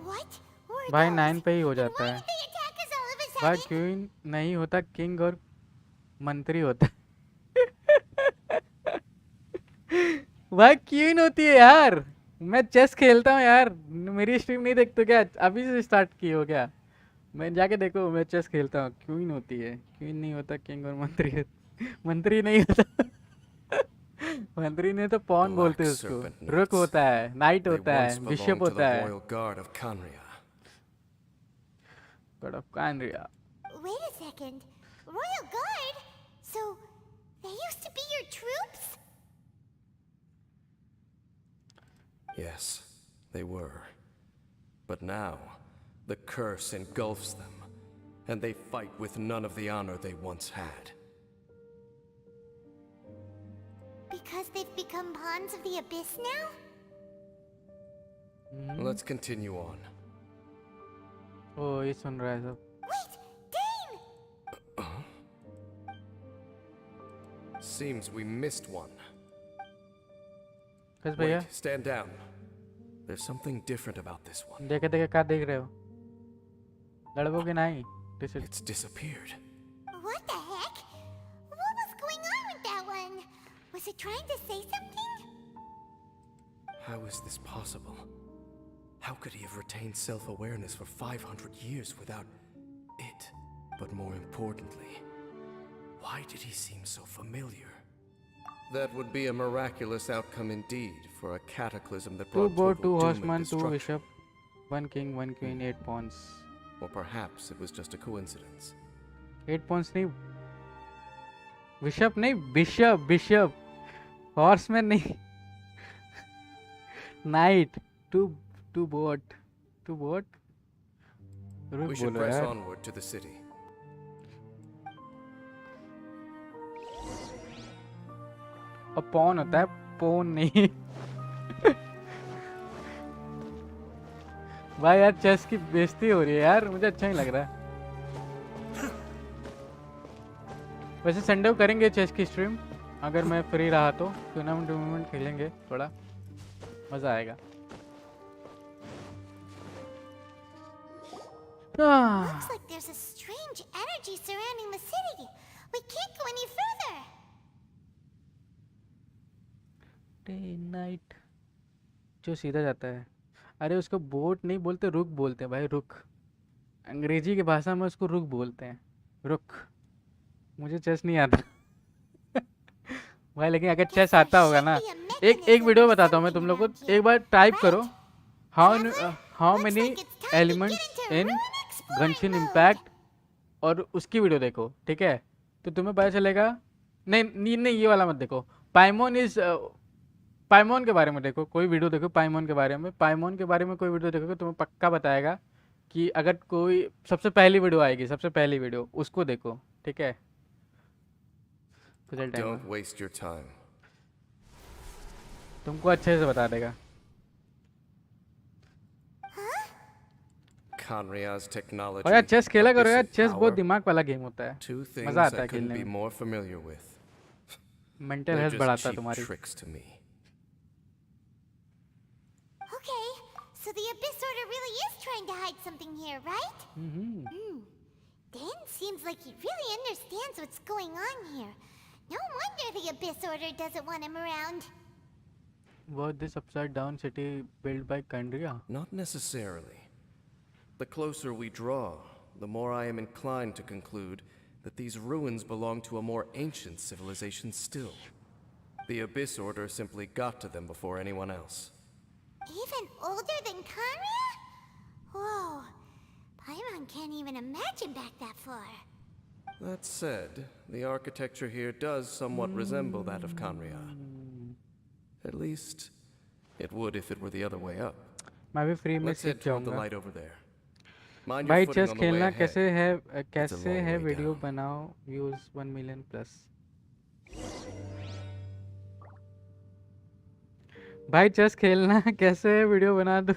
[SPEAKER 1] What? Were
[SPEAKER 2] भाई
[SPEAKER 1] those?
[SPEAKER 2] 9 पे ही हो जाता
[SPEAKER 1] Why
[SPEAKER 2] है।
[SPEAKER 1] did they attack us all of a
[SPEAKER 2] भाई
[SPEAKER 1] sudden?
[SPEAKER 2] क्वीन नहीं होता, किंग और मंत्री होता है। भाई क्वीन होती है यार। मैं चेस खेलता हूँ यार, मेरी स्ट्रीम नहीं देखते क्या? अभी से स्टार्ट की हो क्या? मैं जाके देखो, मैं चेस खेलता हूँ। क्वीन होती है, क्वीन नहीं होता किंग और मंत्री मंत्री नहीं होता मंत्री नहीं तो पॉन बोलते हैं उसको। रुक होता है, नाइट होता है, बिशप होता है। God of Khaenriah.
[SPEAKER 1] Wait a second. Royal Guard? So, they used to be your troops?
[SPEAKER 12] Yes, they were. But now, the curse engulfs them, and they fight with none of the honor they once had.
[SPEAKER 1] Because they've become pawns of the Abyss now?
[SPEAKER 12] Let's continue on.
[SPEAKER 2] Oh, ये सुन रहा है सब।
[SPEAKER 1] Wait, Dane!
[SPEAKER 12] Seems we missed one.
[SPEAKER 2] किस भैया?
[SPEAKER 12] Wait, stand down. There's something different about this one.
[SPEAKER 2] देखे क्या देख रहे हो? लड़कों के नहीं।
[SPEAKER 12] It's disappeared.
[SPEAKER 1] What the heck? What was going on with that one? Was it trying to say something?
[SPEAKER 12] How is this possible? How could he have retained self-awareness for 500 years without it? But more importantly, why did he seem so familiar? That would be a miraculous outcome indeed for a cataclysm that
[SPEAKER 2] 2
[SPEAKER 12] brought
[SPEAKER 2] board,
[SPEAKER 12] total
[SPEAKER 2] 2
[SPEAKER 12] doom and
[SPEAKER 2] horsemen, 2
[SPEAKER 12] destruction.
[SPEAKER 2] bishop, 1 king, 1 queen, 8 pawns.
[SPEAKER 12] Or perhaps it was just a coincidence.
[SPEAKER 2] 8 pawns नहीं, bishop नहीं, bishop, horseman नहीं, knight, 2 board.
[SPEAKER 12] We should press onward to the city.
[SPEAKER 2] और pawn होता है, pawn नहीं। भाई यार chess की बेइज्जती हो रही है यार, मुझे अच्छा नहीं लग रहा है। वैसे संडे को करेंगे चेस की स्ट्रीम, अगर मैं फ्री रहा तो टूर्नामेंट खेलेंगे, थोड़ा मजा आएगा।
[SPEAKER 1] Looks like there's a strange energy surrounding the city. We can't go any further.
[SPEAKER 2] Day night जो सीधा जाता है, अरे उसको बोट नहीं बोलते, रुक बोलते हैं भाई, रुक। अंग्रेजी की भाषा में उसको रुक बोलते हैं, रुक। मुझे चेस नहीं आता भाई, लेकिन अगर चेस आता होगा ना, एक वीडियो बताता हूँ मैं तुम लोग को, एक बार टाइप करो how many elements in Genshin Impact और उसकी वीडियो देखो, ठीक है? तो तुम्हें पता चलेगा। नहीं ये वाला मत देखो, पाइमोन के बारे में देखो, कोई वीडियो देखो पाइमोन के बारे में कोई वीडियो देखोगे तुम्हें पक्का बताएगा कि अगर कोई सबसे पहली वीडियो आएगी, सबसे पहली वीडियो उसको देखो, ठीक है?
[SPEAKER 12] Don't waste your time.
[SPEAKER 2] तुमको अच्छे से बता देगा।
[SPEAKER 12] Conria's technology.
[SPEAKER 2] और यार चेस खेला करो यार, चेस बहुत दिमाग वाला गेम होता है, मजा आता है खेलने में।
[SPEAKER 12] more familiar with.
[SPEAKER 2] Mental health बढ़ाता है तुम्हारी।
[SPEAKER 12] Tricks to me.
[SPEAKER 1] Okay, so the Abyss Order really is trying to hide something here, right? Dan seems like he really understands what's going on here. No wonder the Abyss Order doesn't want him around.
[SPEAKER 2] Was this upside down city built by Kandria?
[SPEAKER 12] Not necessarily. The closer we draw, the more I am inclined to conclude that these ruins belong to a more ancient civilization still. The Abyss Order simply got to them before anyone else.
[SPEAKER 1] Even older than Kanria? Whoa, Paimon can't even imagine back that far.
[SPEAKER 12] That said, the architecture here does somewhat resemble that of Kanria. At least, it would if it were the other way up.
[SPEAKER 2] मैं भी free में
[SPEAKER 12] Let's head
[SPEAKER 2] सीख
[SPEAKER 12] toward the
[SPEAKER 2] जाऊंगा।
[SPEAKER 12] light over there. Mind your
[SPEAKER 2] भाई
[SPEAKER 12] footing
[SPEAKER 2] chess
[SPEAKER 12] on the way
[SPEAKER 2] खेलना
[SPEAKER 12] ahead.
[SPEAKER 2] कैसे है
[SPEAKER 12] way
[SPEAKER 2] video
[SPEAKER 12] down.
[SPEAKER 2] बनाओ, व्यूज 1 मिलियन प्लस। भाई चेस खेलना कैसे है वीडियो बना दो,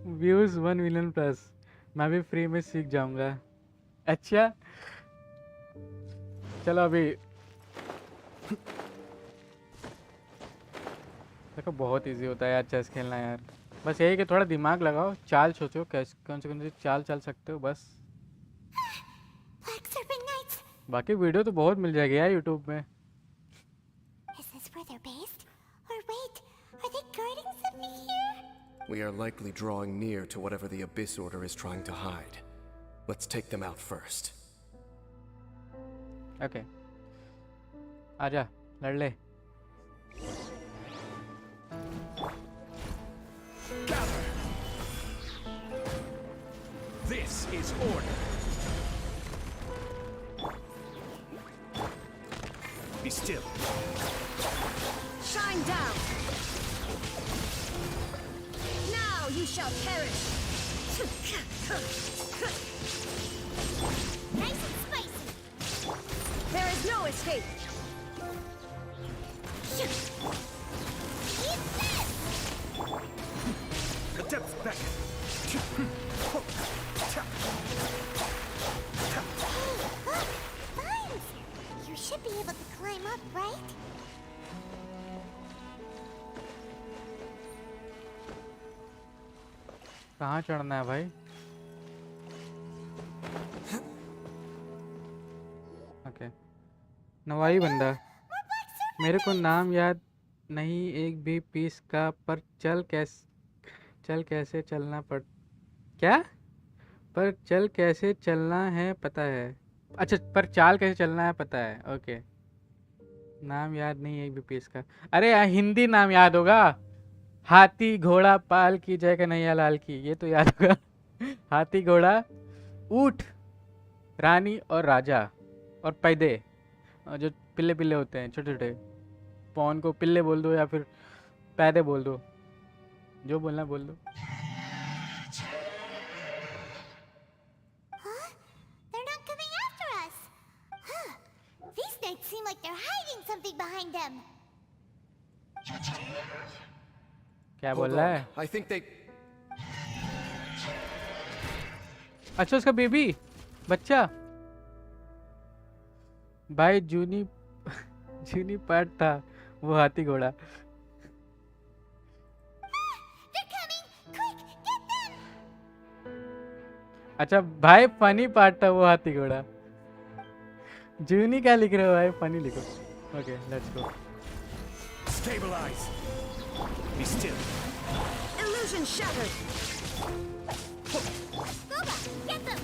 [SPEAKER 2] व्यूज 1 मिलियन प्लस। मैं भी फ्री में सीख जाऊंगा। अच्छा चलो अभी देखो, बहुत इजी होता है यार चेस खेलना यार। बस यही कि थोड़ा दिमाग लगाओ, चाल सोचो कैसे कौन सी चाल चल सकते हो बस। बाकी वीडियो तो बहुत मिल जाएगी यार यूट्यूब में।
[SPEAKER 1] Is this where they're based? Or wait, are they guarding something here?
[SPEAKER 12] We are likely drawing near to whatever the Abyss Order is trying to hide. Let's take them out first.
[SPEAKER 2] Okay आजा लड़ ले।
[SPEAKER 13] This is order. Be still.
[SPEAKER 7] Shine down. Now you shall perish.
[SPEAKER 1] Nice and spicy.
[SPEAKER 7] There is no escape.
[SPEAKER 1] Eat this!
[SPEAKER 13] The depths beckon.
[SPEAKER 1] Vines! You should be able to climb up, right?
[SPEAKER 2] कहाँ चढ़ना है भाई? Okay नवाई बंदा, मेरे को नाम याद नहीं एक भी पीस का, पर चल कैसे चलना पड़ क्या पर चल कैसे चलना है पता है। अच्छा पर चाल कैसे चलना है पता है। ओके नाम याद नहीं एक भी पीस का। अरे यार हिंदी नाम याद होगा, हाथी घोड़ा पाल की जय कन्हैया लाल की, ये तो याद होगा। हाथी घोड़ा ऊंट रानी और राजा और पैदे, जो पिल्ले पिल्ले होते हैं छोटे छोटे, पौन को पिल्ले बोल दो या फिर पैदे बोल दो, जो बोलना बोल दो।
[SPEAKER 1] Huh? They're not coming after us. Huh. These knights seem like they're hiding something behind them.
[SPEAKER 2] क्या बोल रहा है?
[SPEAKER 12] I think they...
[SPEAKER 2] अच्छा उसका बेबी बच्चा भाई जूनी पार्ट था वो हाथी घोड़ा। अच्छा भाई फनी पार्ट था वो हाथी घोड़ा। जूनी क्या लिख रहे हो भाई? फनी लिखो। Okay let's go.
[SPEAKER 13] Stabilize. Be still.
[SPEAKER 7] Illusion shattered.
[SPEAKER 3] Boba, get them!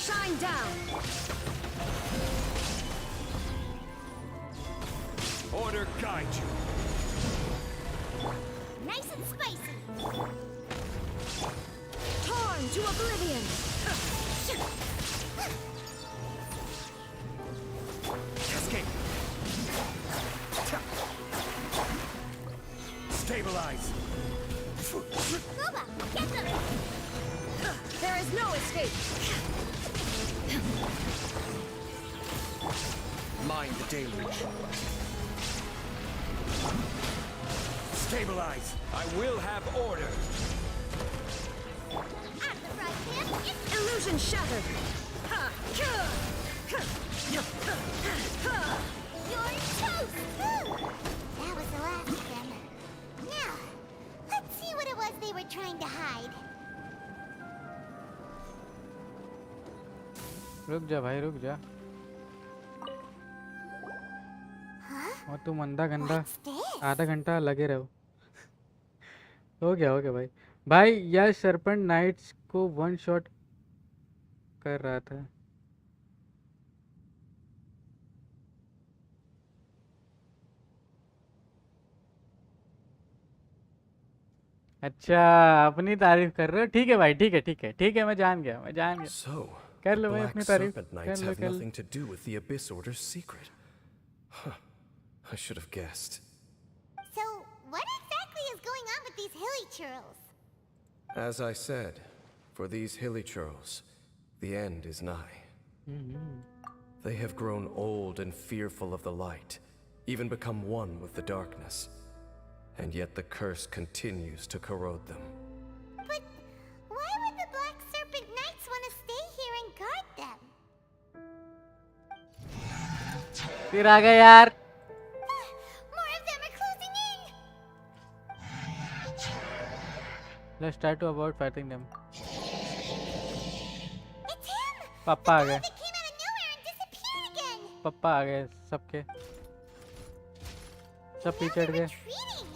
[SPEAKER 7] Shine down.
[SPEAKER 13] Order guide you.
[SPEAKER 3] Nice and spicy.
[SPEAKER 7] Torn to oblivion.
[SPEAKER 13] Cascade. Stabilize.
[SPEAKER 3] Boba, get them!
[SPEAKER 7] There is no escape.
[SPEAKER 13] Mind the deluge. Stabilize. I will have order.
[SPEAKER 3] Out the fry pan,
[SPEAKER 7] Illusion shattered.
[SPEAKER 3] you're toast! That was the last of them. Now, let's see what it was they were trying to hide.
[SPEAKER 2] रुक जा भाई रुक जा।
[SPEAKER 3] Huh?
[SPEAKER 2] और तुम अंधा गंदा
[SPEAKER 3] What's this?
[SPEAKER 2] आधा घंटा लगे रहो। हो गया भाई। भाई यह सरपेंट नाइट्स को वन शॉट कर रहा था। अच्छा अपनी तारीफ कर रहे हो? ठीक है भाई ठीक है मैं जान गया।
[SPEAKER 12] So,
[SPEAKER 2] कर
[SPEAKER 12] the
[SPEAKER 2] लो भाई
[SPEAKER 12] Black
[SPEAKER 2] अपनी तारीफ
[SPEAKER 12] Serpent Knights have
[SPEAKER 2] कर लो।
[SPEAKER 12] nothing to do with the Abyss Order's secret. Huh. I should have guessed.
[SPEAKER 3] So, what exactly is going on with these hilly churls?
[SPEAKER 12] As I said, for these hilly churls, the end is nigh. They have grown old and fearful of the light, even become one with the darkness. And yet the curse continues to corrode them.
[SPEAKER 3] But why would the Black Serpent Knights want to stay here and guard them?
[SPEAKER 2] फिर आ गए यार।
[SPEAKER 3] More of them are closing in!
[SPEAKER 2] Let's try to avoid fighting them.
[SPEAKER 3] It's him!
[SPEAKER 2] पापा आ गए।
[SPEAKER 3] That came out of nowhere and disappeared again!
[SPEAKER 2] पापा आ गए सबके। सब
[SPEAKER 3] Now
[SPEAKER 2] पीछे हट
[SPEAKER 3] they're
[SPEAKER 2] गए।
[SPEAKER 3] retreating!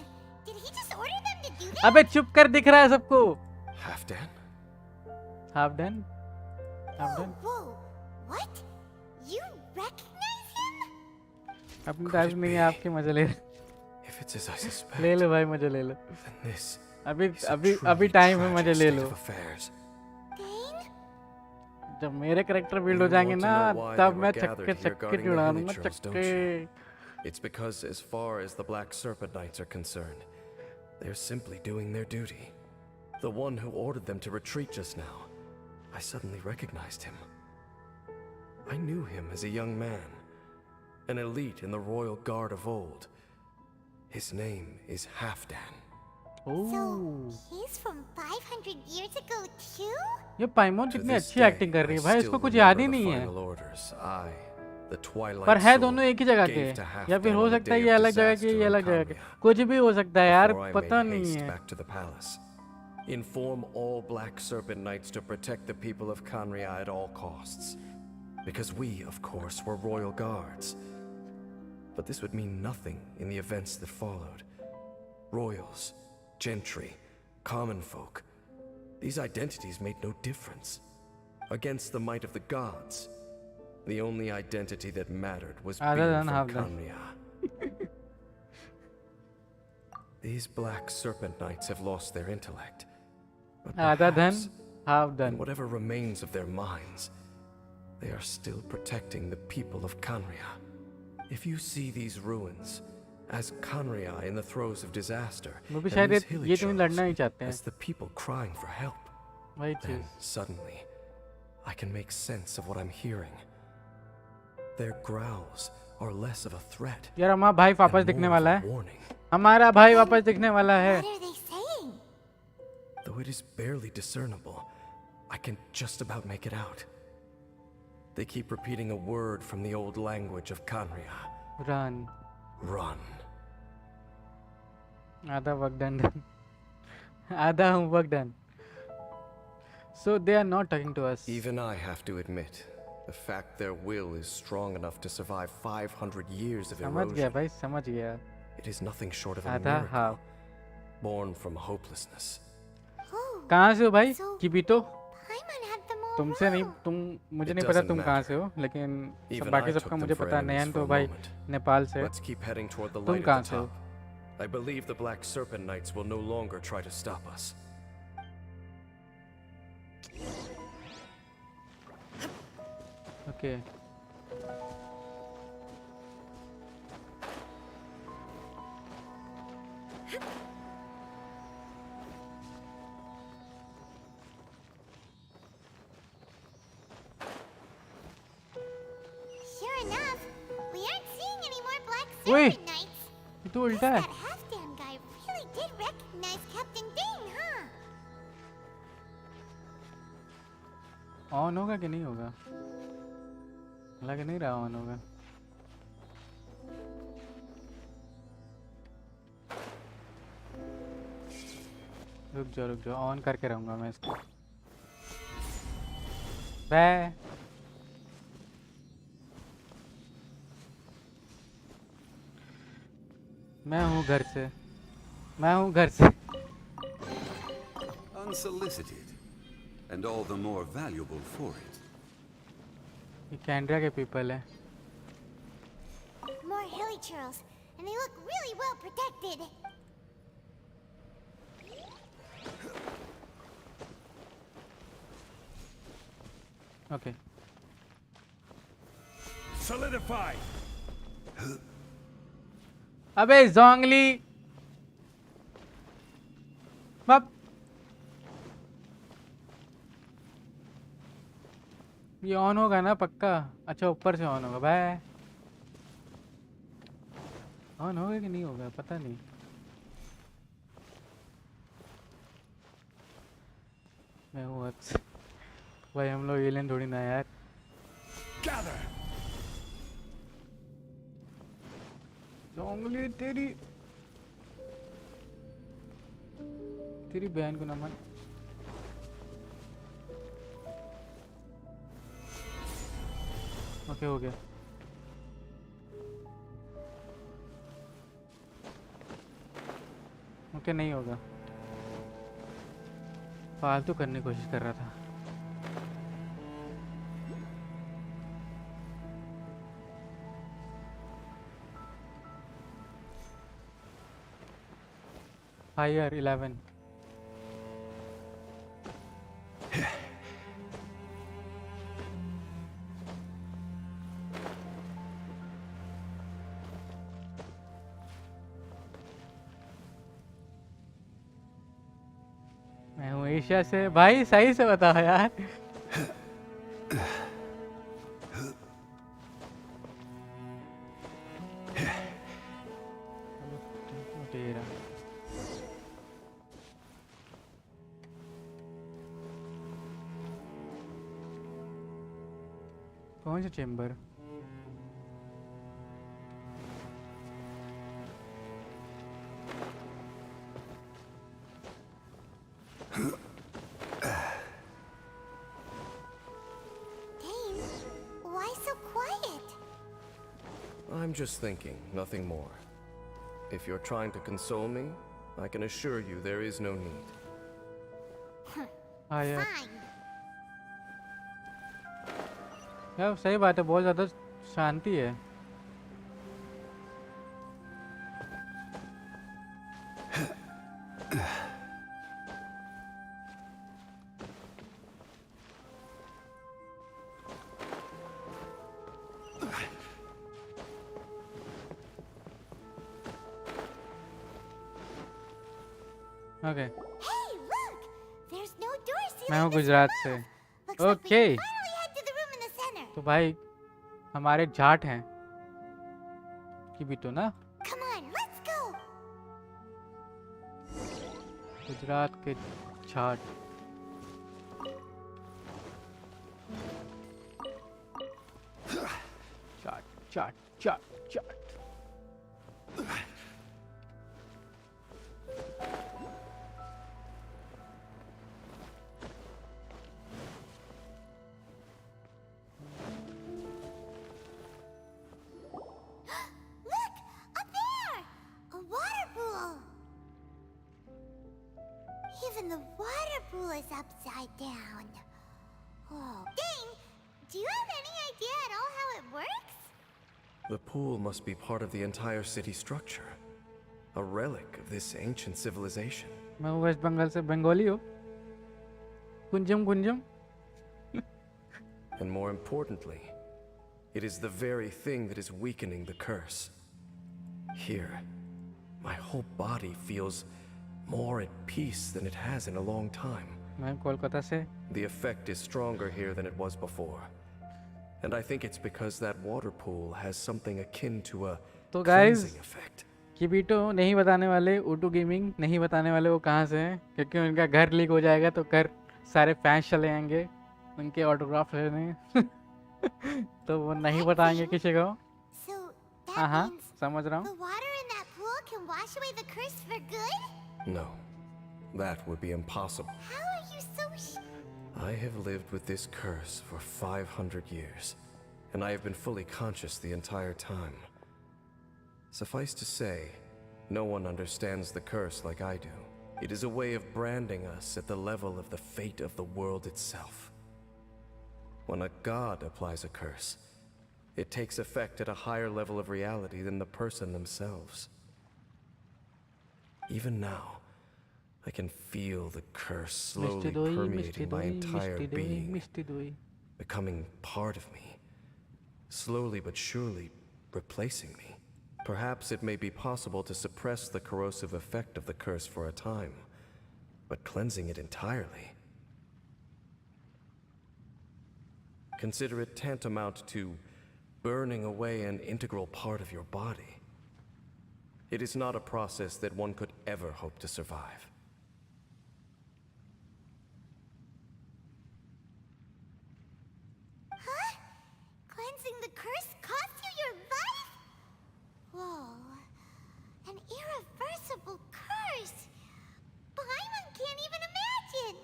[SPEAKER 3] Did he just order them to do that?
[SPEAKER 2] अबे चुप कर, दिख रहा है सबको।
[SPEAKER 12] Half done?
[SPEAKER 2] Half done.
[SPEAKER 3] Whoa! What? You recognize him?
[SPEAKER 2] अपनी तारीफ नहीं है आपकी, मजा ले
[SPEAKER 12] If it's as I suspect,
[SPEAKER 2] ले लो भाई, मजा ले लो।
[SPEAKER 12] then this
[SPEAKER 2] अभी
[SPEAKER 12] is a
[SPEAKER 2] अभी
[SPEAKER 12] truly
[SPEAKER 2] अभी टाइम है,
[SPEAKER 12] tragic
[SPEAKER 2] मजा ले
[SPEAKER 12] state
[SPEAKER 2] low.
[SPEAKER 12] of affairs.
[SPEAKER 3] Dane?
[SPEAKER 2] जब मेरे कैरेक्टर बिल्ड हो
[SPEAKER 12] You
[SPEAKER 2] जाएंगे
[SPEAKER 12] want to
[SPEAKER 2] ना,
[SPEAKER 12] know why
[SPEAKER 2] तब
[SPEAKER 12] they
[SPEAKER 2] मैं
[SPEAKER 12] were gathered
[SPEAKER 2] छक्के
[SPEAKER 12] here
[SPEAKER 2] छक्के
[SPEAKER 12] guarding the
[SPEAKER 2] जुड़ा
[SPEAKER 12] hilly
[SPEAKER 2] दूंगा,
[SPEAKER 12] churls, don't
[SPEAKER 2] छक्के।
[SPEAKER 12] It's because as far as the Black Serpent Knights are concerned, they're simply doing their duty. The one who ordered them to retreat just now, I suddenly recognized him. I knew him as a young man, an elite in the royal guard of old. His name is Halfdan.
[SPEAKER 3] So, he's from 500 years ago too?
[SPEAKER 2] ये पाइमोन
[SPEAKER 12] To
[SPEAKER 2] कितनी
[SPEAKER 12] this
[SPEAKER 2] अच्छी
[SPEAKER 12] day,
[SPEAKER 2] acting कर रही है
[SPEAKER 12] I
[SPEAKER 2] भाई,
[SPEAKER 12] still
[SPEAKER 2] इसको कुछ याद ही
[SPEAKER 12] remember the
[SPEAKER 2] नहीं है।
[SPEAKER 12] final orders I, the Twilight
[SPEAKER 2] पर है
[SPEAKER 12] Soul,
[SPEAKER 2] दोनों एक ही जगह के,
[SPEAKER 12] gave to
[SPEAKER 2] या फिर
[SPEAKER 12] Halfdan
[SPEAKER 2] हो
[SPEAKER 12] on the
[SPEAKER 2] सकता है
[SPEAKER 12] day
[SPEAKER 2] ये
[SPEAKER 12] of
[SPEAKER 2] अलग जगह के,
[SPEAKER 12] disaster
[SPEAKER 2] ये
[SPEAKER 12] in
[SPEAKER 2] अलग जगह के,
[SPEAKER 12] Khaenri'ah,
[SPEAKER 2] कुछ भी हो सकता है यार,
[SPEAKER 12] before I
[SPEAKER 2] पता
[SPEAKER 12] made
[SPEAKER 2] नहीं
[SPEAKER 12] haste
[SPEAKER 2] है।
[SPEAKER 12] back to the palace. Inform all Black Serpent Knights to protect the people of Khaenri'ah at all costs. Because we, of course, were royal guards. But this would mean nothing in the events that followed. Royals, gentry, common folk. These identities made no difference. Against the might of the gods, the only identity that mattered was being from Khaenri'ah. These Black Serpent Knights have lost their intellect. But perhaps, in whatever remains of their minds, they are still protecting the people of Khaenri'ah. If you see these ruins as Khaenri'ah in the throes of disaster, and these hilly churls as the people crying for help, then suddenly I can make sense of what I'm hearing. Their growls are less of a threat
[SPEAKER 2] यार हमारा भाई वापस दिखने वाला
[SPEAKER 12] and
[SPEAKER 2] है।
[SPEAKER 12] more of a warning.
[SPEAKER 2] हमारा भाई वापस दिखने वाला है।
[SPEAKER 3] What are they saying?
[SPEAKER 12] Though it is barely discernible, I can just about make it out. They keep repeating a word from the old language of Khaenri'ah.
[SPEAKER 2] Run.
[SPEAKER 12] Run.
[SPEAKER 2] आधा work done. आधा homework done. So they are not talking to us.
[SPEAKER 12] Even I have to admit, the fact their will is strong enough to survive 500 years of
[SPEAKER 2] समझ गया
[SPEAKER 12] erosion.
[SPEAKER 2] भाई, समझ गया.
[SPEAKER 12] It is nothing short of a
[SPEAKER 2] आधा
[SPEAKER 12] miracle,
[SPEAKER 2] half.
[SPEAKER 12] born from hopelessness.
[SPEAKER 2] कहाँ से हो भाई? Kibithoo?
[SPEAKER 1] Paimon had them all
[SPEAKER 2] तुमसे नहीं,
[SPEAKER 1] wrong.
[SPEAKER 2] तुम मुझे
[SPEAKER 12] It
[SPEAKER 2] नहीं पता
[SPEAKER 12] doesn't
[SPEAKER 2] तुम कहाँ से हो, लेकिन सब
[SPEAKER 12] Even
[SPEAKER 2] बाकी
[SPEAKER 12] I
[SPEAKER 2] सबका
[SPEAKER 12] took
[SPEAKER 2] मुझे
[SPEAKER 12] them for
[SPEAKER 2] पता है.
[SPEAKER 12] enemies
[SPEAKER 2] नयन
[SPEAKER 12] for
[SPEAKER 2] तो
[SPEAKER 12] a
[SPEAKER 2] भाई
[SPEAKER 12] moment.
[SPEAKER 2] नेपाल से.
[SPEAKER 12] Let's keep heading toward the
[SPEAKER 2] तुम
[SPEAKER 12] light
[SPEAKER 2] कहाँ
[SPEAKER 12] at the
[SPEAKER 2] से हो?
[SPEAKER 12] top. I believe the Black Serpent Knights will no longer try to stop us.
[SPEAKER 2] Okay.
[SPEAKER 1] Sure enough, we aren't seeing any more Black
[SPEAKER 2] Oi!
[SPEAKER 1] Serpent Knights.
[SPEAKER 2] ये तो
[SPEAKER 1] Guess
[SPEAKER 2] उल्टा है.
[SPEAKER 1] that half-damn guy really did recognize Captain Dane, huh?
[SPEAKER 2] On होगा कि नहीं होगा? लग नहीं रहा ऑन होगा. रुक जाओ ऑन करके रहूंगा मैं इसको. बाय. मैं हूँ घर से. मैं हूँ घर से.
[SPEAKER 14] Unsolicited, and all the more valuable for it.
[SPEAKER 2] ये कैंड्रा के पीपल है.
[SPEAKER 1] More hilly churls, and they look really well protected.
[SPEAKER 2] Okay.
[SPEAKER 9] Solidify.
[SPEAKER 2] अबे जोंगली. बाप. ये ऑन होगा ना पक्का? अच्छा ऊपर से ऑन होगा. बाय. ऑन होगा कि नहीं होगा पता नहीं. मैं हूँ अक्स. भाई हम लोग एलियन थोड़ी ना यार.
[SPEAKER 9] Gather.
[SPEAKER 2] जोंगली तेरी तेरी बहन को ना मान. ओके हो गया. ओके नहीं होगा. फालतू करने की कोशिश कर रहा था. फायर 11. मैं हूँ एशिया से. भाई सही से बताओ यार. तेरा कौन सा chamber?
[SPEAKER 1] Dane, why so quiet?
[SPEAKER 12] I'm just thinking, nothing more. If you're trying to console me, I can assure you there is no need.
[SPEAKER 2] हाँ यार.
[SPEAKER 1] Fine.
[SPEAKER 2] यार सही बात है. बहुत ज़्यादा शांति है. Okay.
[SPEAKER 1] Hey, look! There's no door seal
[SPEAKER 2] मैं हूँ
[SPEAKER 1] on this
[SPEAKER 2] गुजरात
[SPEAKER 1] roof.
[SPEAKER 2] से.
[SPEAKER 1] Looks like we
[SPEAKER 2] Okay.
[SPEAKER 1] can finally head to the room in the center.
[SPEAKER 2] तो भाई हमारे जाट हैं कि भी तो ना.
[SPEAKER 1] Come on, let's go.
[SPEAKER 2] Gujarat के Jat. Jat Jat Jat Jat.
[SPEAKER 1] Even the water pool is upside down. Oh, Dane, do you have any idea at all how it works?
[SPEAKER 12] The pool must be part of the entire city structure. A relic of this ancient civilization.
[SPEAKER 2] मैं waste Bengal से बंगाली हूँ. Kunzum Kunzum.
[SPEAKER 12] And more importantly, it is the very thing that is weakening the curse. Here, my whole body feels more at peace than it has in a long time.
[SPEAKER 2] मैं कोलकाता से.
[SPEAKER 12] The effect is stronger here than it was before. And I think it's because that water pool has something akin to a
[SPEAKER 2] तो guys,
[SPEAKER 12] cleansing effect.
[SPEAKER 2] किबीटो नहीं बताने वाले, ओटू gaming नहीं बताने वाले वो कहाँ से हैं, क्योंकि उनका घर लीक हो जाएगा तो घर सारे फैंस चले जाएंगे उनके ऑटोग्राफ लेने. तो वो नहीं बताएंगे किसी को. हाँ समझ रहा हूँ.
[SPEAKER 1] The water in that pool can wash away the curse for good?
[SPEAKER 12] No, that would be impossible.
[SPEAKER 1] How are you so
[SPEAKER 12] I have lived with this curse for 500 years, and I have been fully conscious the entire time. Suffice to say, no one understands the curse like I do. It is a way of branding us at the level of the fate of the world itself. When a god applies a curse, it takes effect at a higher level of reality than the person themselves. Even now, I can feel the curse slowly permeating my entire being, becoming part of me, slowly but surely replacing me. Perhaps it may be possible to suppress the corrosive effect of the curse for a time, but cleansing it entirely. Consider it tantamount to burning away an integral part of your body. It is not a process that one could ever hope to survive.
[SPEAKER 1] Huh? Cleansing the curse cost you your life? Whoa. An irreversible curse. Paimon can't even imagine.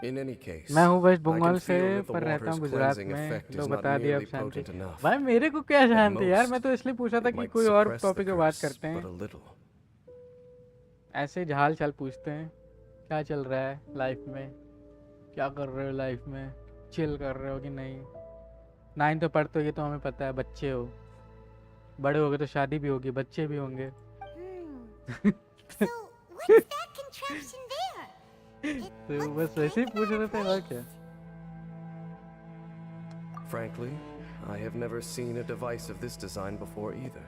[SPEAKER 12] In any case,
[SPEAKER 2] मैं हूँ waste Bengal से पर रहता हूँ गुजरात में. लो बता दिया अब शांति. भाई मेरे को क्या शांति यार, मैं तो इसलिए पूछा था कि कोई और टॉपिक पे बात करते हैं. ऐसे हाल चाल पूछते हैं, क्या चल रहा है लाइफ में, क्या कर रहे हो लाइफ में, चिल कर रहे हो कि नहीं. 9 तो पढ़ते हो ये तो हमें पता है, बच्चे हो, बड़े हो गए तो शादी भी होगी, बच्चे भी होंगे.
[SPEAKER 1] So, what's that contraption there?
[SPEAKER 2] तो बस वैसे ही पूछ रहे थे और क्या.
[SPEAKER 12] Frankly, I have never seen a device of this design before either.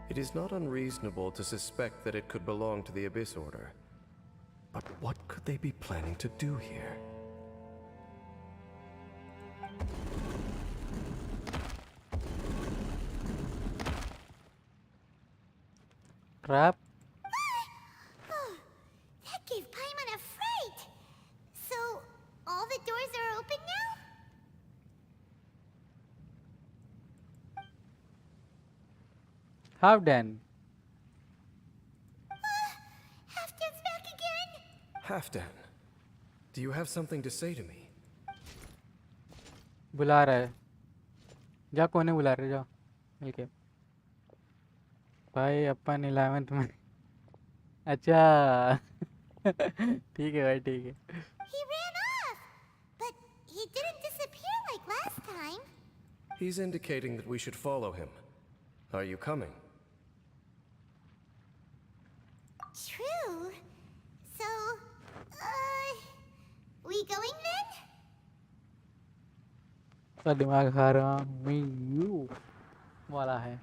[SPEAKER 12] It is not unreasonable to suspect that it could belong to the Abyss Order. But what could they be planning to do here?
[SPEAKER 2] Trap.
[SPEAKER 1] That gave Paimon a fright. So, all the doors are open now?
[SPEAKER 2] Halfdan.
[SPEAKER 1] Halfdan's back again?
[SPEAKER 12] Halfdan, do you have something to say to me?
[SPEAKER 2] बुला रहा है. जा कोने बुला रहे, जाओ मिलके. भाई अपन 11th में. अच्छा. ठीक है भाई, ठीक है.
[SPEAKER 1] He ran off, but he didn't disappear like last time.
[SPEAKER 12] He's indicating that we should follow him. Are you coming?
[SPEAKER 1] True. So, we going then?
[SPEAKER 2] तो दिमाग खा रहा मैं यू वाला है.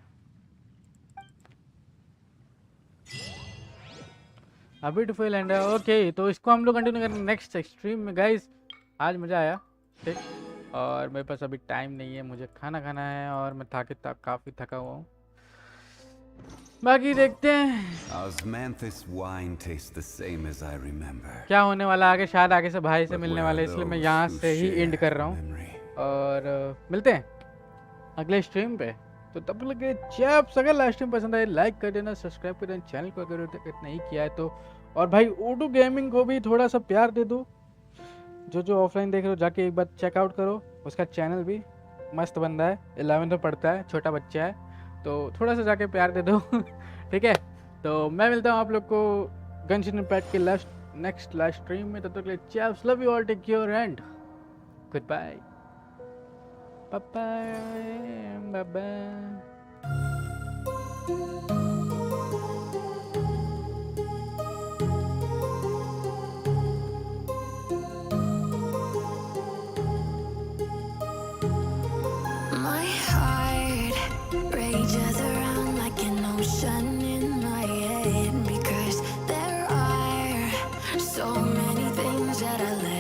[SPEAKER 2] अभी टू फुल एंड ओके, तो इसको हम लोग कंटिन्यू करेंगे नेक्स्ट स्ट्रीम में गाइस. आज मज़ा आया, ठीक. और मेरे पास अभी टाइम नहीं है, मुझे खाना खाना है और मैं काफ़ी थका हुआ हूँ. बाकी देखते हैं
[SPEAKER 14] Osmanthus wine tastes the same as I remember.
[SPEAKER 2] क्या होने वाला आगे. शायद आगे से भाई से मिलने वाले, इसलिए मैं यहाँ से ही एंड कर रहा हूँ. और मिलते हैं अगले स्ट्रीम पे. तो तब तक लगे चैप्स. अगर लास्ट स्ट्रीम पसंद आए लाइक कर देना, सब्सक्राइब कर देना चैनल को अगर तक नहीं किया है तो. और भाई ओटू गेमिंग को भी थोड़ा सा प्यार दे दो. जो ऑफलाइन देख रहे हो जाके एक बार चेकआउट करो. उसका चैनल भी मस्त बंदा है, 11th में पढ़ता है, छोटा बच्चा है, तो थोड़ा सा जाके प्यार दे दो. ठीक है, तो मैं मिलता हूँ आप लोग को गनशिन इम्पैक्ट के नेक्स्ट लाइव स्ट्रीम में। तब तक के लिए chaps, love you all, take care and good bye bye bye.
[SPEAKER 15] My heart rages around like an ocean in my head because there are so many things that I